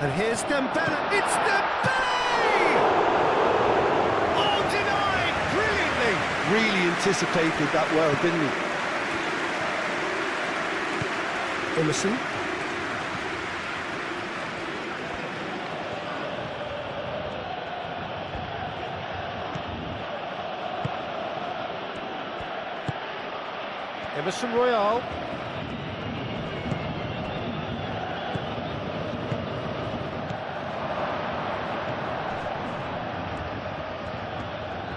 And here's Dembele. It's Dembele! Oh, denied brilliantly! Really anticipated that well, didn't he? Emerson. Emerson Royale.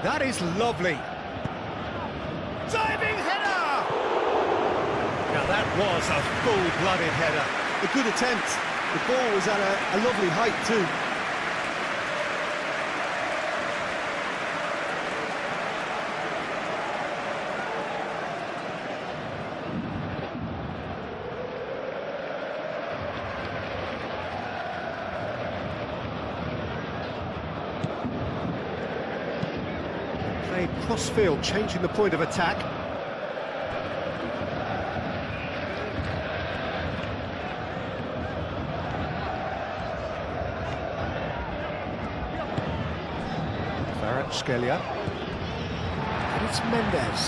That is lovely. Diving header! Now that was a full-blooded header. A good attempt. The ball was at a lovely height too. Played cross-field, changing the point of attack. Kvaratskhelia. And it's Mendes.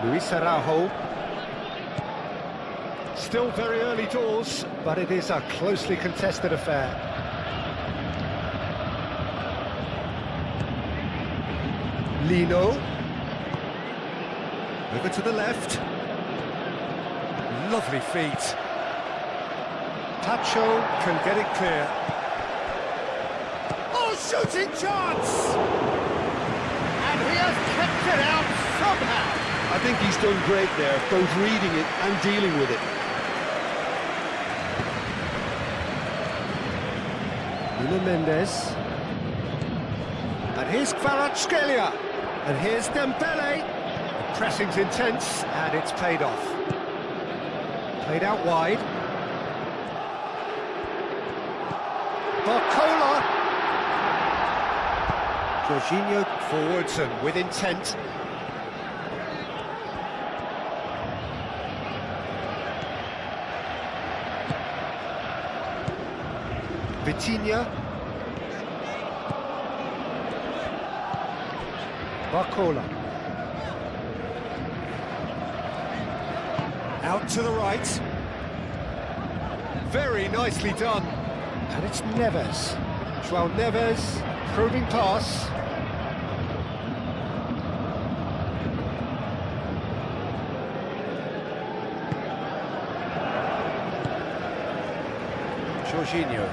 Luis Araujo. Still very early doors, But it is a closely contested affair. Lino. Over to the left. Lovely feet. Tacho can get it clear. Oh, shooting chance! And he has kept it out somehow. I think he's done great there, both reading it and dealing with it. Nuno Mendes. And here's Kvaratskhelia. And here's Dembele. The pressing's intense, and it's paid off. Played out wide. Barcola. Jorginho. Forwards and with intent. Vitinha. Barcola. Out to the right. Very nicely done. And it's Neves. João Neves, probing pass. Jorginho.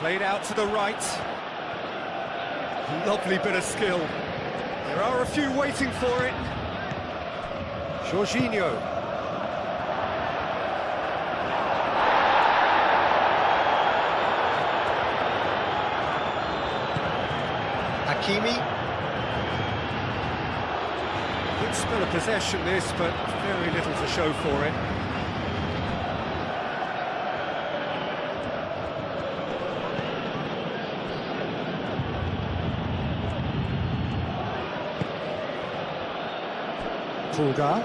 Played out to the right. Lovely bit of skill. There are a few waiting for it. Jorginho. Hakimi. Good spell of possession this, but very little to show for it. Pulgar.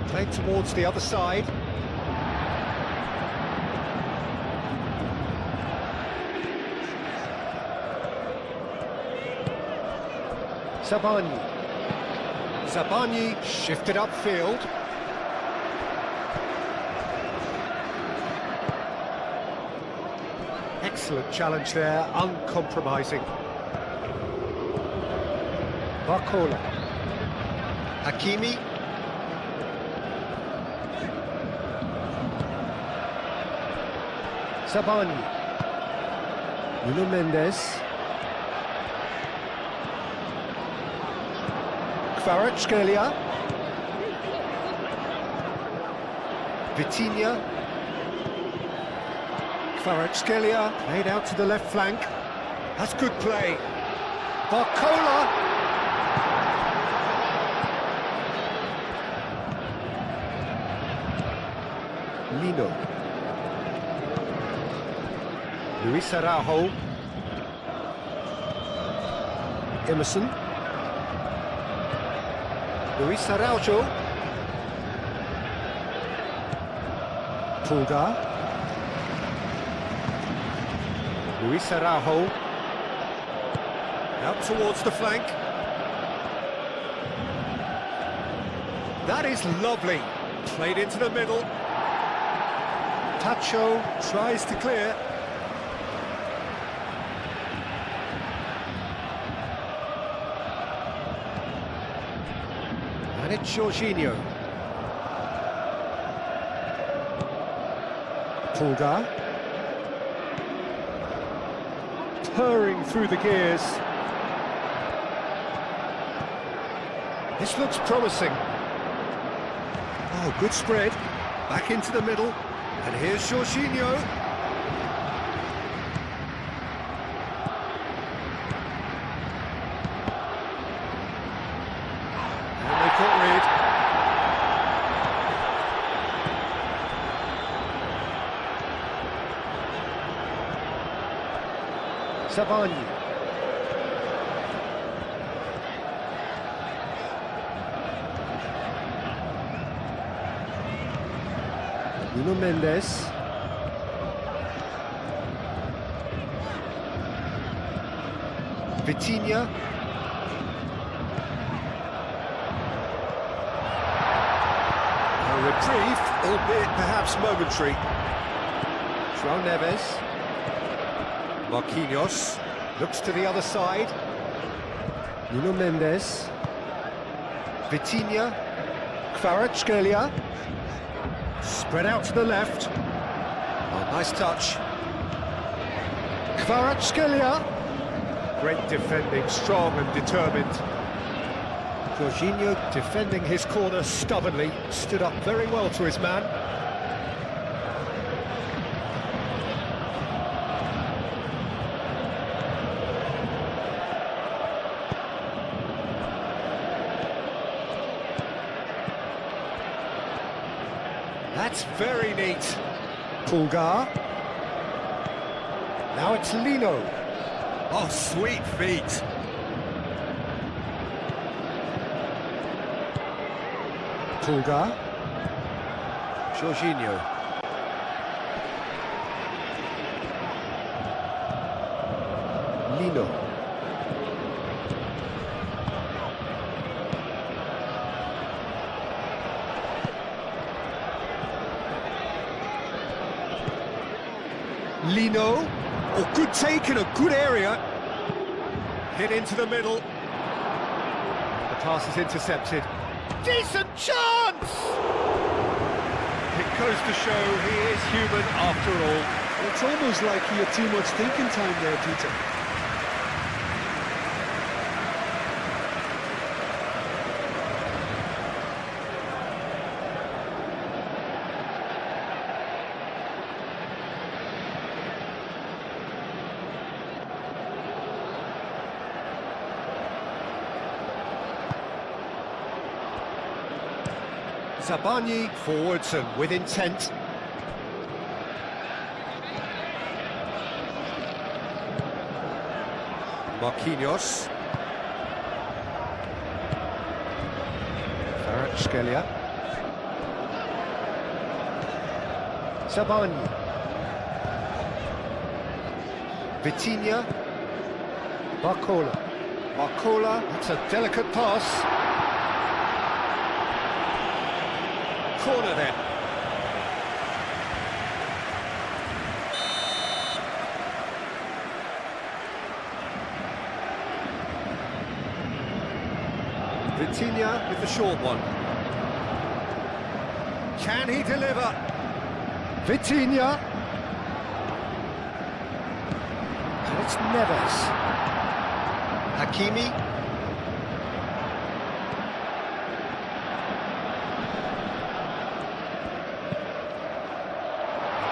Played towards the other side. Zabani. Zabani shifted upfield. Excellent challenge there, uncompromising. Barcola. Hakimi. Zabani. Nuno Mendes. Kvaratskhelia. Vitinha. Kvaratskhelia played out to the left flank. That's good play. Barcola. Lino. Luis Araujo. Emerson. Luis Araujo. Pulgar. Luis Araujo. Out towards the flank. That is lovely. Played into the middle. Tacho tries to clear. And it's Jorginho. Pulgar. Purring through the gears. This looks promising. Oh, good spread. Back into the middle. And here's Jorginho. And they caught rid. Zabani. Nuno Mendes. Vitinha. A reprieve, albeit perhaps momentary. João Neves. Marquinhos looks to the other side. Nuno Mendes. Vitinha. Kvaratskhelia. Spread out to the left. Oh, nice touch. Kvaratskhelia. Great defending, strong and determined. Jorginho defending his corner stubbornly, stood up very well to his man. That's very neat. Pulgar. Now it's Lino. Oh, sweet feet. Pulgar. Jorginho. Lino. Lino. Oh, good take in a good area. Hit into the middle. The pass is intercepted. Decent chance! It goes to show he is human after all. It's almost like he had too much thinking time there, Peter. Zabani forwards and with intent. Marquinhos. Kvaratskhelia. Zabani. Vitinha. Barcola. Barcola, that's a delicate pass. Corner then. Vitinha with the short one. Can he deliver? Vitinha. And it's Neves. Hakimi.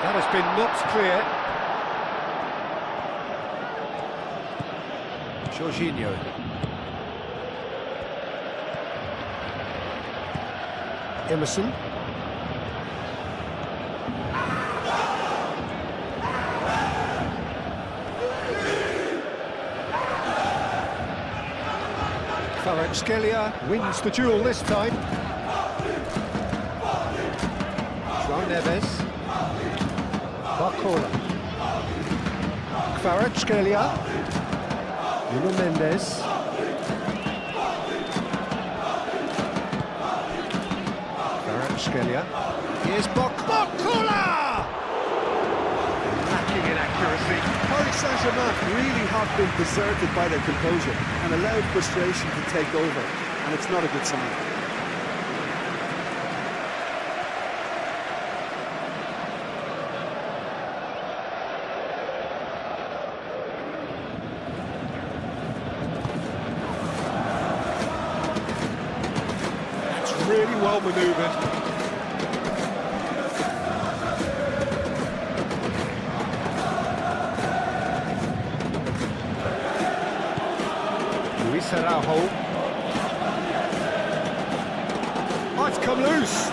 That has been knocked clear. Jorginho. Emerson. Kvaratskhelia wins the duel this time. João Neves. Barcola. Kvaratskhelia. Nuno Mendes. Kvaratskhelia. Here's Barcola! Lacking in accuracy. Paris Saint-Germain really have been deserted by their composure and allowed frustration to take over, and it's not a good sign. Really well manoeuvred. Luis Araujo. Oh, it's come loose.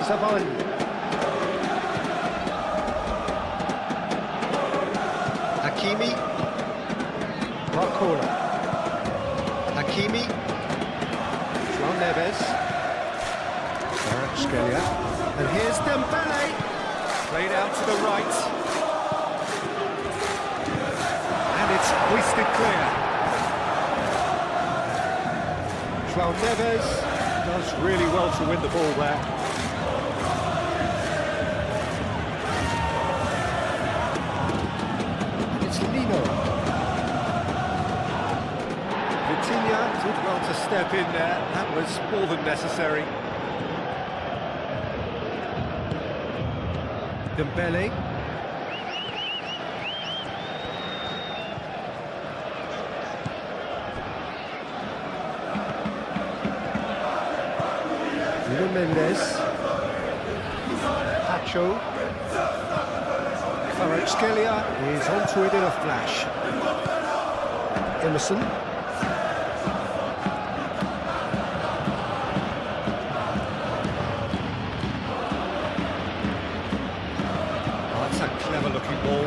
Zabani. Hakimi. Barcola. Hakimi. João Neves. Kvaratskhelia. And here's Dembele. Played out to the right. And it's hoisted clear. João Neves does really well to win the ball there. And it's Lino. Vitinha did well to step in there. That was more than necessary. Dembele. Nuno Mendes. Pacho. Kvaratskhelia is onto it in a flash. Emerson. That's a clever-looking ball.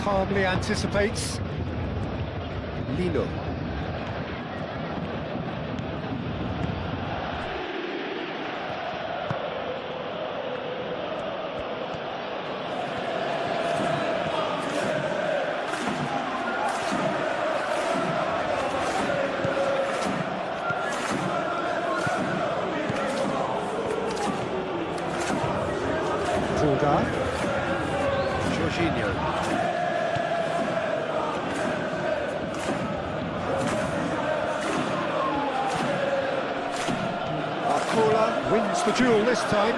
calmly anticipates. Lino. Jorginho. Arcola wins the duel this time.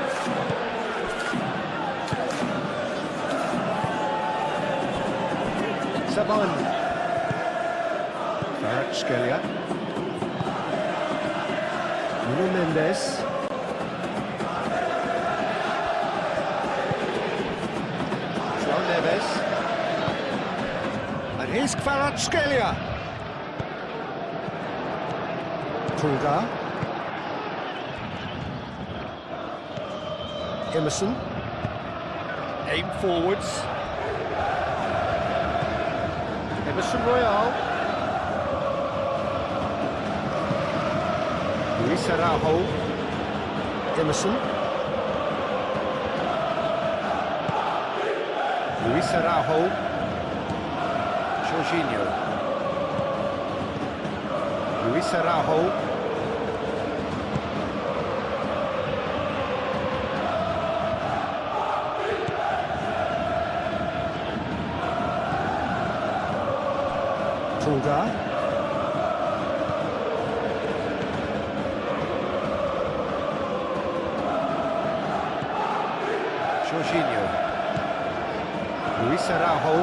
Saban. Kvaratskhelia. Nuno Mendes. Neves. And here's Kvaratskhelia. Tulga. Emerson. Aim forwards. Emerson Royal. Luis Araujo. Emerson. Luis Araujo. Jorginho. Luis Araujo. Tulga. Jorginho. Luis Araujo.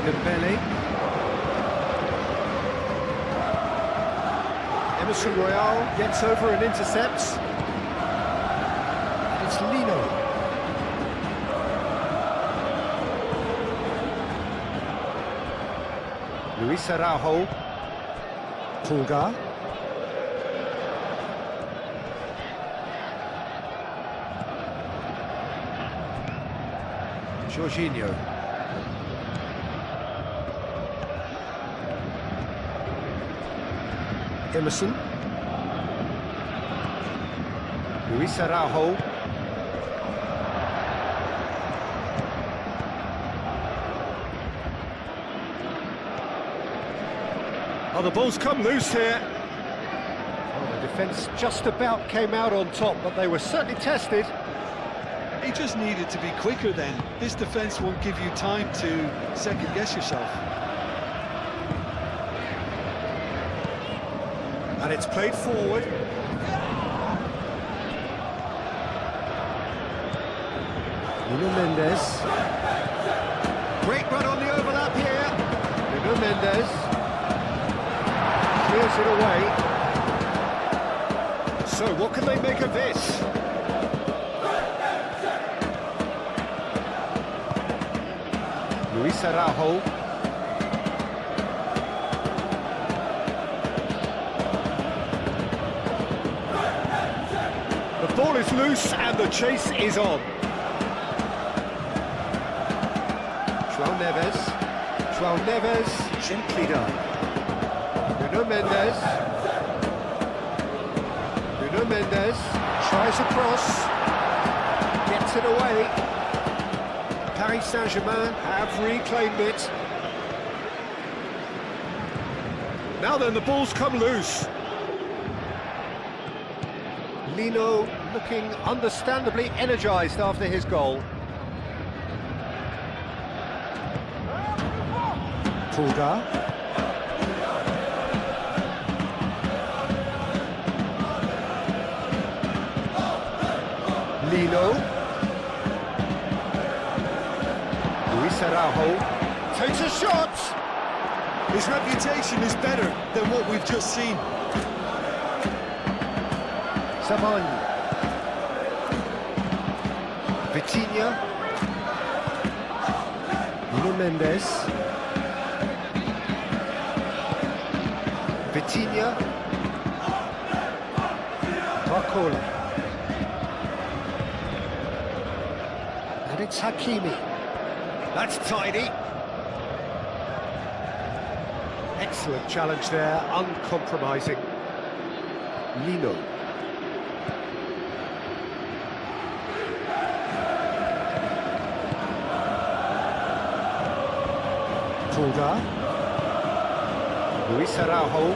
Dembele. Emerson Royal gets over and intercepts. And it's Lino. Luis Araujo. Tulga. Jorginho. Emerson. Luis Araujo. Oh, the ball's come loose here. Well, the defence just about came out on top, but they were certainly tested. He just needed to be quicker then. This defence won't give you time to second-guess yourself. And it's played forward. Nuno Mendes. Great run on the overlap here. Nuno Mendes. Clears it away. So what can they make of this? Luis Araujo. The ball is loose and the chase is on. João Neves. João Neves, gently done. Nuno Mendes. Nuno Mendes tries a cross. Gets it away. Paris Saint-Germain have reclaimed it. Now then, the ball's come loose. Lino looking understandably energised after his goal. Tulga. Lino. Luis Araujo takes a shot. His reputation is better than what we've just seen. Saban. Vitinha. Nuno Mendes. Vitinha. Arcola. And it's Hakimi. That's tidy. Excellent challenge there, uncompromising. Lino. Tulga. Luis Araujo.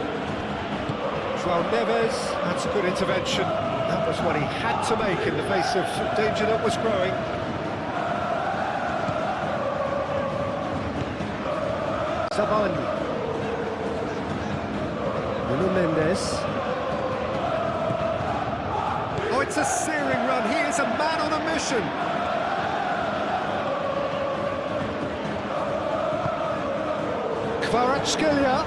João Neves, that's a good intervention. That was what he had to make in the face of danger that was growing. Savani. Nuno Mendes. Oh, it's a searing run. He is a man on a mission. Kvaratskhelia.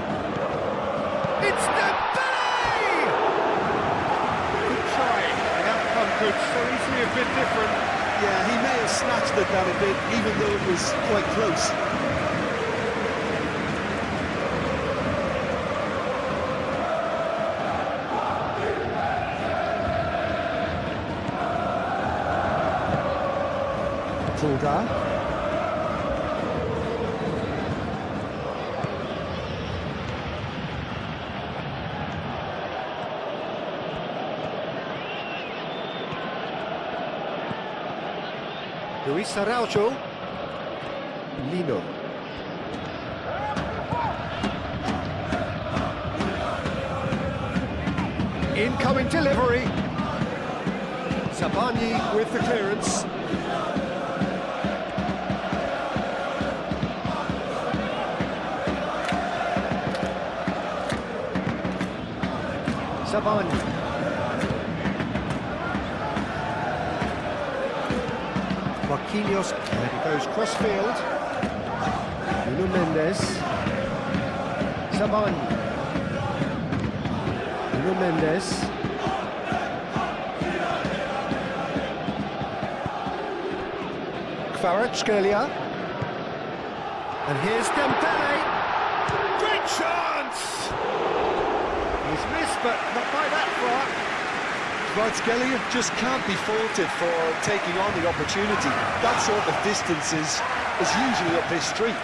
It's Dembele! Good try. The outcome could so easily have been different. Yeah, he may have snatched at that a bit, even though it was quite close. Tulga. Luis Araujo. Lino. Incoming delivery. Savani with the clearance. Savani. Marquinhos, and he goes cross-field. Nuno Mendes. Savani. Nuno Mendes. Kvaratskhelia. And here's Dembele. Great chance! He's missed, but not by that far. Kvaratskhelia just can't be faulted for taking on the opportunity. That sort of distance is usually up his street.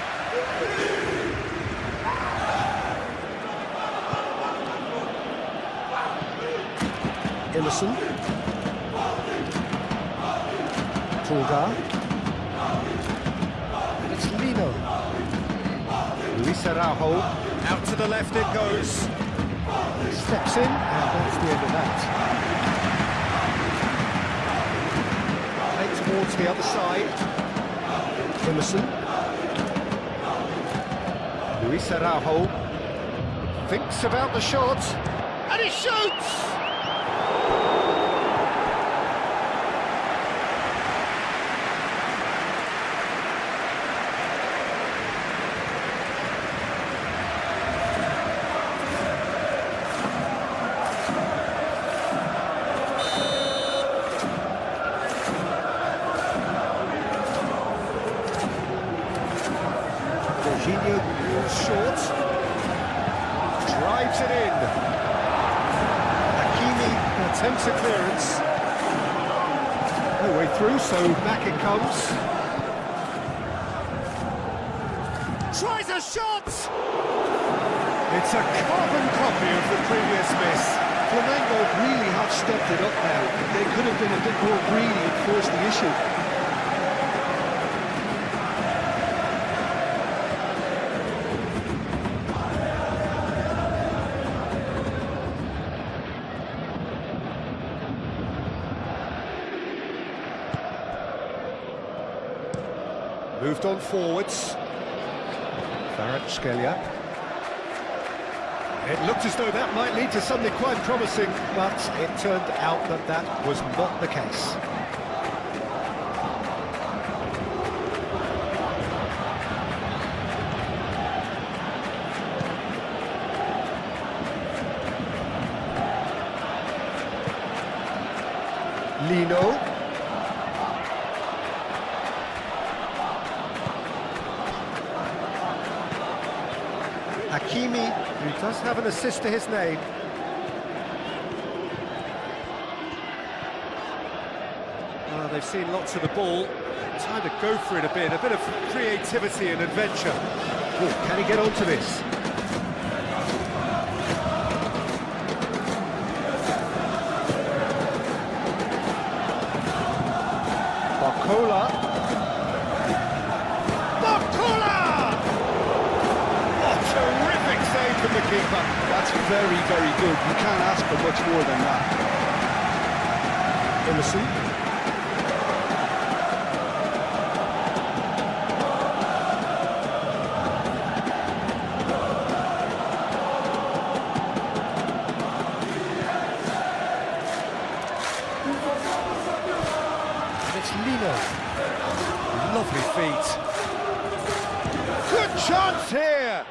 Emerson. Tulga. And it's Lino. Luis Araujo. Out to the left it goes. Steps in, and that's the end of that. Towards the other side. Emerson. Luis Araujo thinks about the shot, and he shoots! Short, drives it in. Hakimi attempts a clearance. No way through, so back it comes. Tries a shot! It's a carbon copy of the previous miss. Flamengo really have stepped it up now. They could have been a bit more greedy and forced the issue. Moved on forwards. Kvaratskhelia. It looked as though that might lead to something quite promising, but it turned out that that was not the case. Lino. Hakimi, who does have an assist to his name. They've seen lots of the ball. Time to go for it a bit of creativity and adventure. Oh, can he get onto this? Barcola! Oh, terrific save from the keeper. That's very, very good. You can't ask for much more than that. Emerson. It's Lino. Lovely feet. Good chance here!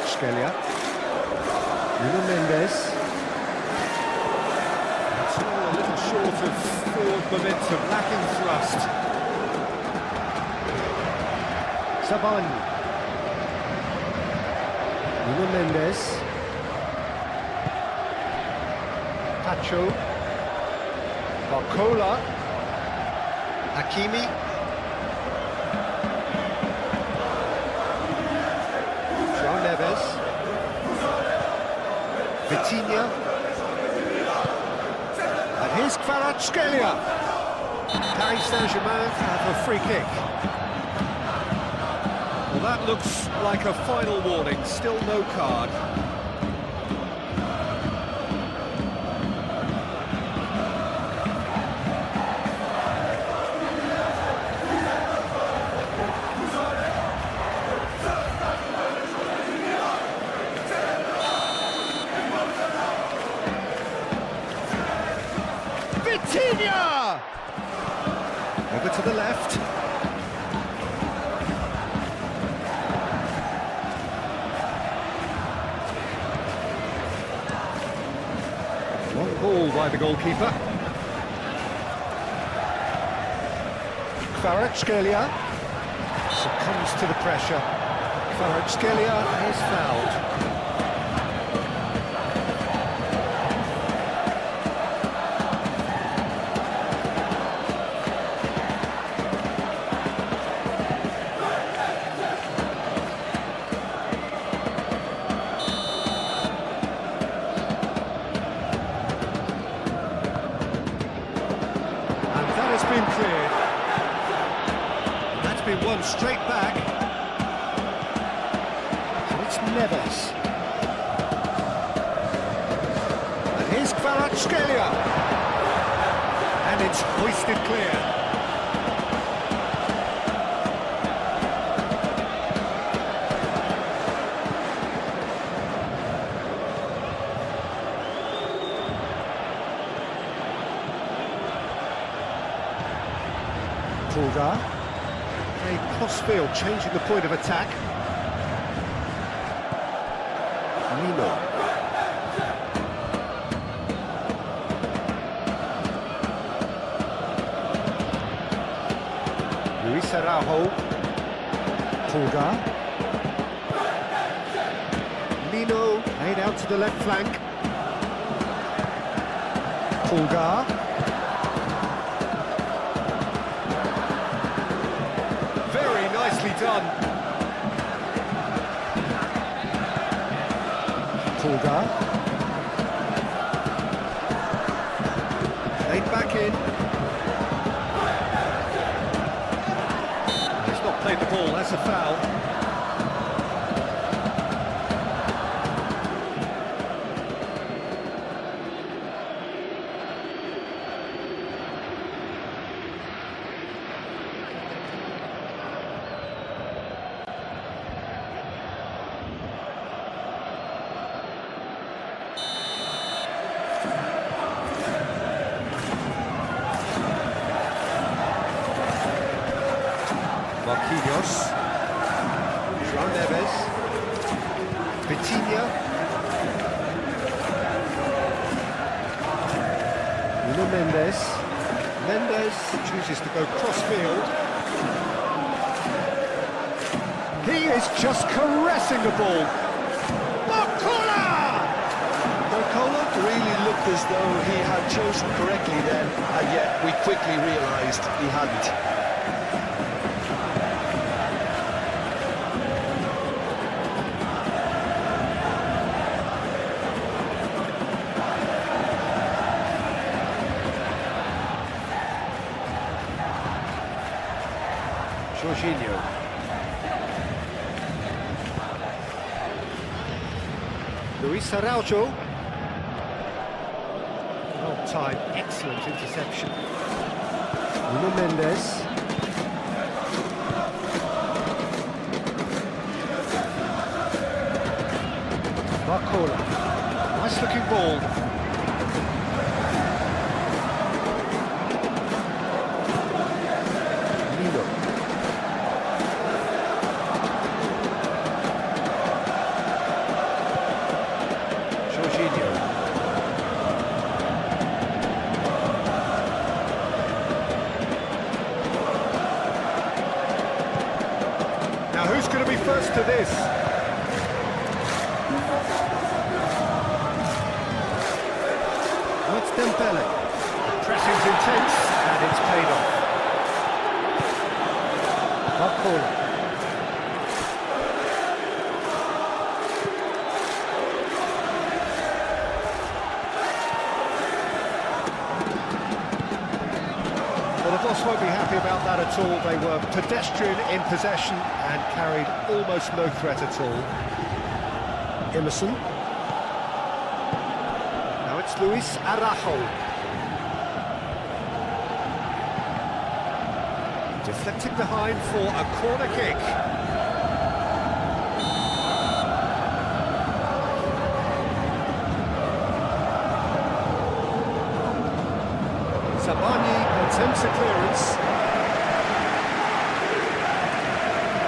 Skelia. Nuno Mendes. It's all a little short of forward momentum, lacking thrust. Sabani. Nuno Mendes. Pacho. Barcola. Hakimi. João Neves. Vitinha. And here's Kvaratskhelia. Paris Saint-Germain have a free kick. Well, that looks like a final warning, still no card. Vitinha! Over to the left. Long ball by the goalkeeper. Kvaratskhelia succumbs to the pressure. Kvaratskhelia is fouled. Been cleared. That's been won straight back. So it's Neves. And here's Kvaratskhelia. And it's hoisted clear. Pulgar. A crossfield, changing the point of attack. Nino. Luis Araujo. Pulgar. Nino, laid out to the left flank. Pulgar. Nicely done. Pulgar. Played back in. He's not played the ball, that's a foul. Marquinhos, João Neves, Vitinha, Nuno Mendes. Mendes chooses to go cross-field. He is just caressing the ball. Barcola! though he had chosen correctly then, and yet we quickly realised he hadn't. Jorginho. Luis Araujo. On time, excellent interception. Nuno Mendes. Barcola. Nice looking ball. Lino. Jorginho. Now who's going to be first to this? What's Dembele? Pressing's intense and it's paid off. Barcola. Well, the boss won't be happy about that at all. They were pedestrian in possession and carried almost no threat at all. Emerson. Now it's Luis Araujo. Deflected behind for a corner kick. Sabani attempts a clearance.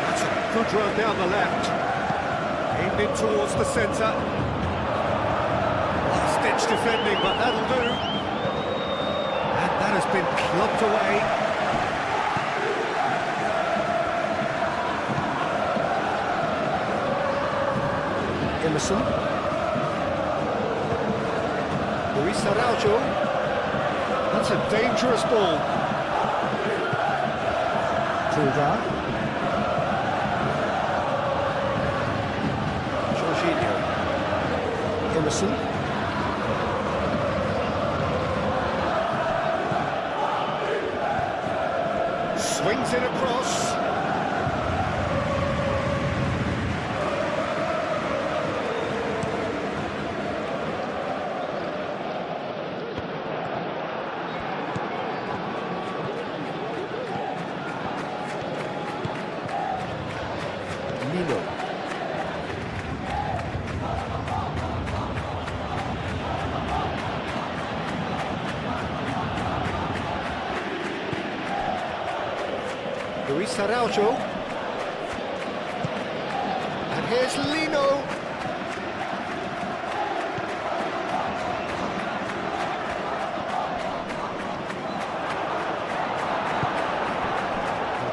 That's a good run down the left. Aimed in towards the centre. Last-ditch defending, but that'll do. And that has been clubbed away. Emerson. Luis Araujo. That's a dangerous ball. Fulda. Jorginho. Emerson. Swings it across. Lino. Luis Araujo. And here's Lino.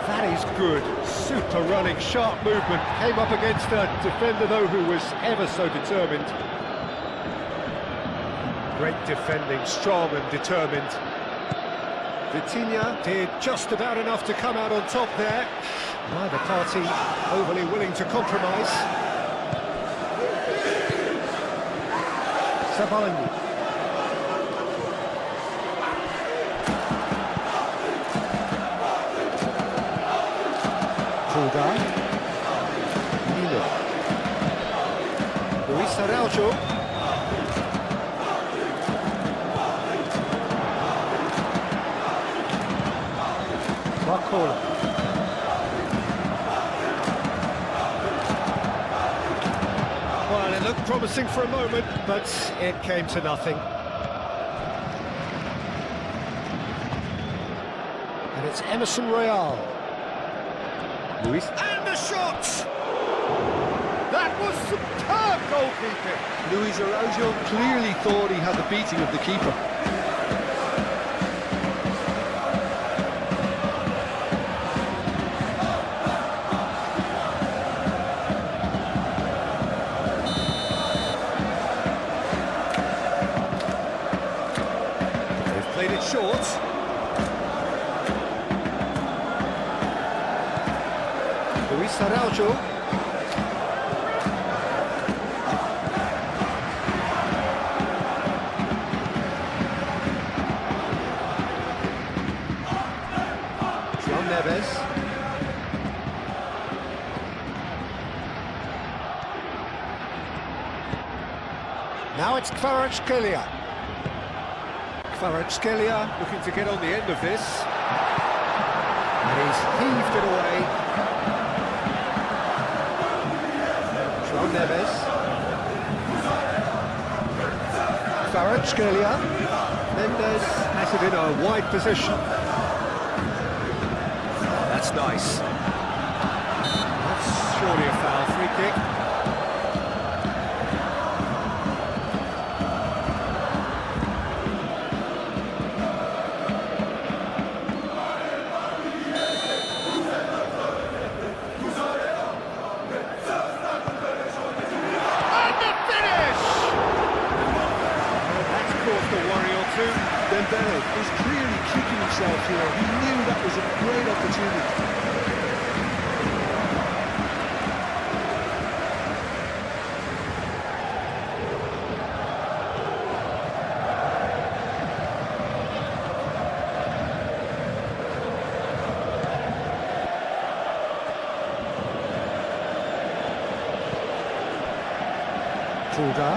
That is good. Super running, sharp movement. Came up against a defender, though, who was ever so determined. Great defending, strong and determined. Vitinha did just about enough to come out on top there. Neither party overly willing to compromise. Sabani. Fulda. Lino. Luis Araujo. Barcola. Well, it looked promising for a moment, but it came to nothing. And it's Emerson Royale. Luis. And the shot! That was superb goalkeeping. Luis Araujo clearly thought he had the beating of the keeper. Short. Luis Araujo. Neves. Now it's Kvaratskhelia. Kvaratskhelia looking to get on the end of this. And he's heaved it away. João Neves. Kvaratskhelia. Mendes has it in a wide position. That's nice. That's surely a foul. Free kick. And the finish! That's caused a worry or two. Dembele is clearly kicking himself here. He knew that was a great opportunity. Fulda.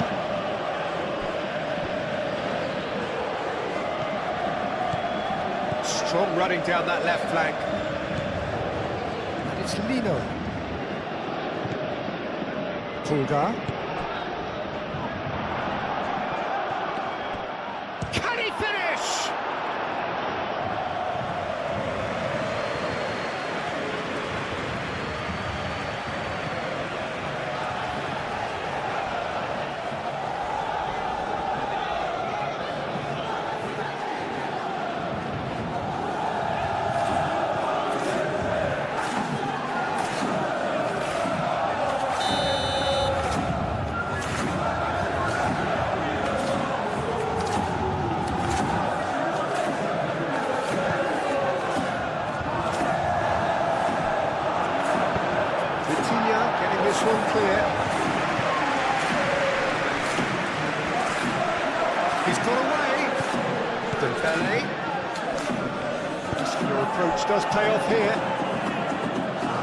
Strong running down that left flank. And it's Lino. Fulda. Can he finish? Getting this one clear. He's got away. Dembele. Your approach does pay off here.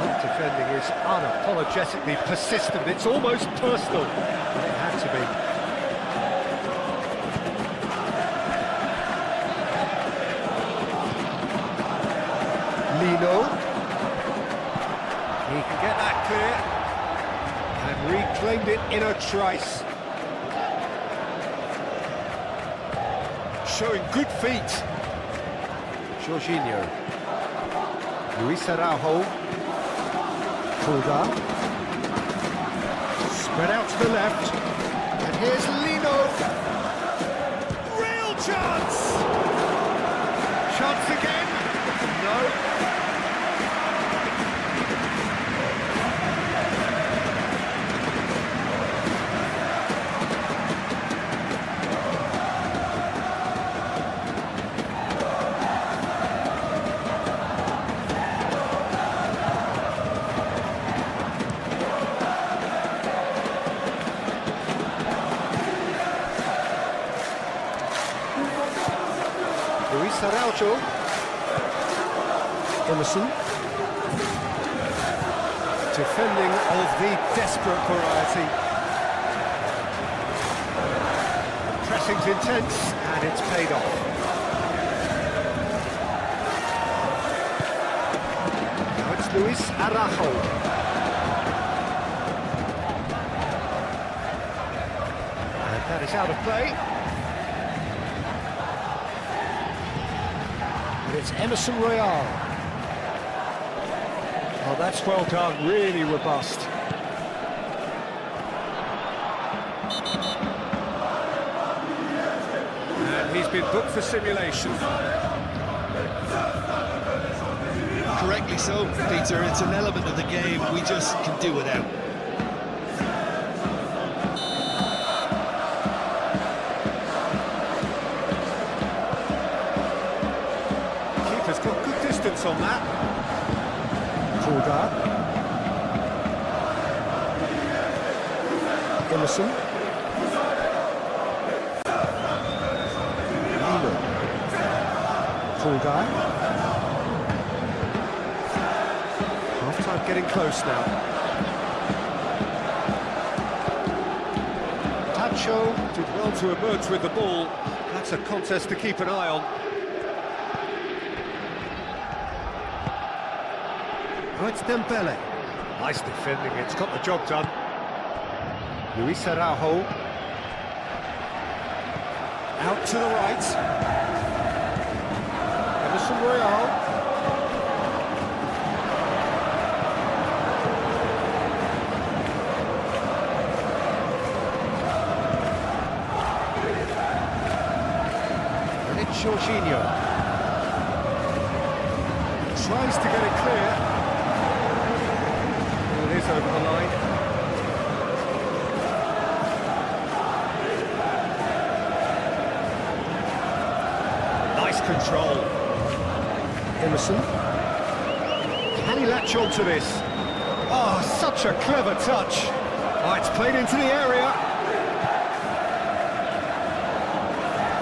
That defending is unapologetically persistent. It's almost personal. It had to be. Lino. He can get that clear and reclaimed it in a trice. Showing good feet. Jorginho. Luis Araujo. Fulda. Spread out to the left. And here's Lino. Real chance! Chance again. No. Luis Araujo. Emerson. Defending of the desperate variety. Pressing's intense and it's paid off. Now it's Luis Araujo. And that is out of play. It's Emerson Royale. Oh, that's well done, really robust. And he's been booked for simulation. Correctly so, Peter. It's an element of the game we just can do without. on that. Fulgar. Emerson. Lino. Fulgar. Half-time getting close now. Tacho did well to emerge with the ball. That's a contest to keep an eye on. Oh, it's Dembele. Nice defending, it's got the job done. Luis Araujo. Out to the right. Emerson Royal. And it's Jorginho. Tries to get it clear. Well, it is over the line. Control. Emerson. Can he latch on to this? Oh, such a clever touch. Oh, it's played into the area.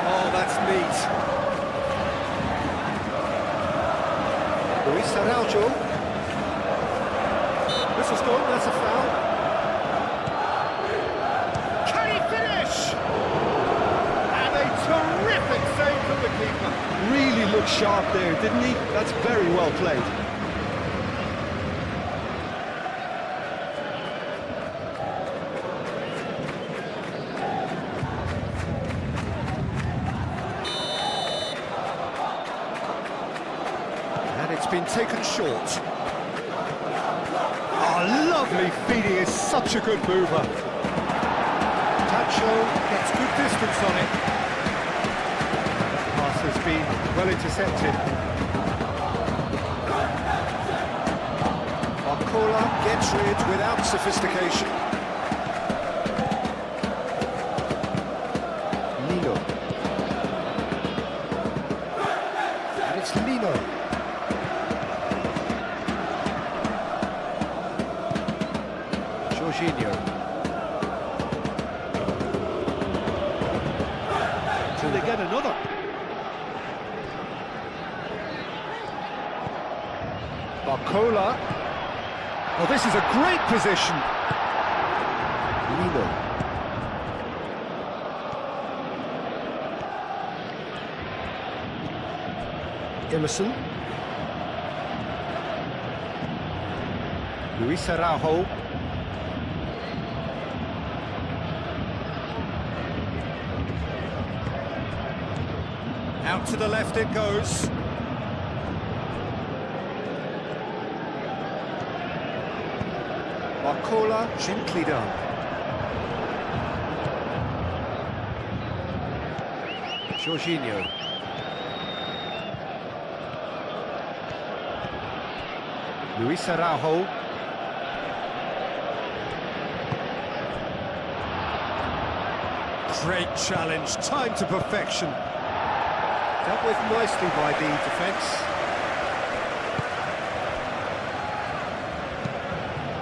Oh, that's neat. Luis Araujo. Whistle's gone, that's a foul. Can he finish? And a terrific save from the keeper. Really looked sharp there, didn't he? That's very well played. And it's been taken short. Oh, lovely feed, he is such a good mover. Tacho gets good distance on it. Has been well intercepted. Barcola gets rid without sophistication. Lino. And it's Lino. Jorginho. Till they get another. Barcola. Oh, this is a great position. Lino. Emerson. Luis Araujo. Out to the left it goes. Barcola, gently done. Jorginho. Luis Araujo. Great challenge, time to perfection. Dealt with nicely by the defence.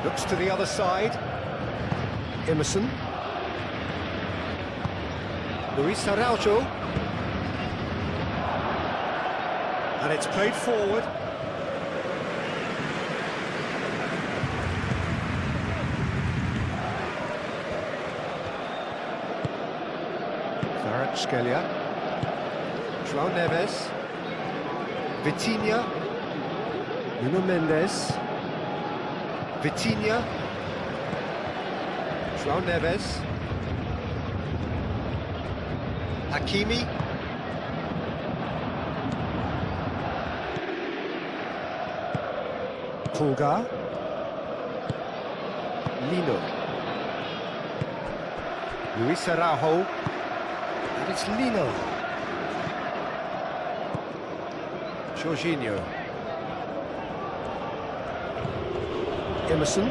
Looks to the other side. Emerson. Luis Araujo. And it's played forward. Scalia, João Neves, Vitinha, Nuno Mendes, Vitinha, João Neves, Hakimi, Fulgar, Lino, Luis Araujo. And it's Lino. Jorginho. Emerson.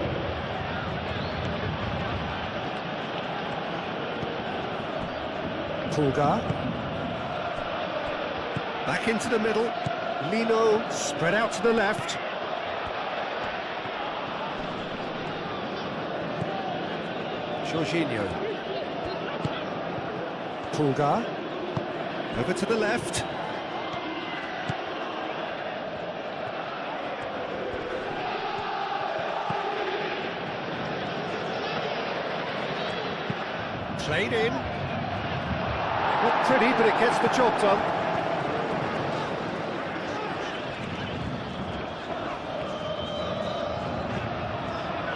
Fulgar. Back into the middle. Lino spread out to the left. Jorginho. Pulgar. Over to the left. Played in. Not pretty, but it gets the job done.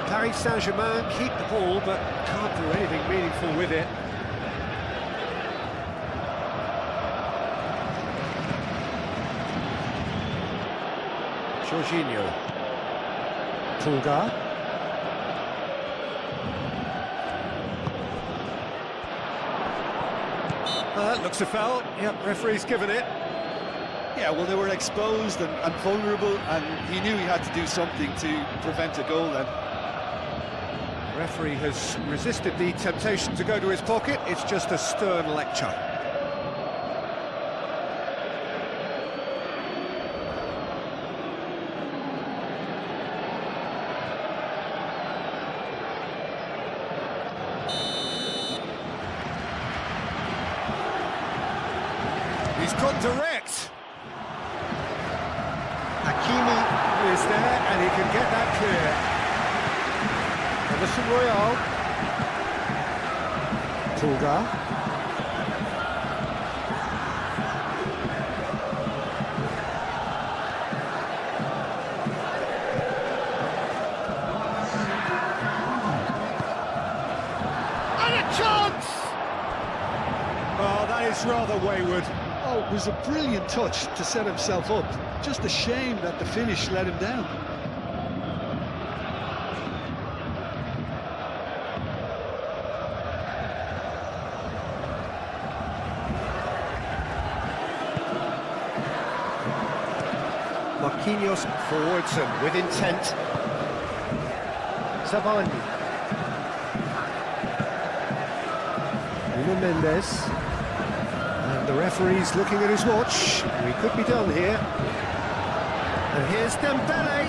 Paris Saint-Germain keep the ball, but can't do anything meaningful with it. Jorginho. Pulgar. Looks a foul. Yep, referee's given it. Yeah, well, they were exposed and vulnerable, and he knew he had to do something to prevent a goal then. Referee has resisted the temptation to go to his pocket. It's just a stern lecture. He's gone direct. Hakimi is there, and he can get that clear. Emerson Royale. Pulgar. And a chance! Oh, that is rather wayward. Oh, it was a brilliant touch to set himself up. Just a shame that the finish let him down. Marquinhos forwards and with intent. Savani. Nuno Mendes. And the referee's looking at his watch. We could be done here. And here's Dembele.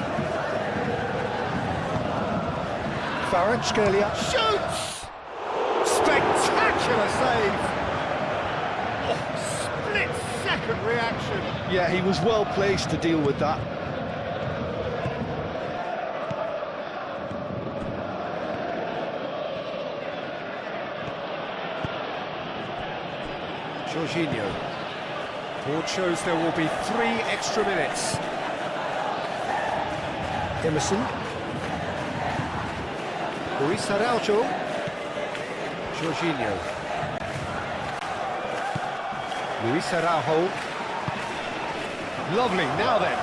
Kvaratskhelia shoots! Spectacular save! Oh, split-second reaction. Yeah, he was well placed to deal with that. Jorginho. Board shows there will be 3 extra minutes. Emerson. Luis Araujo. Jorginho. Luis Araujo. Lovely, now then.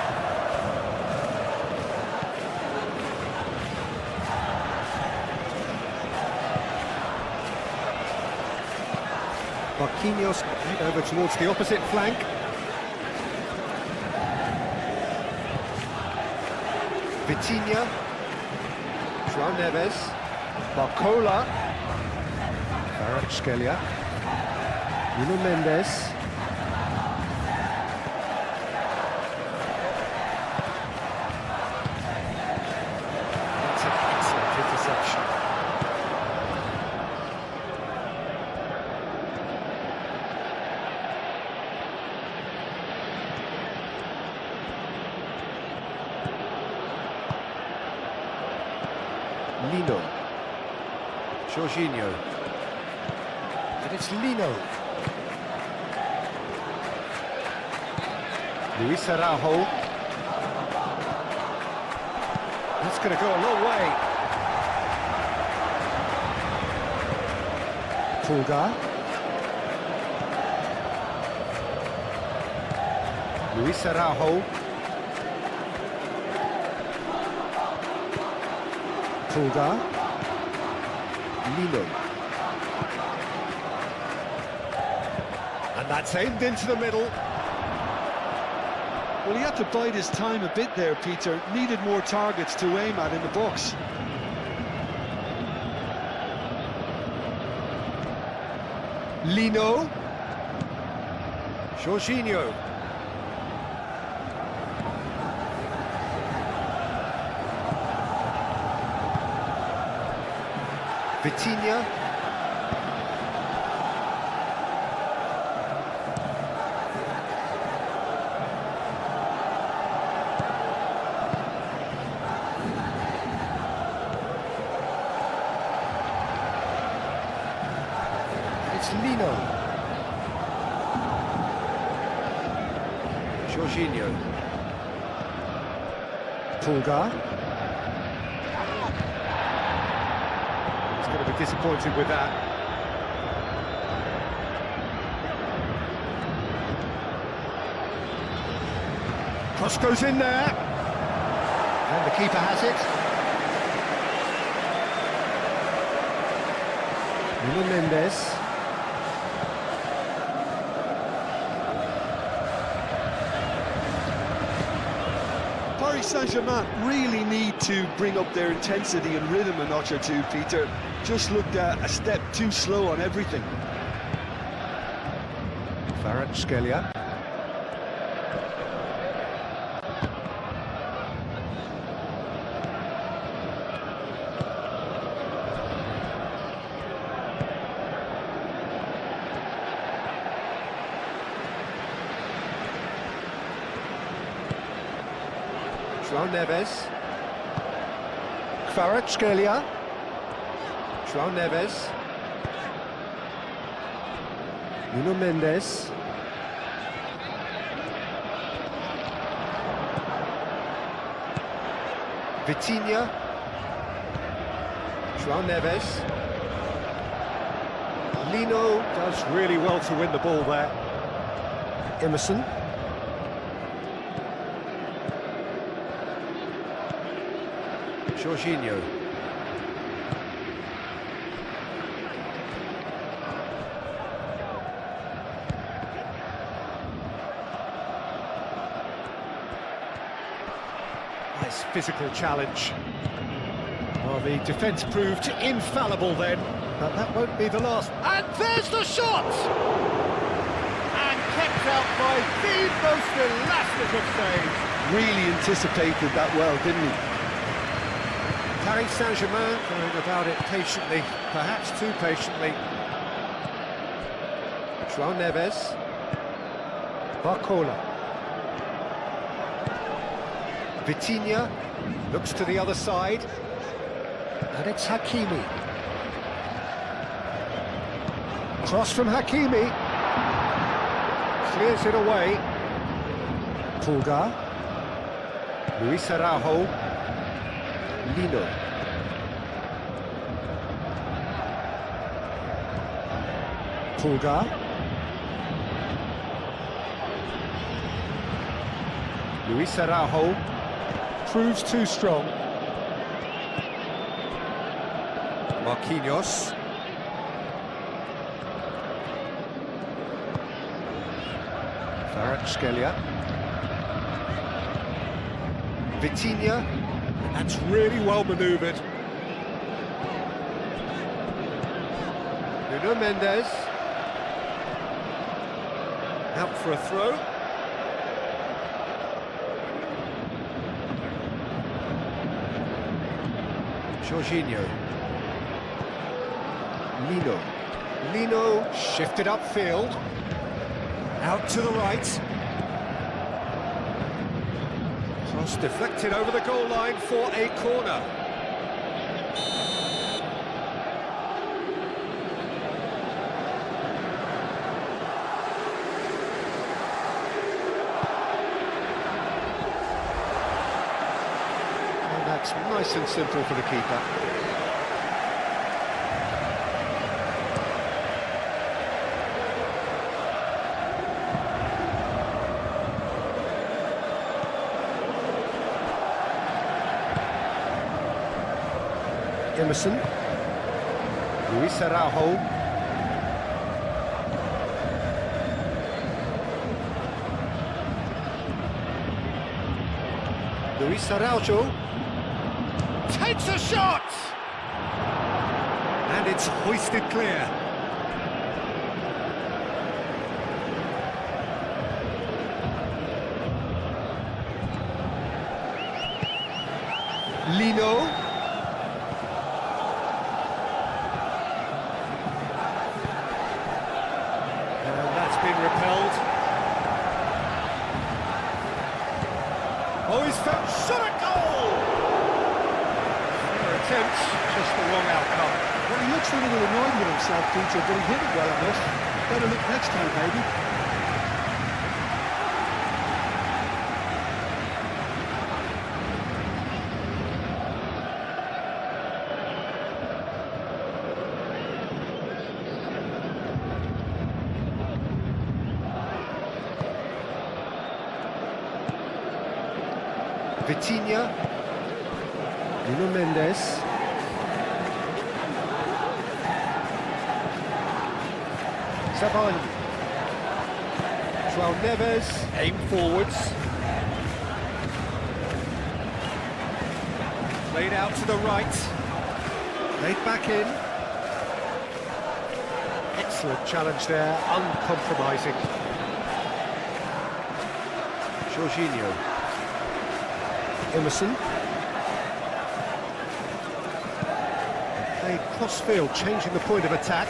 Marquinhos over towards the opposite flank. Vitinha. João Neves. Barcola. Kvaratskhelia. Nuno Mendes. That's an excellent interception. Lino. Jorginho. And it's Lino. Luis Araujo. That's going to go a long way. Pulgar. Luis Araujo. Pulgar. Lino. And that's aimed into the middle. Well, he had to bide his time a bit there, Peter. Needed more targets to aim at in the box. Lino. Jorginho. Vitinha. It's Lino. Jorginho. Pulgar. He's going to be disappointed with that. Cross goes in there. And the keeper has it. Nuno Mendes. Paris Saint-Germain really need to bring up their intensity and rhythm a notch or two, Peter. Just looked a step too slow on everything. Kvaratskhelia. João Neves. Kvaratskhelia. João Neves. Nuno Mendes. Vitinha. João Neves. Lino does really well to win the ball there. Emerson. Jorginho. Nice physical challenge. Well, the defence proved infallible then, but that won't be the last. And there's the shot! And kept out by the most elastic of saves. Really anticipated that well, didn't he? Paris Saint-Germain going about it patiently, perhaps too patiently. João Neves. Barcola. Vitinha looks to the other side. And it's Hakimi. Cross from Hakimi. Clears it away. Pulgar. Luis Araujo. Lino. Pulgar. Luis Araujo proves too strong. Marquinhos. Kvaratskhelia. Vitinha. That's really well manoeuvred. Nuno Mendes. Out for a throw. Jorginho. Lino. Lino shifted upfield. Out to the right. Cross deflected over the goal line for a corner. And that's nice and simple for the keeper. Emerson. Luis Araujo. Luis Araujo takes a shot! And it's hoisted clear. Lino. moment, just the wrong outcome. Well, he looks a little annoyed with himself, Peter, but he hit it well enough. Better look next time, maybe. Vitinha, Nuno Mendes, Savani, João Neves, Aim forwards. Played out to the right. laid back in. Excellent challenge there, uncompromising. Jorginho, Emerson. Played cross-field, changing the point of attack.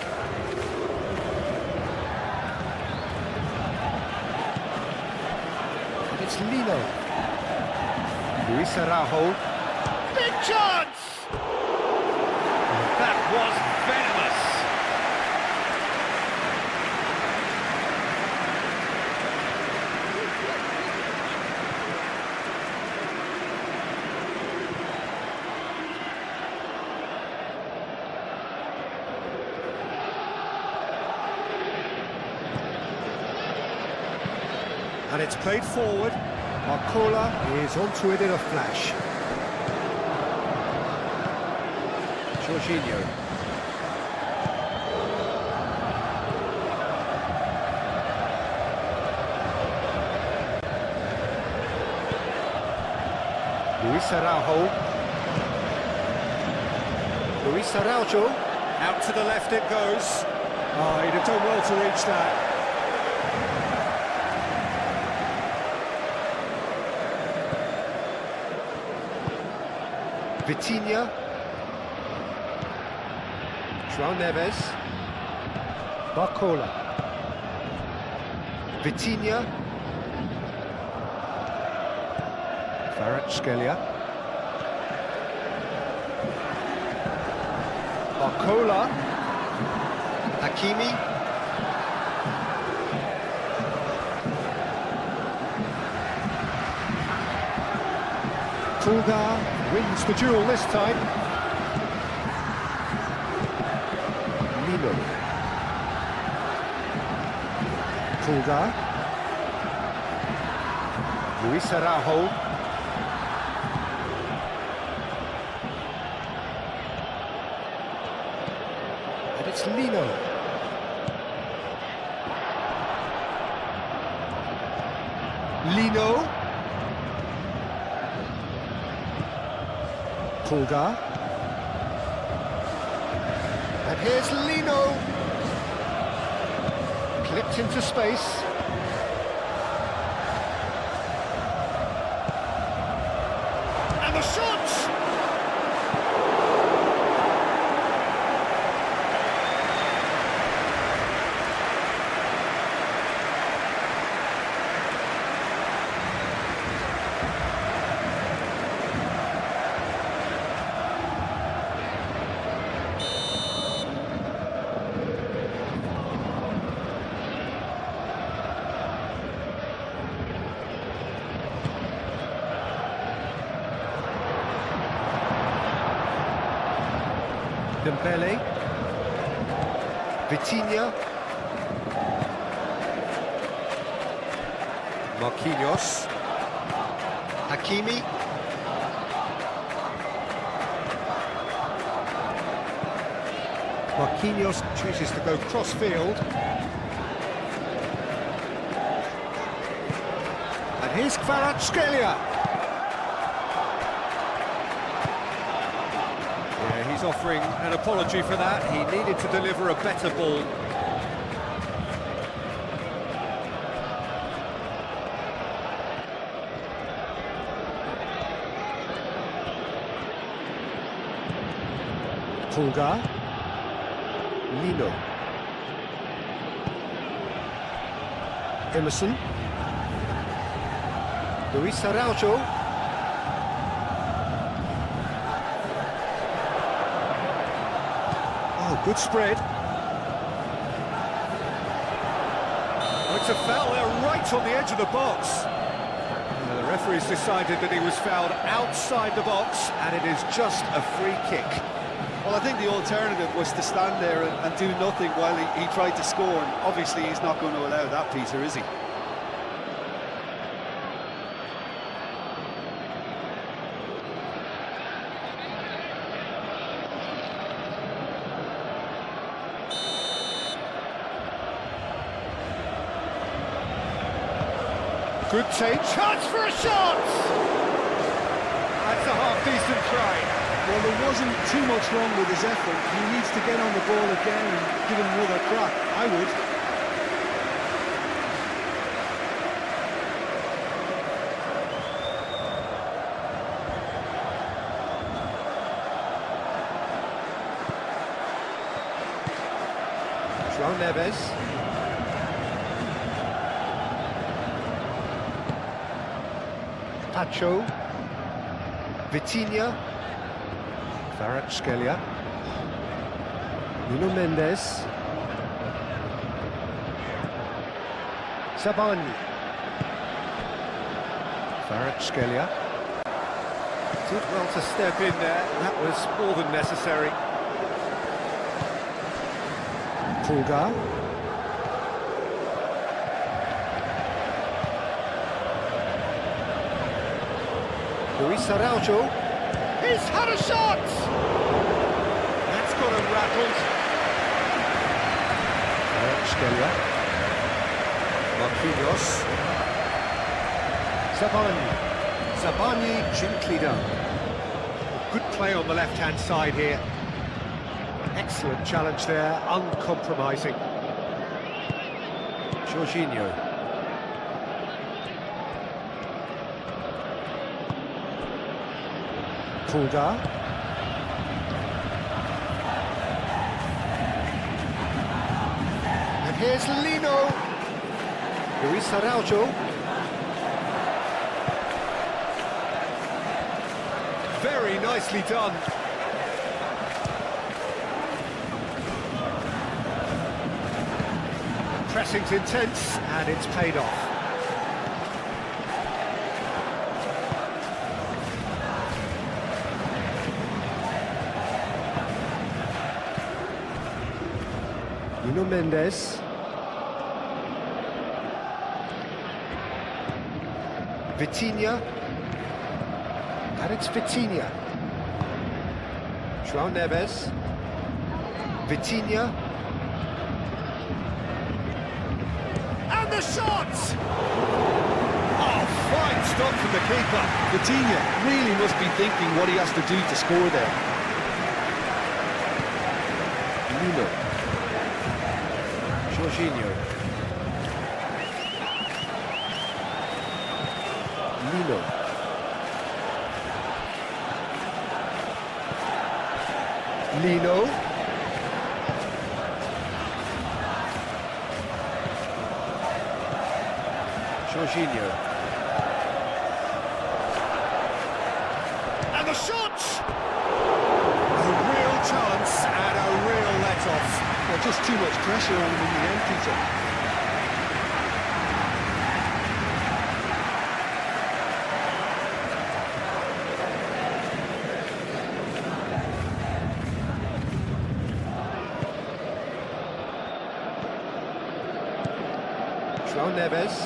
And it's Lino. Luis Araujo. Big chance! That was venomous. And it's played forward. Marcola is onto it in a flash. Jorginho. Luis Araujo. Luis Araujo. Out to the left it goes. Oh, he'd have done well to reach that. Vitinha. João Neves. Barcola. Vitinha. Kvaratskhelia. Barcola. Hakimi. Tulgar wins the duel this time. Lino. Tulgar. Luis Araujo. And it's Lino. Lino. Tulgar. And here's Lino. Clipped into space. And the shots! Dembele. Vitinha. Marquinhos. Hakimi. Marquinhos chooses to go cross-field. And here's Kvaratskhelia. He's offering an apology for that. He needed to deliver a better ball. Tulgar. Lino. Emerson. Luis Araujo. Good spread. Oh, it's a foul there right on the edge of the box. And the referee's decided that he was fouled outside the box, and it is just a free kick. Well, I think the alternative was to stand there and do nothing while he tried to score, and obviously he's not going to allow that, Peter, is he? Good take, chance for a shot! That's a half-decent try. Well, there wasn't too much wrong with his effort. He needs to get on the ball again and give it another crack. I would. João Neves. Pacho. Vitinha. Kvaratskhelia. Nuno Mendes. Sabani. Kvaratskhelia. Did well to step in there. That was more than necessary. Pulgar. Luis Araujo. He's had a shot! That's got him rattled. Kvaratskhelia. Marquinhos. Sabani gently done. Good play on the left-hand side here. Excellent challenge there, uncompromising. Jorginho. Pulgar. And here's Lino. Luis Araujo. Very nicely done. Pressing's intense, and it's paid off. Nuno Mendes. Vitinha. And it's Vitinha. João Neves. Vitinha. And the shot! Oh, fine stop from the keeper. Vitinha really must be thinking what he has to do to score there. Lino. Jorginho. Lino. Lino. Jorginho. And the shot! A real chance and a real let-off. Well, just too much pressure on him in the end, Peter. João Neves.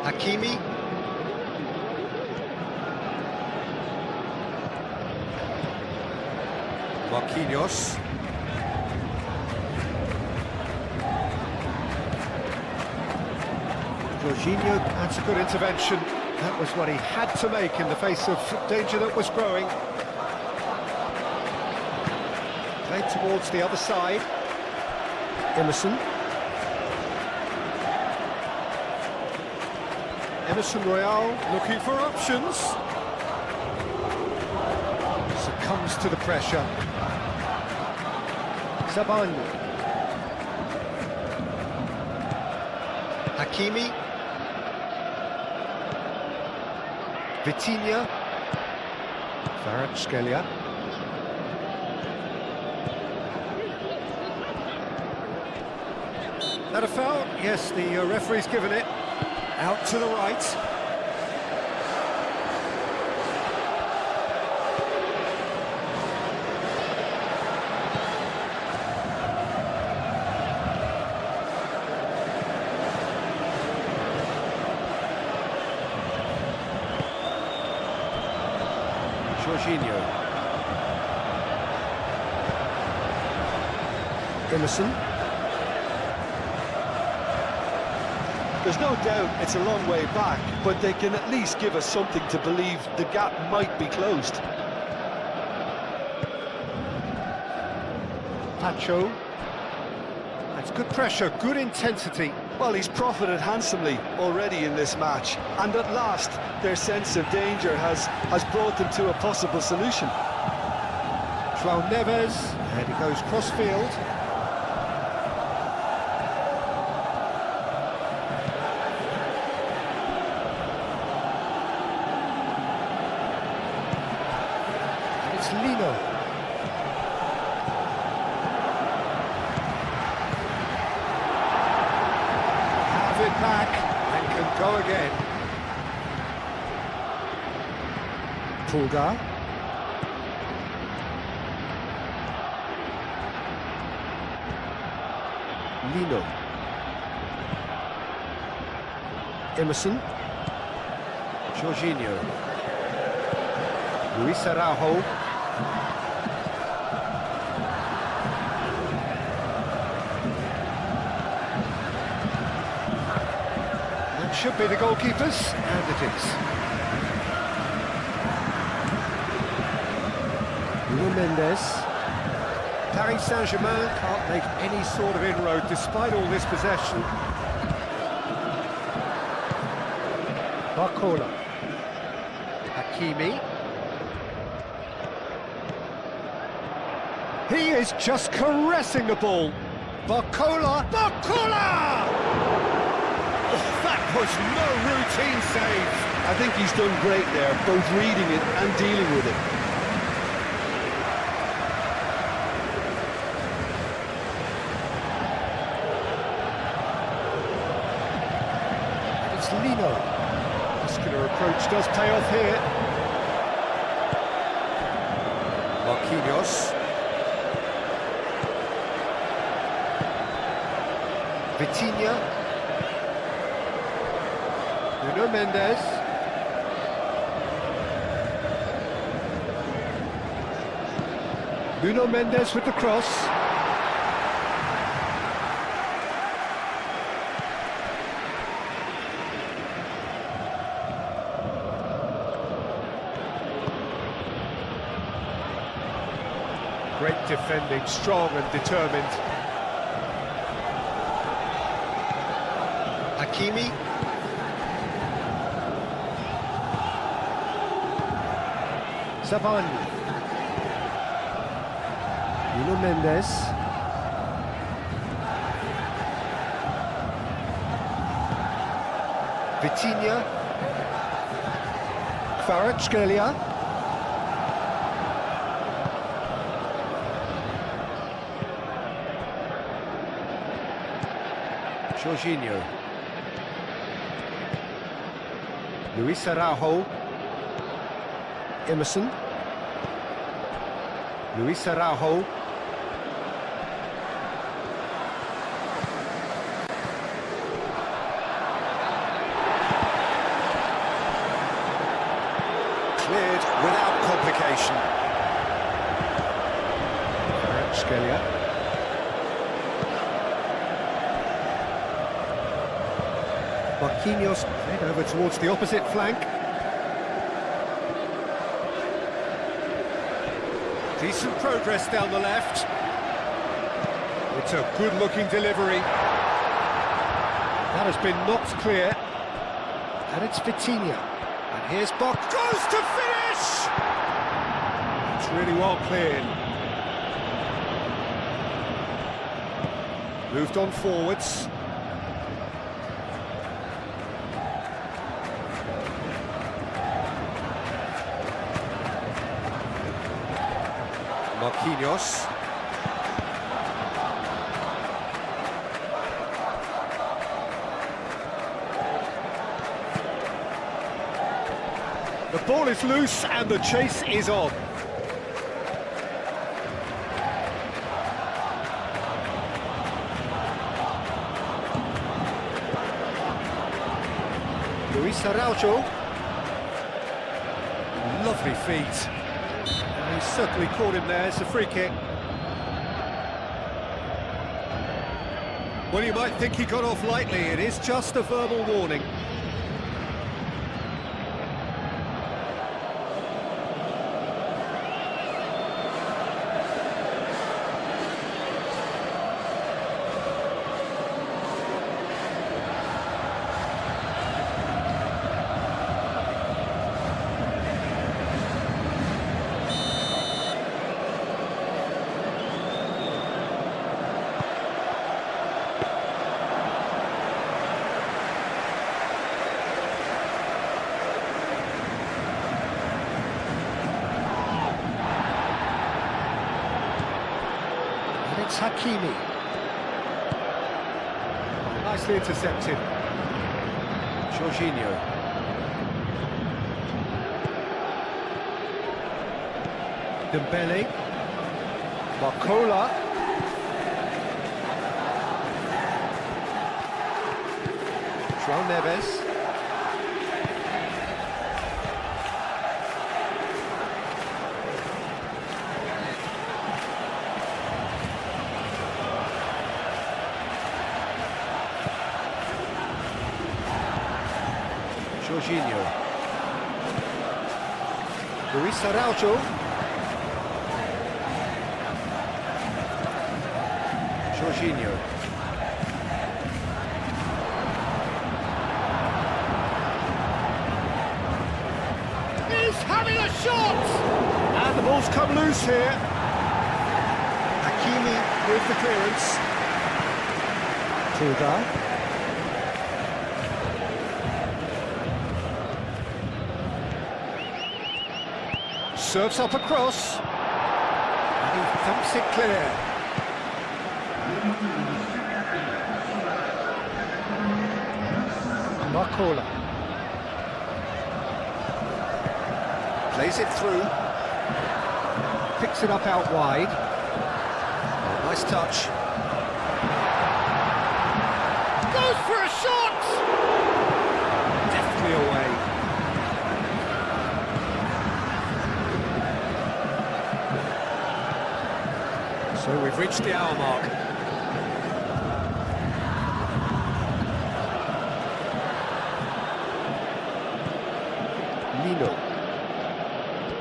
Hakimi. Marquinhos. Jorginho, that's a good intervention. That was what he had to make in the face of danger that was growing. Played towards the other side. Emerson. Emerson Royal looking for options. Succumbs to the pressure. Sabani. Hakimi. Vitinha. Kvaratskhelia. That a foul? Yes, the referee's given it. Out to the right. Jorginho. Emerson. There's no doubt it's a long way back, but they can at least give us something to believe the gap might be closed. Pacho. That's good pressure, good intensity. Well, he's profited handsomely already in this match, and at last their sense of danger has brought them to a possible solution. João Neves, and he goes cross-field. And it's Lino. Have it back, and can go again. Pulgar. Lino. Emerson. Jorginho. Luis Araujo. That should be the goalkeepers, and it is. Nuno Mendes. Paris Saint-Germain can't make any sort of inroad despite all this possession. Barcola. Hakimi. He is just caressing the ball. Barcola. Barcola! Oh, that was no routine save. I think he's done great there, both reading it and dealing with it. It's Lino. Muscular approach does pay off here. Marquinhos. Vitinha. Nuno Mendes. Nuno Mendes with the cross. Great defending, strong and determined. Hakimi. Savani. Nuno Mendes. Vitinha. Kvaratskhelia. Jorginho. Luis Araujo. Emerson. Luis Araujo. Cleared without complication. Kvaratskhelia. Marquinhos played over towards the opposite flank. Decent progress down the left. It's a good-looking delivery. That has been knocked clear. And it's Vitinha. And here's Bok. Goes to finish! It's really well cleared. Moved on forwards. Marquinhos. The ball is loose and the chase is on. Luis Araujo. Lovely feet. And he's certainly caught him there. It's a free kick. Well, you might think he got off lightly. It is just a verbal warning. It's Hakimi. Nicely intercepted. Jorginho. Dembele. Barcola. João Neves. Jorginho. Luis Araujo. Jorginho. He's having a shot! And the ball's come loose here. Hakimi with the clearance. Tuga. Serves up across, and he thumps it clear. Barcola plays it through, picks it up out wide. Oh, nice touch. Goes for a shot! Deftly away. So we've reached the hour mark. Lino.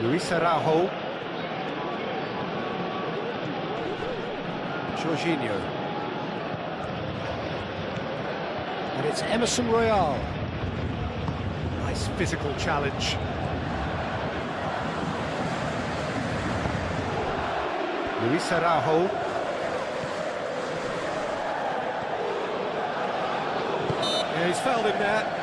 Luis Araujo. Jorginho. And it's Emerson Royal. Nice physical challenge. Luis Araujo. Yeah, he's fouled him there.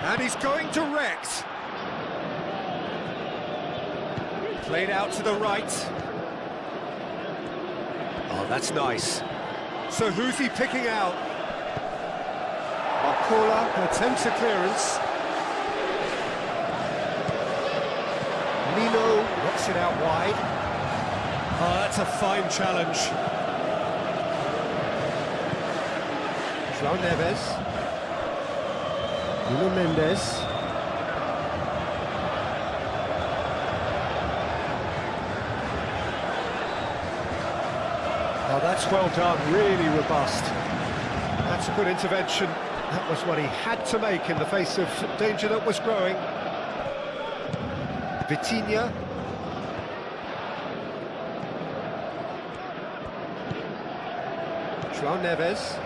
And he's going direct. Played out to the right. Oh, that's nice. So who's he picking out? Barcola attempts a clearance. Lino knocks it out wide. Oh, that's a fine challenge. João Neves. Nuno Mendes. Oh, that's well done, really robust. That's a good intervention. That was what he had to make in the face of danger that was growing. Vitinha. João Neves.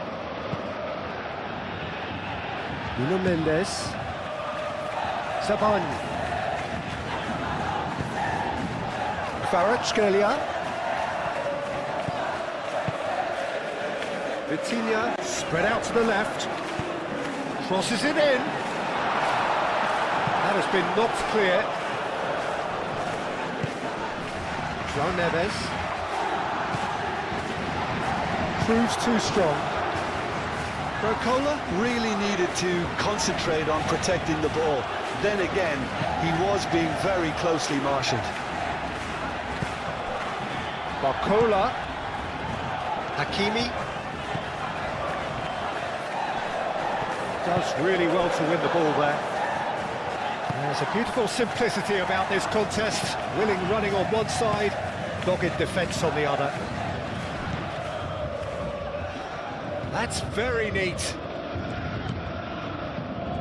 Nuno Mendes. Saban. Kvaratskhelia. Vitinha spread out to the left. Crosses it in. That has been knocked clear. João Neves. Proves too strong. Barcola really needed to concentrate on protecting the ball. Then again, he was being very closely marshalled. Barcola. Hakimi. Does really well to win the ball there. There's a beautiful simplicity about this contest. Willing running on one side, dogged defence on the other. That's very neat.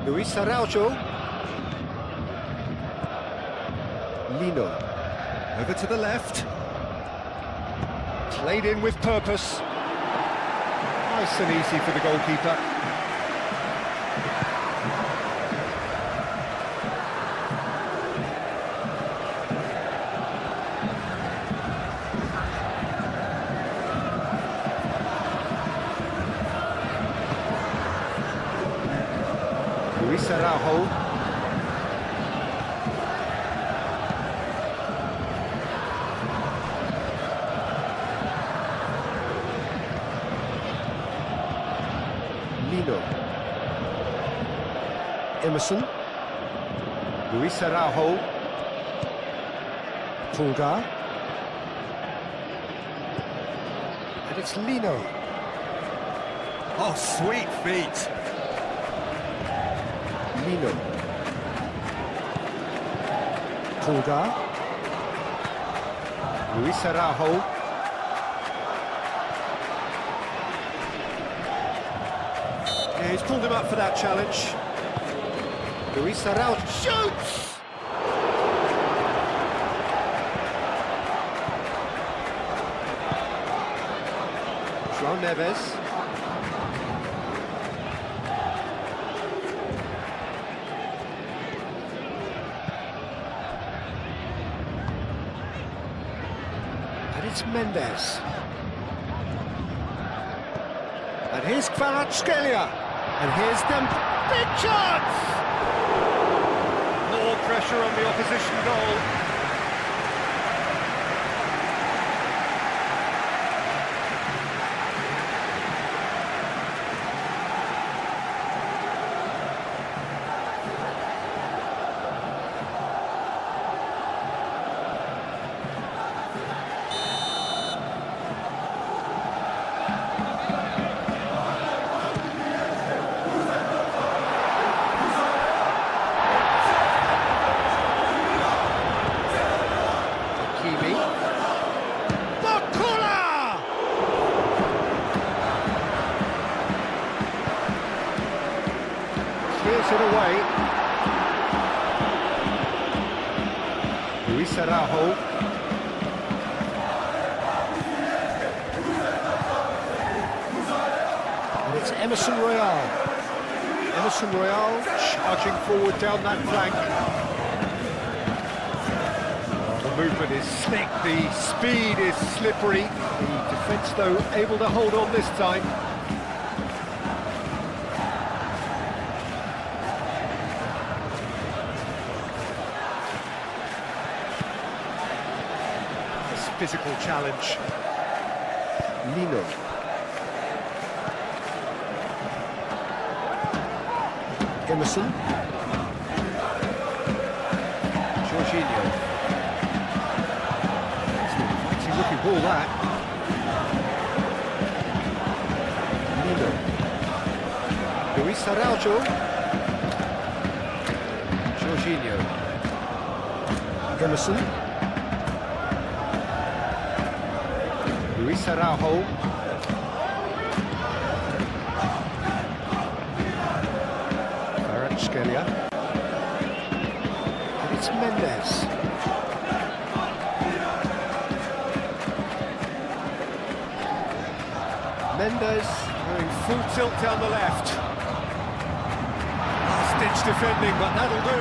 Luis Araujo. Lino. Over to the left. Played in with purpose. Nice and easy for the goalkeeper. Luis Araujo. Lino. Emerson. Luis Araujo. Pulgar. And it's Lino. Oh, sweet feet. Lino. Pulgar. Luis Araujo. Yeah, he's pulled him up for that challenge. Luis Araujo shoots! João Neves. It's Mendes. And here's Kvaratskhelia. And here's them. Big chance! More pressure on the opposition goal. Clears it away. Luis Araujo. And it's Emerson Royal. Emerson Royal charging forward down that flank. The movement is slick, the speed is slippery. The defence, though, able to hold on this time. Physical challenge. Lino. Emerson. Jorginho. It's a looking ball, that. Lino. Luis Araujo. Jorginho. Emerson. Luis Araujo. Kvaratskhelia. And it's Mendes. Mendes going full tilt down the left. Last-ditch defending, but that'll do.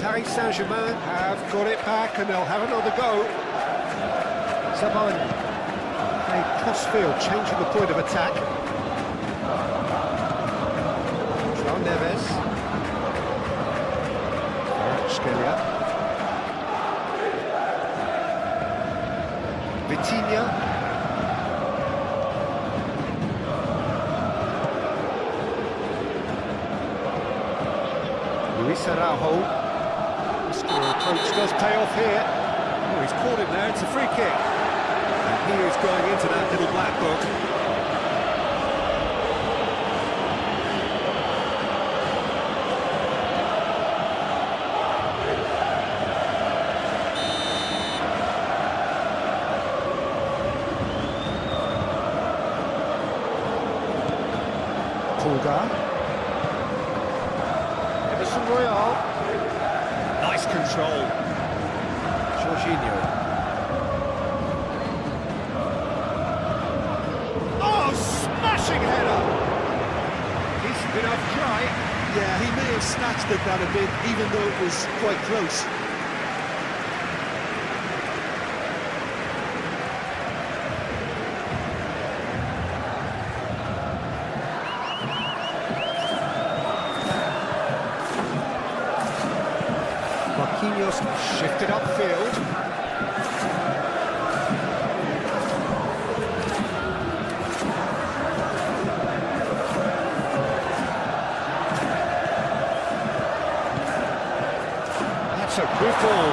Paris Saint-Germain have got it back and they'll have another go. Saban played Crossfield changing the point of attack. João Neves. Skelia. Vitinha. Luis Araujo. The approach does pay off here. Oh, he's caught him there, it's a free kick. And he is going into that little black book. Emerson Royal. Nice control. Jorginho. Oh, smashing header! Decent enough try. Yeah, he may have snatched at that a bit, even though it was quite close. Marquinhos shifted upfield. That's a good ball.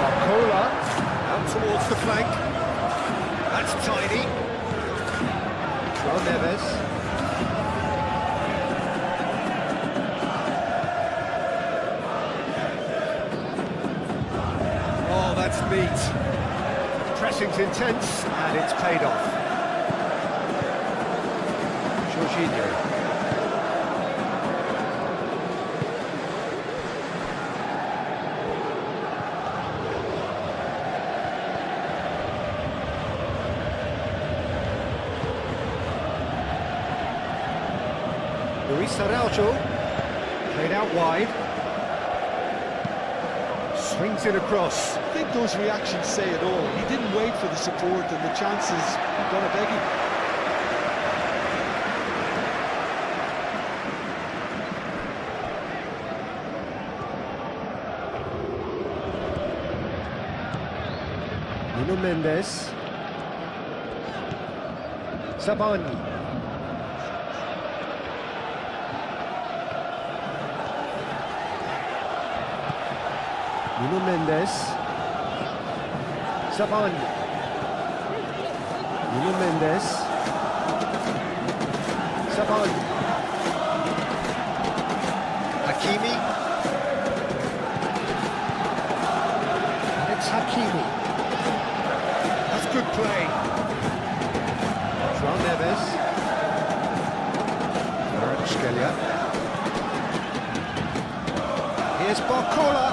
Barcola Out towards the flank. That's tiny. João Neves. Oh, that's neat. Pressing's intense, and it's paid off. Jorginho. Luis Araujo. Played out wide. Swings it across. I think those reactions say it all. He didn't wait for the support, and the chances gonna beg him. Nuno Mendes. Sabani. Nuno Mendes. Sabani. Nuno Mendes. Sabani. Hakimi. It's Hakimi. That's good play. João Neves. Skelia. Here's Barcola.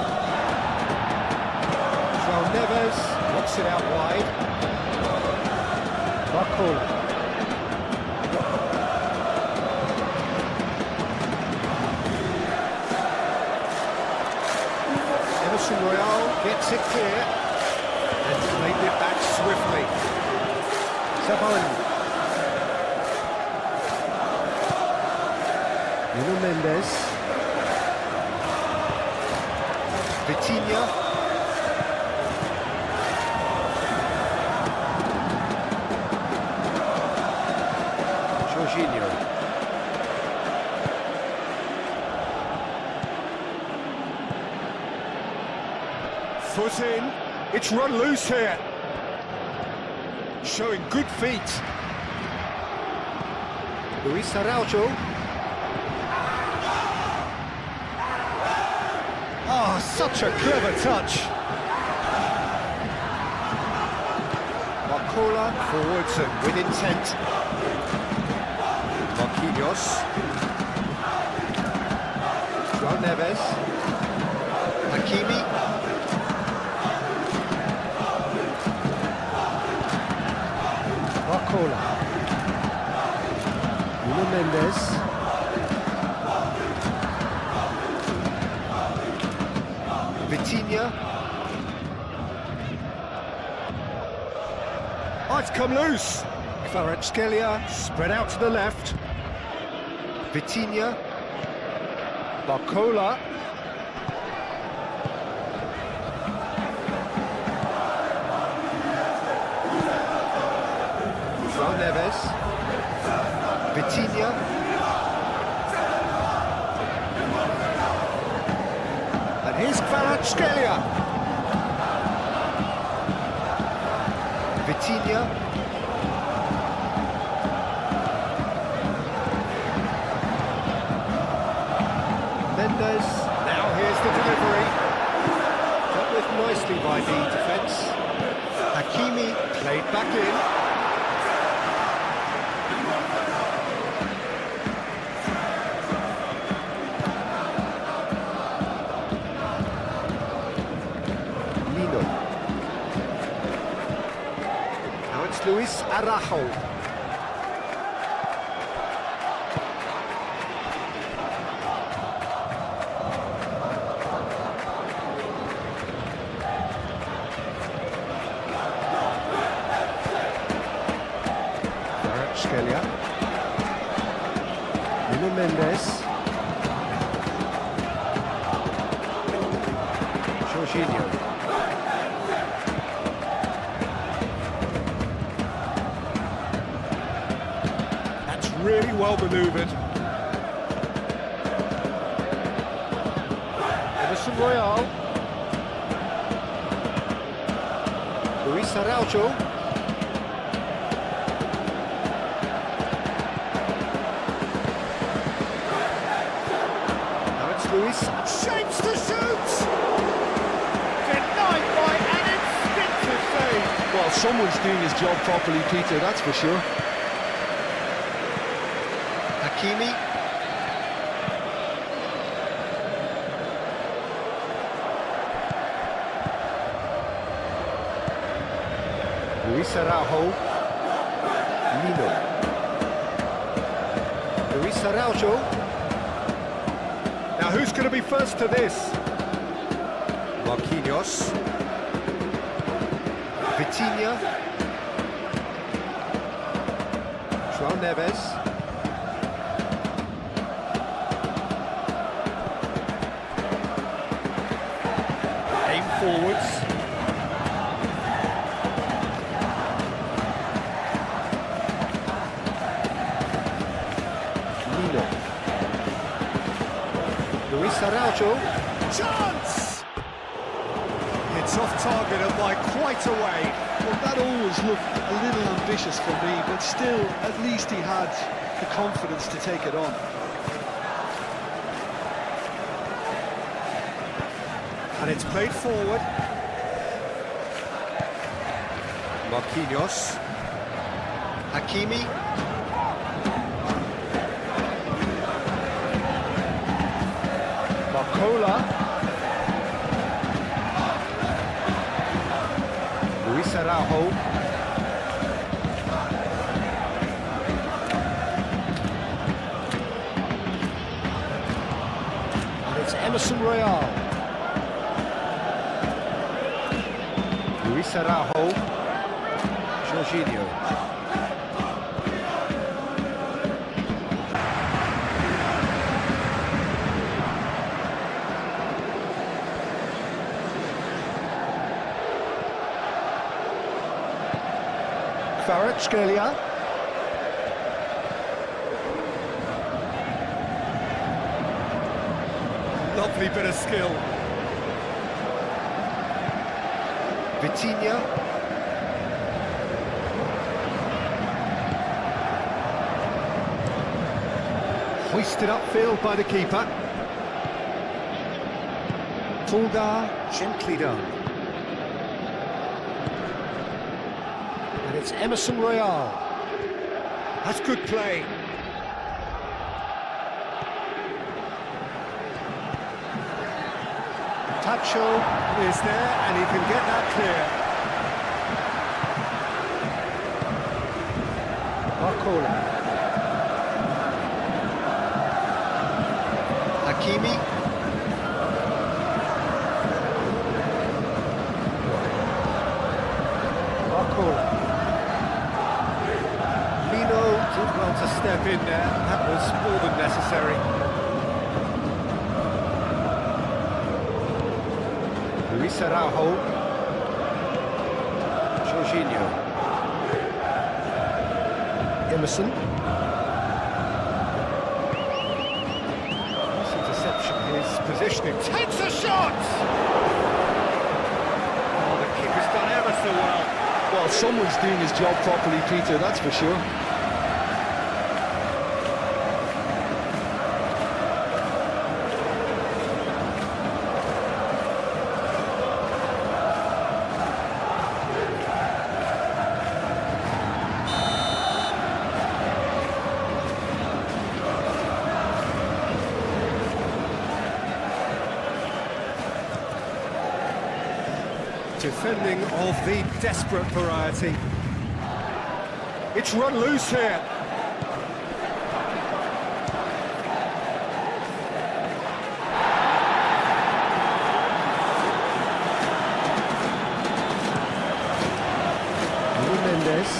João Neves knocks it out wide. Barcola. Emerson Royal gets it clear and played it back swiftly. Sabani. Nuno Mendes. Vitinha. Jorginho. Foot in. It's run loose here. Showing good feet. Luis Araujo. Oh, such a clever touch. Barcola forwards and with intent. Marquinhos. João Neves. Hakimi. Barcola. Nuno Mendes. Vitinha. Oh, it's come loose. Kvaratskhelia spread out to the left. Vitinha. Barcola. João Neves. Vitinha. And here's Kvaratskhelia. Vitinha. Mendes, now here's the delivery. Dealt with nicely by the defence. Hakimi played back in. Lino. Now it's Luis Araujo. Kvaratskhelia. Nuno Mendes. Jorginho. That's really well manoeuvred. Emerson Royal. Luis Araujo. Luis shapes to shoot! Denied by an instinctive save! Well, someone's doing his job properly, Peter, that's for sure. Hakimi. Luis Araujo. Lino. Luis Araujo. Now who's going to be first to this? Marquinhos. Vitinha. João Neves. Aim forwards. Lino. Luis Araujo. Chance! It's off target and by quite a way. Well, that always looked a little ambitious for me, but still, at least he had the confidence to take it on. And it's played forward. Marquinhos. Hakimi. Barcola. Luis Araujo. And it's Emerson Royal. Luis Araujo. Jorginho. Kvaratskhelia. Lovely bit of skill. Vitinha. Hoisted upfield by the keeper. Fulgar, gently done. And it's Emerson Royal. That's good play. Tacho is there and he can get that clear. Barcola. Hakimi. Barcola. Luis Araujo. Jorginho. Emerson. This interception, his positioning. Takes a shot! Oh, the keeper's done ever so well. Well, someone's doing his job properly, Peter, that's for sure. Defending of the desperate variety. It's run loose here. Mendes.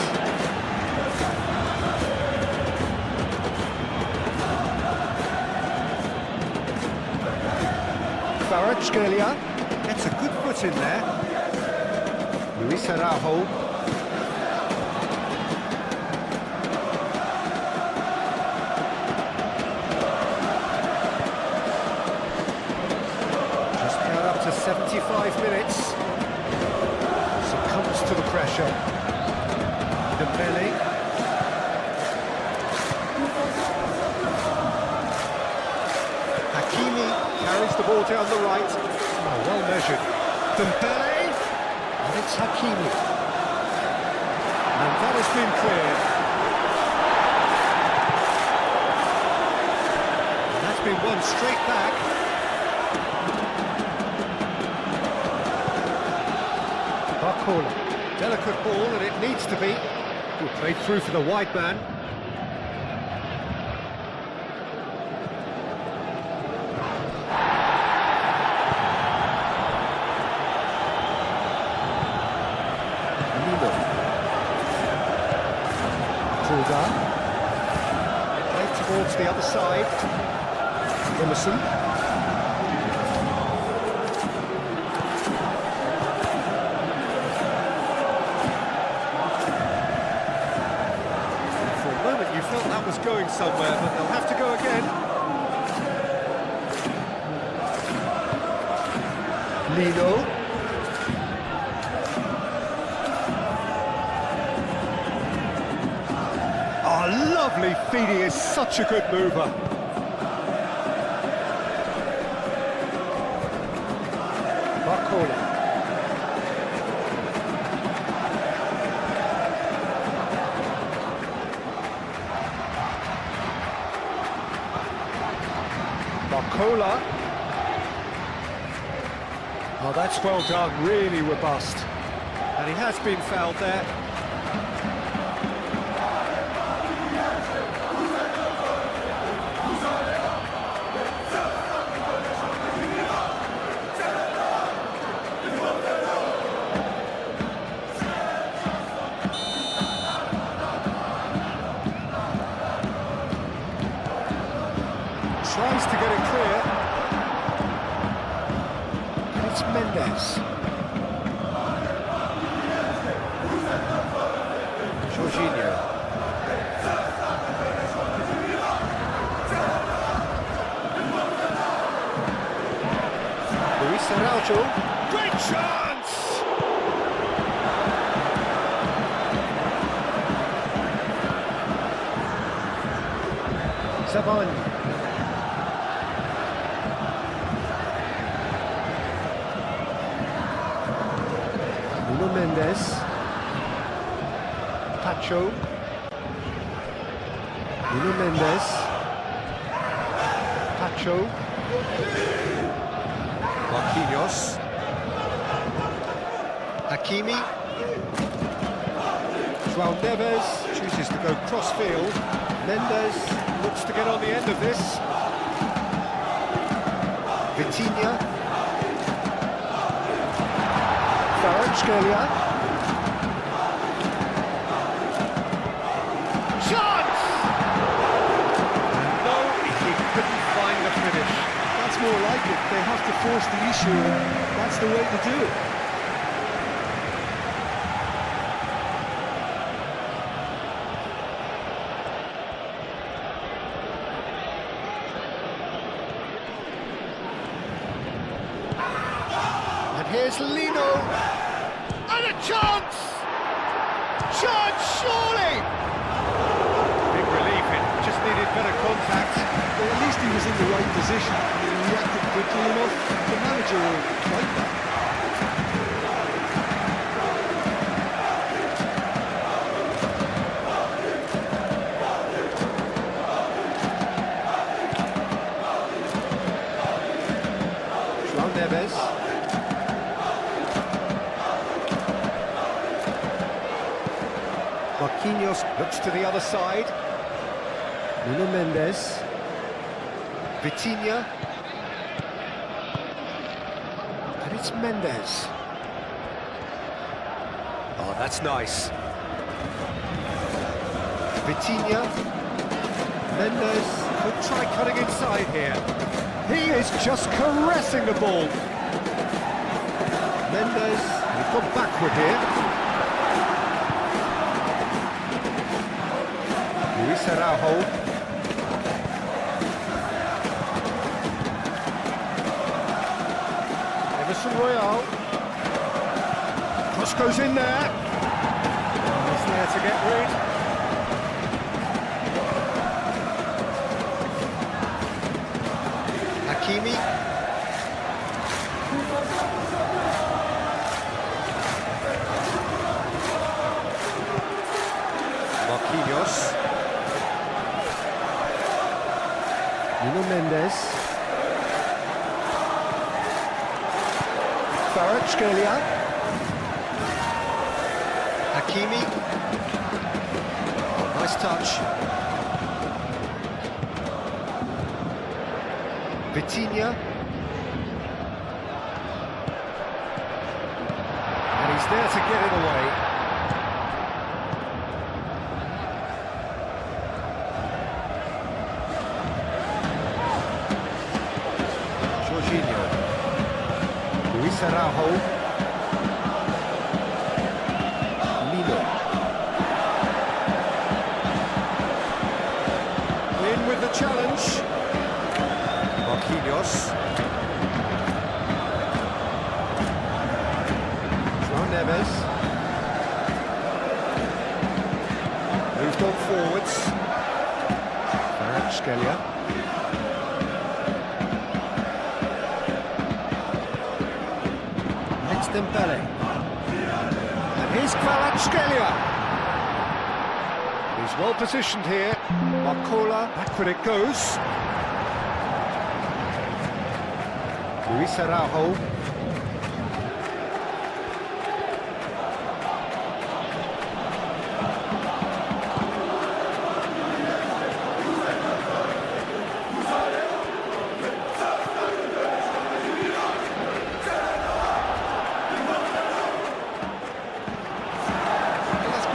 Kvaratskhelia gets a good foot in there. Luis Araujo. Just got up to 75 minutes. Succumbs to the pressure. Dembele. Hakimi carries the ball down the right. Oh, well measured. Dembele. And it's Hakimi. And that has been cleared. And that's been won straight back. Barcola. Delicate ball, and it needs to be. Good played through for the wide man. Played towards the other side. Emerson. For a moment you felt that was going somewhere, but they'll have to go again. Lino. Lovely feed, he is such a good mover. Barcola. Barcola. Oh, that's well done, really robust. And he has been fouled there. Tries to get it clear. It's Mendes. Jorginho. Luis Araujo. Great chance! Savani. Mendes, Pacho, Nuno Mendes, Pacho, Marquinhos, Hakimi, João Neves chooses to go cross-field, Mendes looks to get on the end of this, Vitinha, Kvaratskhelia. Chance! No, he couldn't find the finish. That's That's more like it. They have to force the issue, and that's the way to do it. And here's Lino. And a chance! Chance, surely! Big relief, it just needed better contact. Well, at least he was in the right position. He reacted quickly enough. The manager will like that. João Neves. Marquinhos looks to the other side. Nuno Mendes. Vitinha. And it's Mendes. Oh, that's nice. Vitinha. Mendes could try cutting inside here. He is just caressing the ball. Mendes, he's gone backward here. Luis Araujo. Royale. Cross goes in there. He's there to get rid. Hakimi. Marquinhos. Nuno Mendes. Kvaratskhelia. Hakimi. Oh, nice touch. Vitinha. And he's there to get it away. Jorginho. Luis Araujo. Lino. In with the challenge. Marquinhos. João Neves. Moved on forwards. Kvaratskhelia. Dembele. And here's Kvaratskhelia. He's well positioned here. Marcola, backward it goes. Luis Araujo.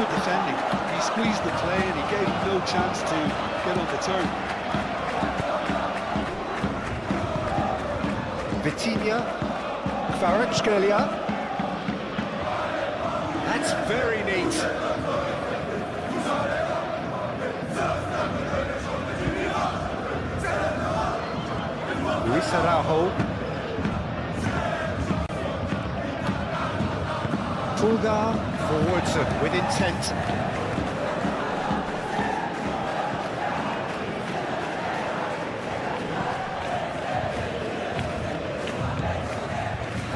Defending. He squeezed the play and he gave him no chance to get on the turn. Vitinha. Kvaratskhelia. That's very neat. Luis Araujo. Pulgar. Forwards with intent.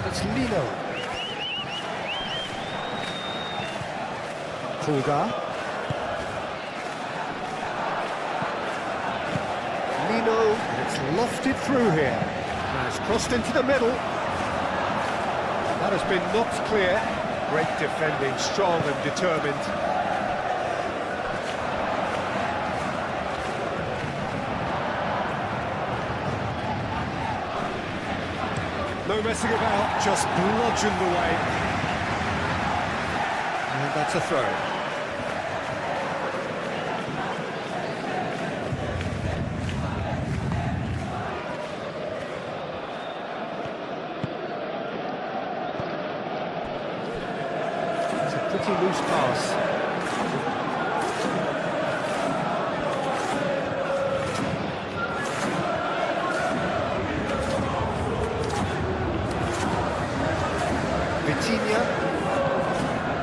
It's Lino. Pulgar. Lino, and it's lofted through here. Now it's crossed into the middle. That has been knocked clear. Great defending, strong and determined. No messing about, just bludgeoned away. And that's a throw. pretty loose pass. Vitinha,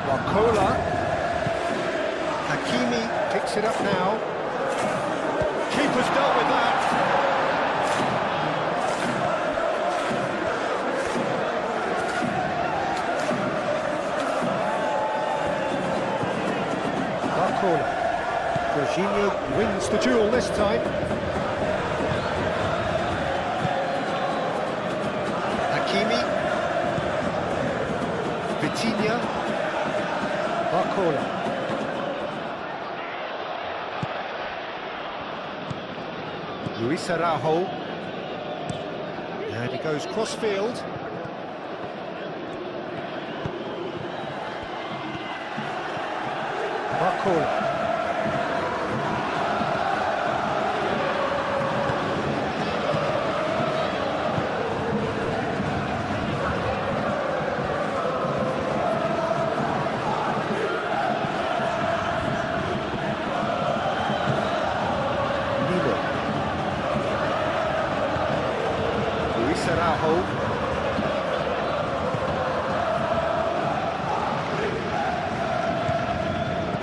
Barcola, Hakimi picks it up now. Keeper's dealt with that. Barcola. Jorginho wins the duel this time. Hakimi. Vitinha. Barcola. Luis Araujo. And he goes cross-field. Barcola. Luis Araujo.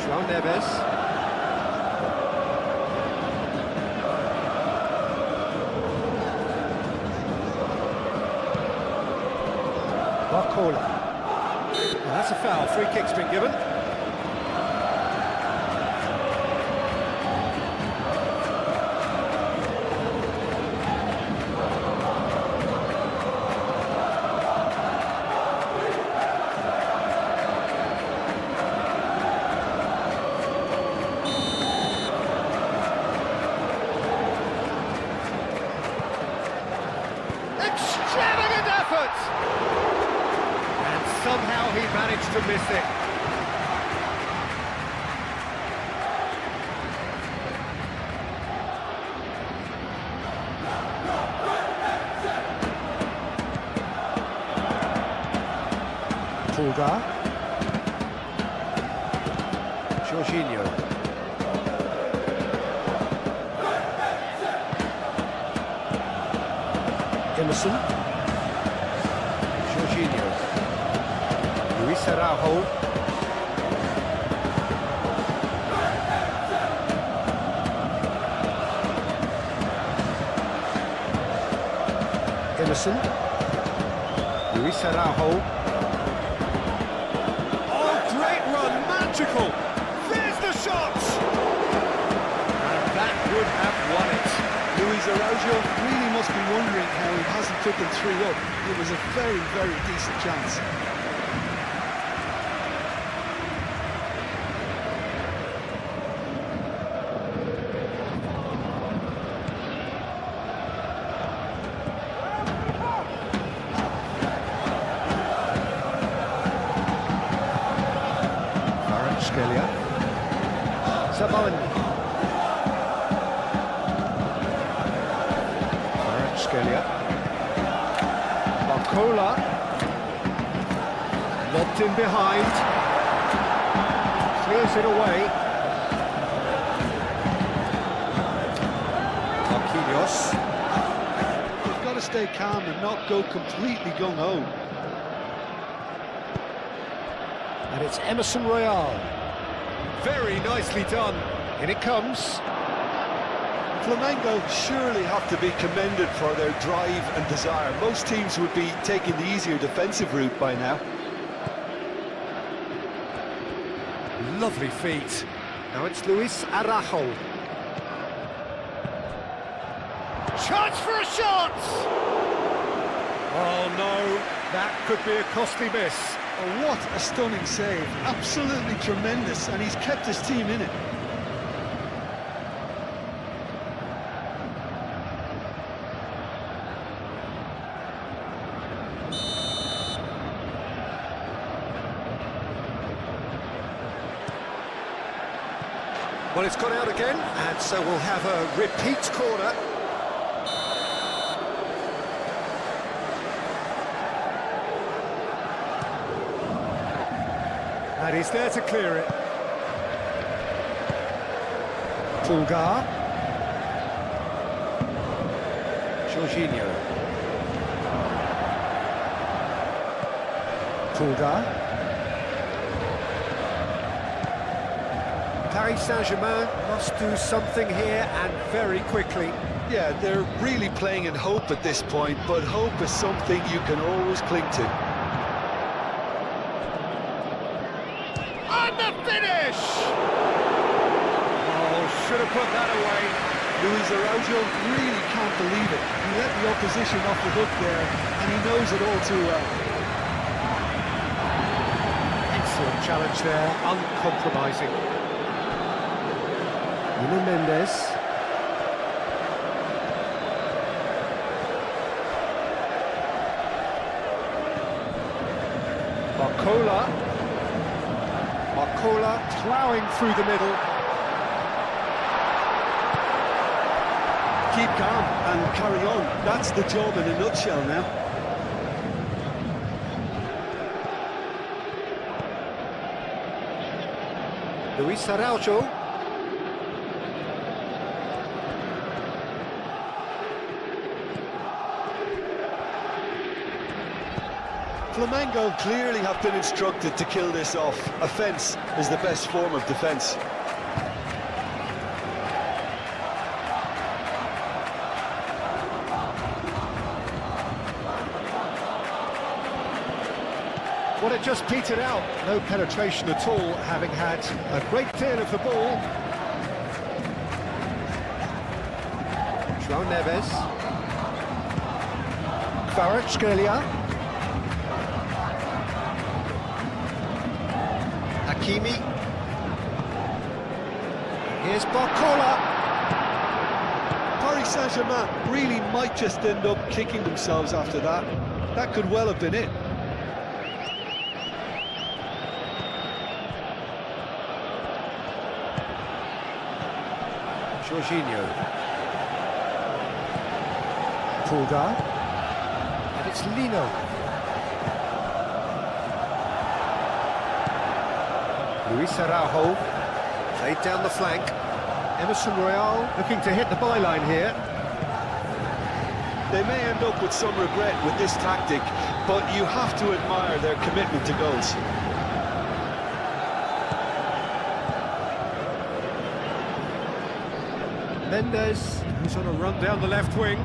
João Neves. Barcola. Well, that's a foul. Free kick's been given. Extravagant effort! And somehow he managed to miss it. Pulgar. Jorginho. Emerson. Jorginho. Luis Araujo. Emerson. Luis Araujo. Oh, great run, magical! There's the shot! And that would have won it. Luis Araujo really must be wondering how he hasn't put them 3 up. It was a very, very decent chance. Scalia. Sabalini. Scalia. Barcola. Lobbed in behind. Clears it away. Marquinhos. They've got to stay calm and not go completely gung-ho. And it's Emerson Royal. Very nicely done. In it comes. Flamengo surely have to be commended for their drive and desire. Most teams would be taking the easier defensive route by now. Lovely feet. Now it's Luis Araujo. Chance for a shot! Oh no, that could be a costly miss. Oh, what a stunning save. Absolutely tremendous, and he's kept his team in it. Well, it's gone out again, and so we'll have a repeat corner. And he's there to clear it. Pulgar. Jorginho. Pulgar. Paris Saint-Germain must do something here, and very quickly. Yeah, they're really playing in hope at this point, but hope is something you can always cling to. And the finish! Oh, should have put that away. Luis Araujo really can't believe it. He let the opposition off the hook there, and he knows it all too well. Excellent challenge there, uncompromising. Nuno Mendes. Marcola ploughing through the middle. Keep calm and carry on. That's the job in a nutshell now. Luis Araujo. Flamengo clearly have been instructed to kill this off. Offence is the best form of defence. Well, it just petered out. No penetration at all, having had a great deal of the ball. João Neves. Kvaratskhelia. Hakimi. Here's Barcola. Paris Saint-Germain really might just end up kicking themselves after that. That could well have been it. Jorginho. Pulgar. And it's Lino. Luis Araujo. Played down the flank. Emerson Royal looking to hit the byline here. They may end up with some regret with this tactic, but you have to admire their commitment to goals. Mendes, Who's on a run down the left wing.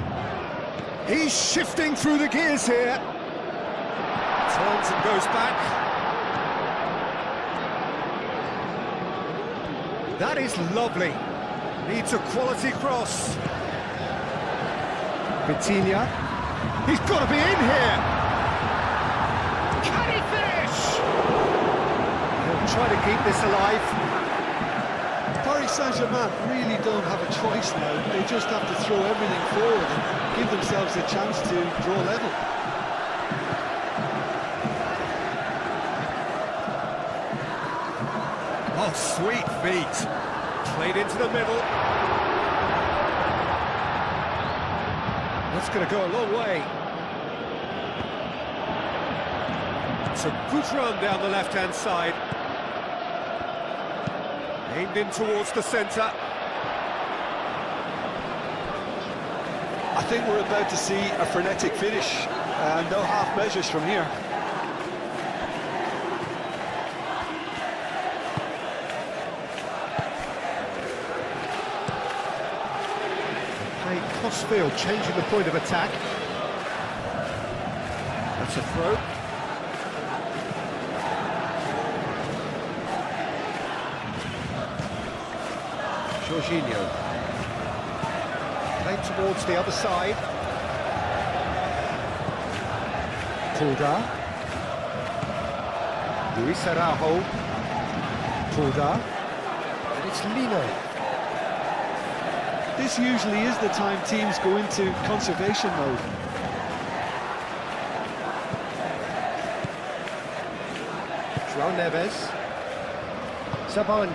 he's shifting through the gears here. Turns and goes back. That is lovely. Needs a quality cross. Vitinha, he's got to be in here. Can he finish? He'll try to keep this alive. Paris Saint-Germain really don't have a choice now. They just have to throw everything forward and give themselves a chance to draw level. Oh, sweet feet. Played into the middle. That's going to go a long way. It's a good run down the left-hand side. Aimed in towards the centre. I think we're about to see a frenetic finish, and no half measures from here. Play cross-field, changing the point of attack. That's a throw. Jorginho. Played towards the other side. Pulgar. Luis Araujo. Pulgar. And it's Lino. This usually is the time teams go into conservation mode. João Neves. Saban.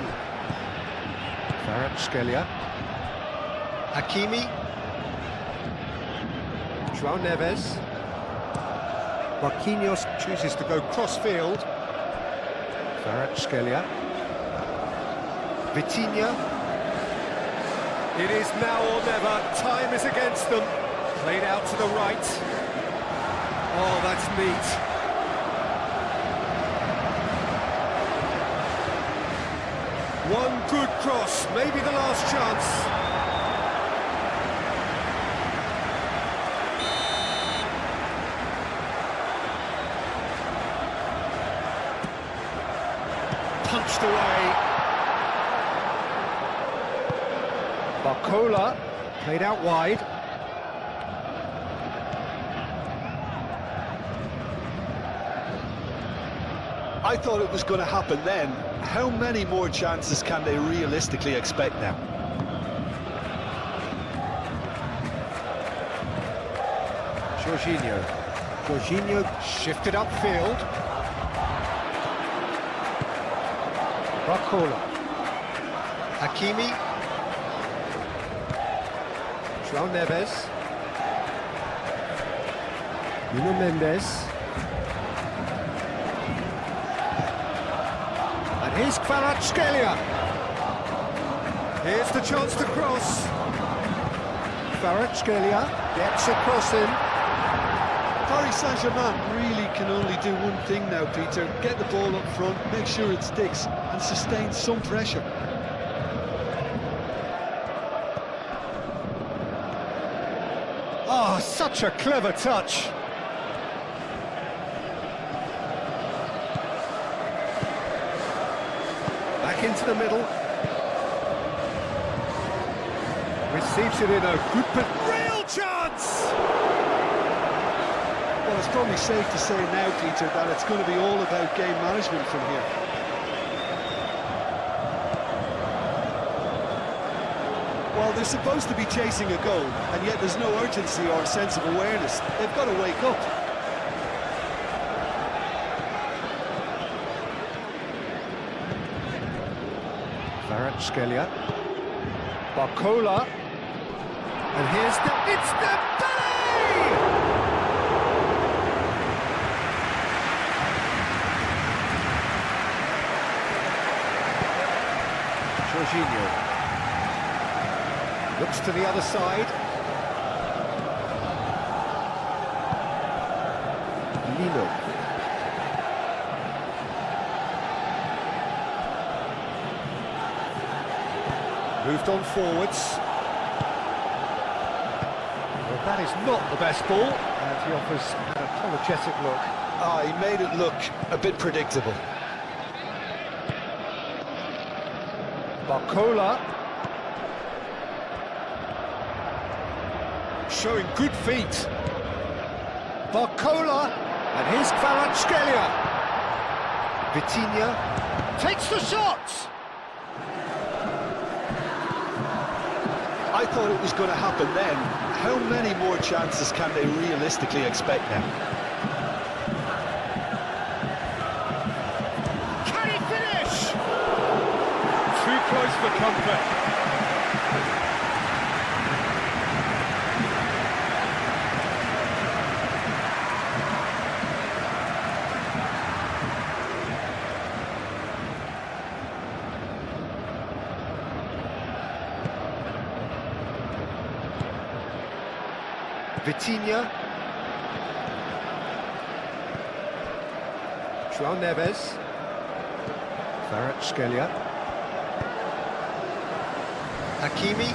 Kvaratskhelia. Hakimi. João Neves. Marquinhos chooses to go cross-field. Kvaratskhelia. Vitinha. It is now or never. Time is against them. Played out to the right. Oh, that's neat. One good cross, maybe the last chance. Punched away. Barcola, played out wide. I thought it was going to happen then. How many more chances can they realistically expect now? Jorginho. Jorginho shifted upfield. Barcola. Hakimi. João Neves. Nuno Mendes. And here's Kvaratskhelia. Here's the chance to cross. Kvaratskhelia gets a cross in. Paris Saint-Germain really can only do one thing now, Peter. Get the ball up front, make sure it sticks, and sustain some pressure. Oh, such a clever touch. Back into the middle. Receives it in a good real chance! Well, it's probably safe to say now, Peter, that it's going to be all about game management from here. Well, they're supposed to be chasing a goal, and yet there's no urgency or sense of awareness. They've got to wake up. Kvaratskhelia. Barcola. And here's it's Dembele! Jorginho. Looks to the other side. Lino. Moved on forwards. Well, that is not the best ball, and he offers an apologetic look. He made it look a bit predictable. Barcola. Showing good feet. Barcola. And here's Kvaratskhelia. Vitinha. Takes the shot! I thought it was going to happen then. How many more chances can they realistically expect now? Can he finish? Too close for comfort. Vitinha. João Neves. Kvaratskhelia. Hakimi.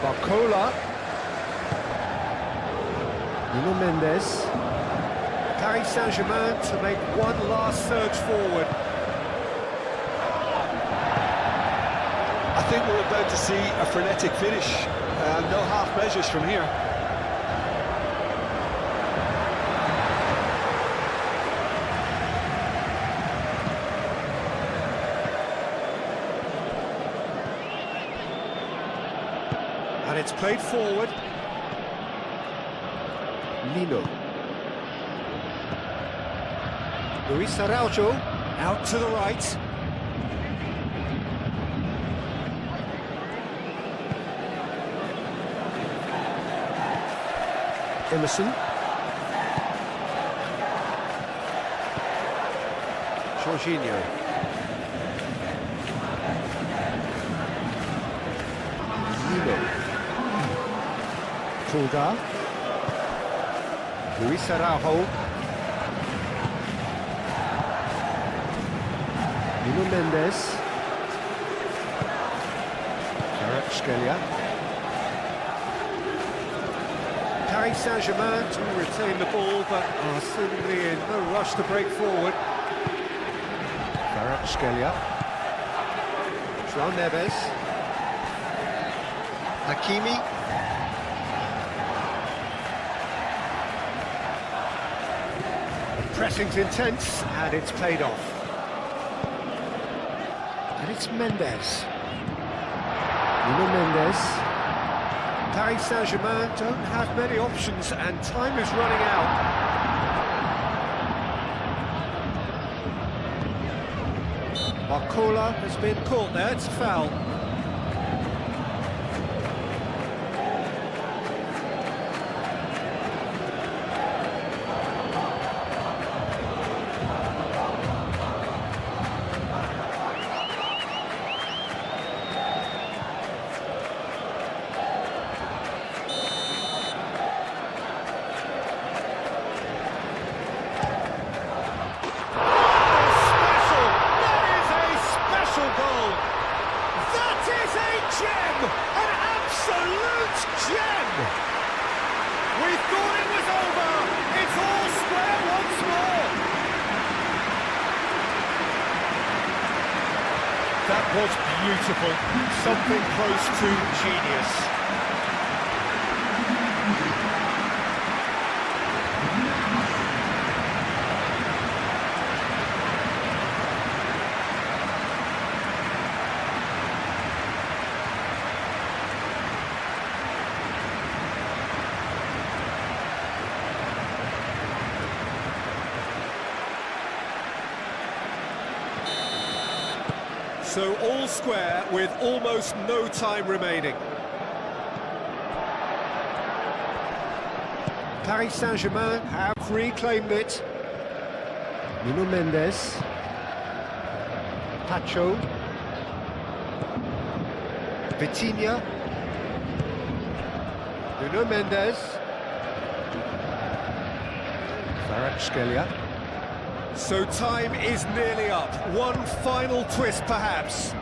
Barcola. Nuno Mendes. Paris Saint-Germain to make one last surge forward. I think we're about to see a frenetic finish. No half measures from here. And it's played forward. Lino. Luis Araujo out to the right. Emerson. Jorginho. Nilo. Pulgar. Luis Araujo. Nuno Mendes. Kvaratskhelia. Paris Saint-Germain to retain the ball, but are seemingly in no rush to break forward. Kvaratskhelia. João Neves. Hakimi. The pressing's intense, and it's paid off. And it's Mendes. Nuno Mendes. Paris Saint-Germain don't have many options, and time is running out. Barcola has been caught there, it's a foul. That was beautiful, something close to genius. So all square with almost no time remaining. Paris Saint-Germain have reclaimed it. Nuno Mendes. Pacho. Vitinha. Nuno Mendes. Kvaratskhelia. So time is nearly up. One final twist, perhaps.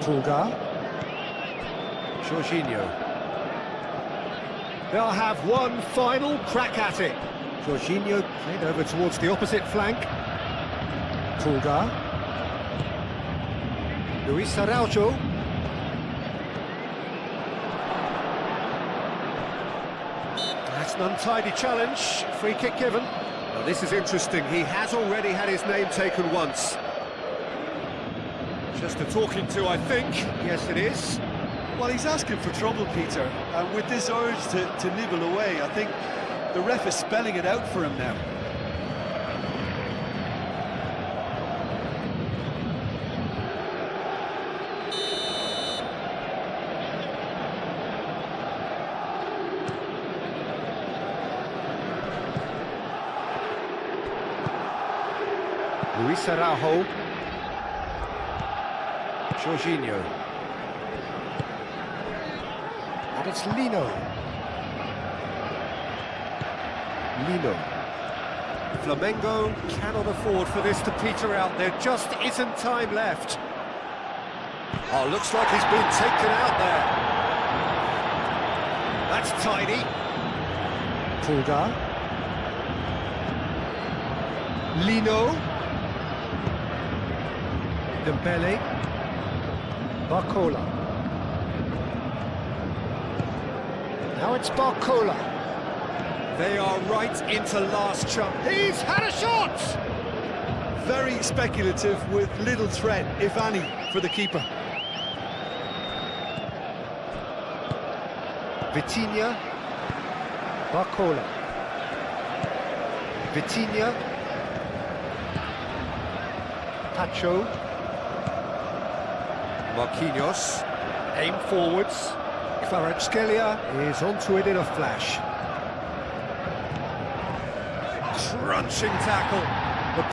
Pulgar. Jorginho. They'll have one final crack at it. Jorginho played over towards the opposite flank. Pulgar. Luis Araujo. That's an untidy challenge. Free kick given. Now, this is interesting. He has already had his name taken once. Just a talking to, I think. Yes, it is. Well, he's asking for trouble, Peter, and with this urge to nibble away, I think the ref is spelling it out for him now. Luis Araujo. Jorginho. And it's Lino. Flamengo cannot afford for this to peter out. There just isn't time left. Oh, looks like he's been taken out there. That's tidy. Pulgar. Lino. Dembele. Barcola. Now it's Barcola. They are right into last chance. He's had a shot! Very speculative with little threat, if any, for the keeper. Vitinha. Barcola. Vitinha. Pacho. Marquinhos, aim forwards. Kvaratskhelia is onto it in a flash. Crunching tackle.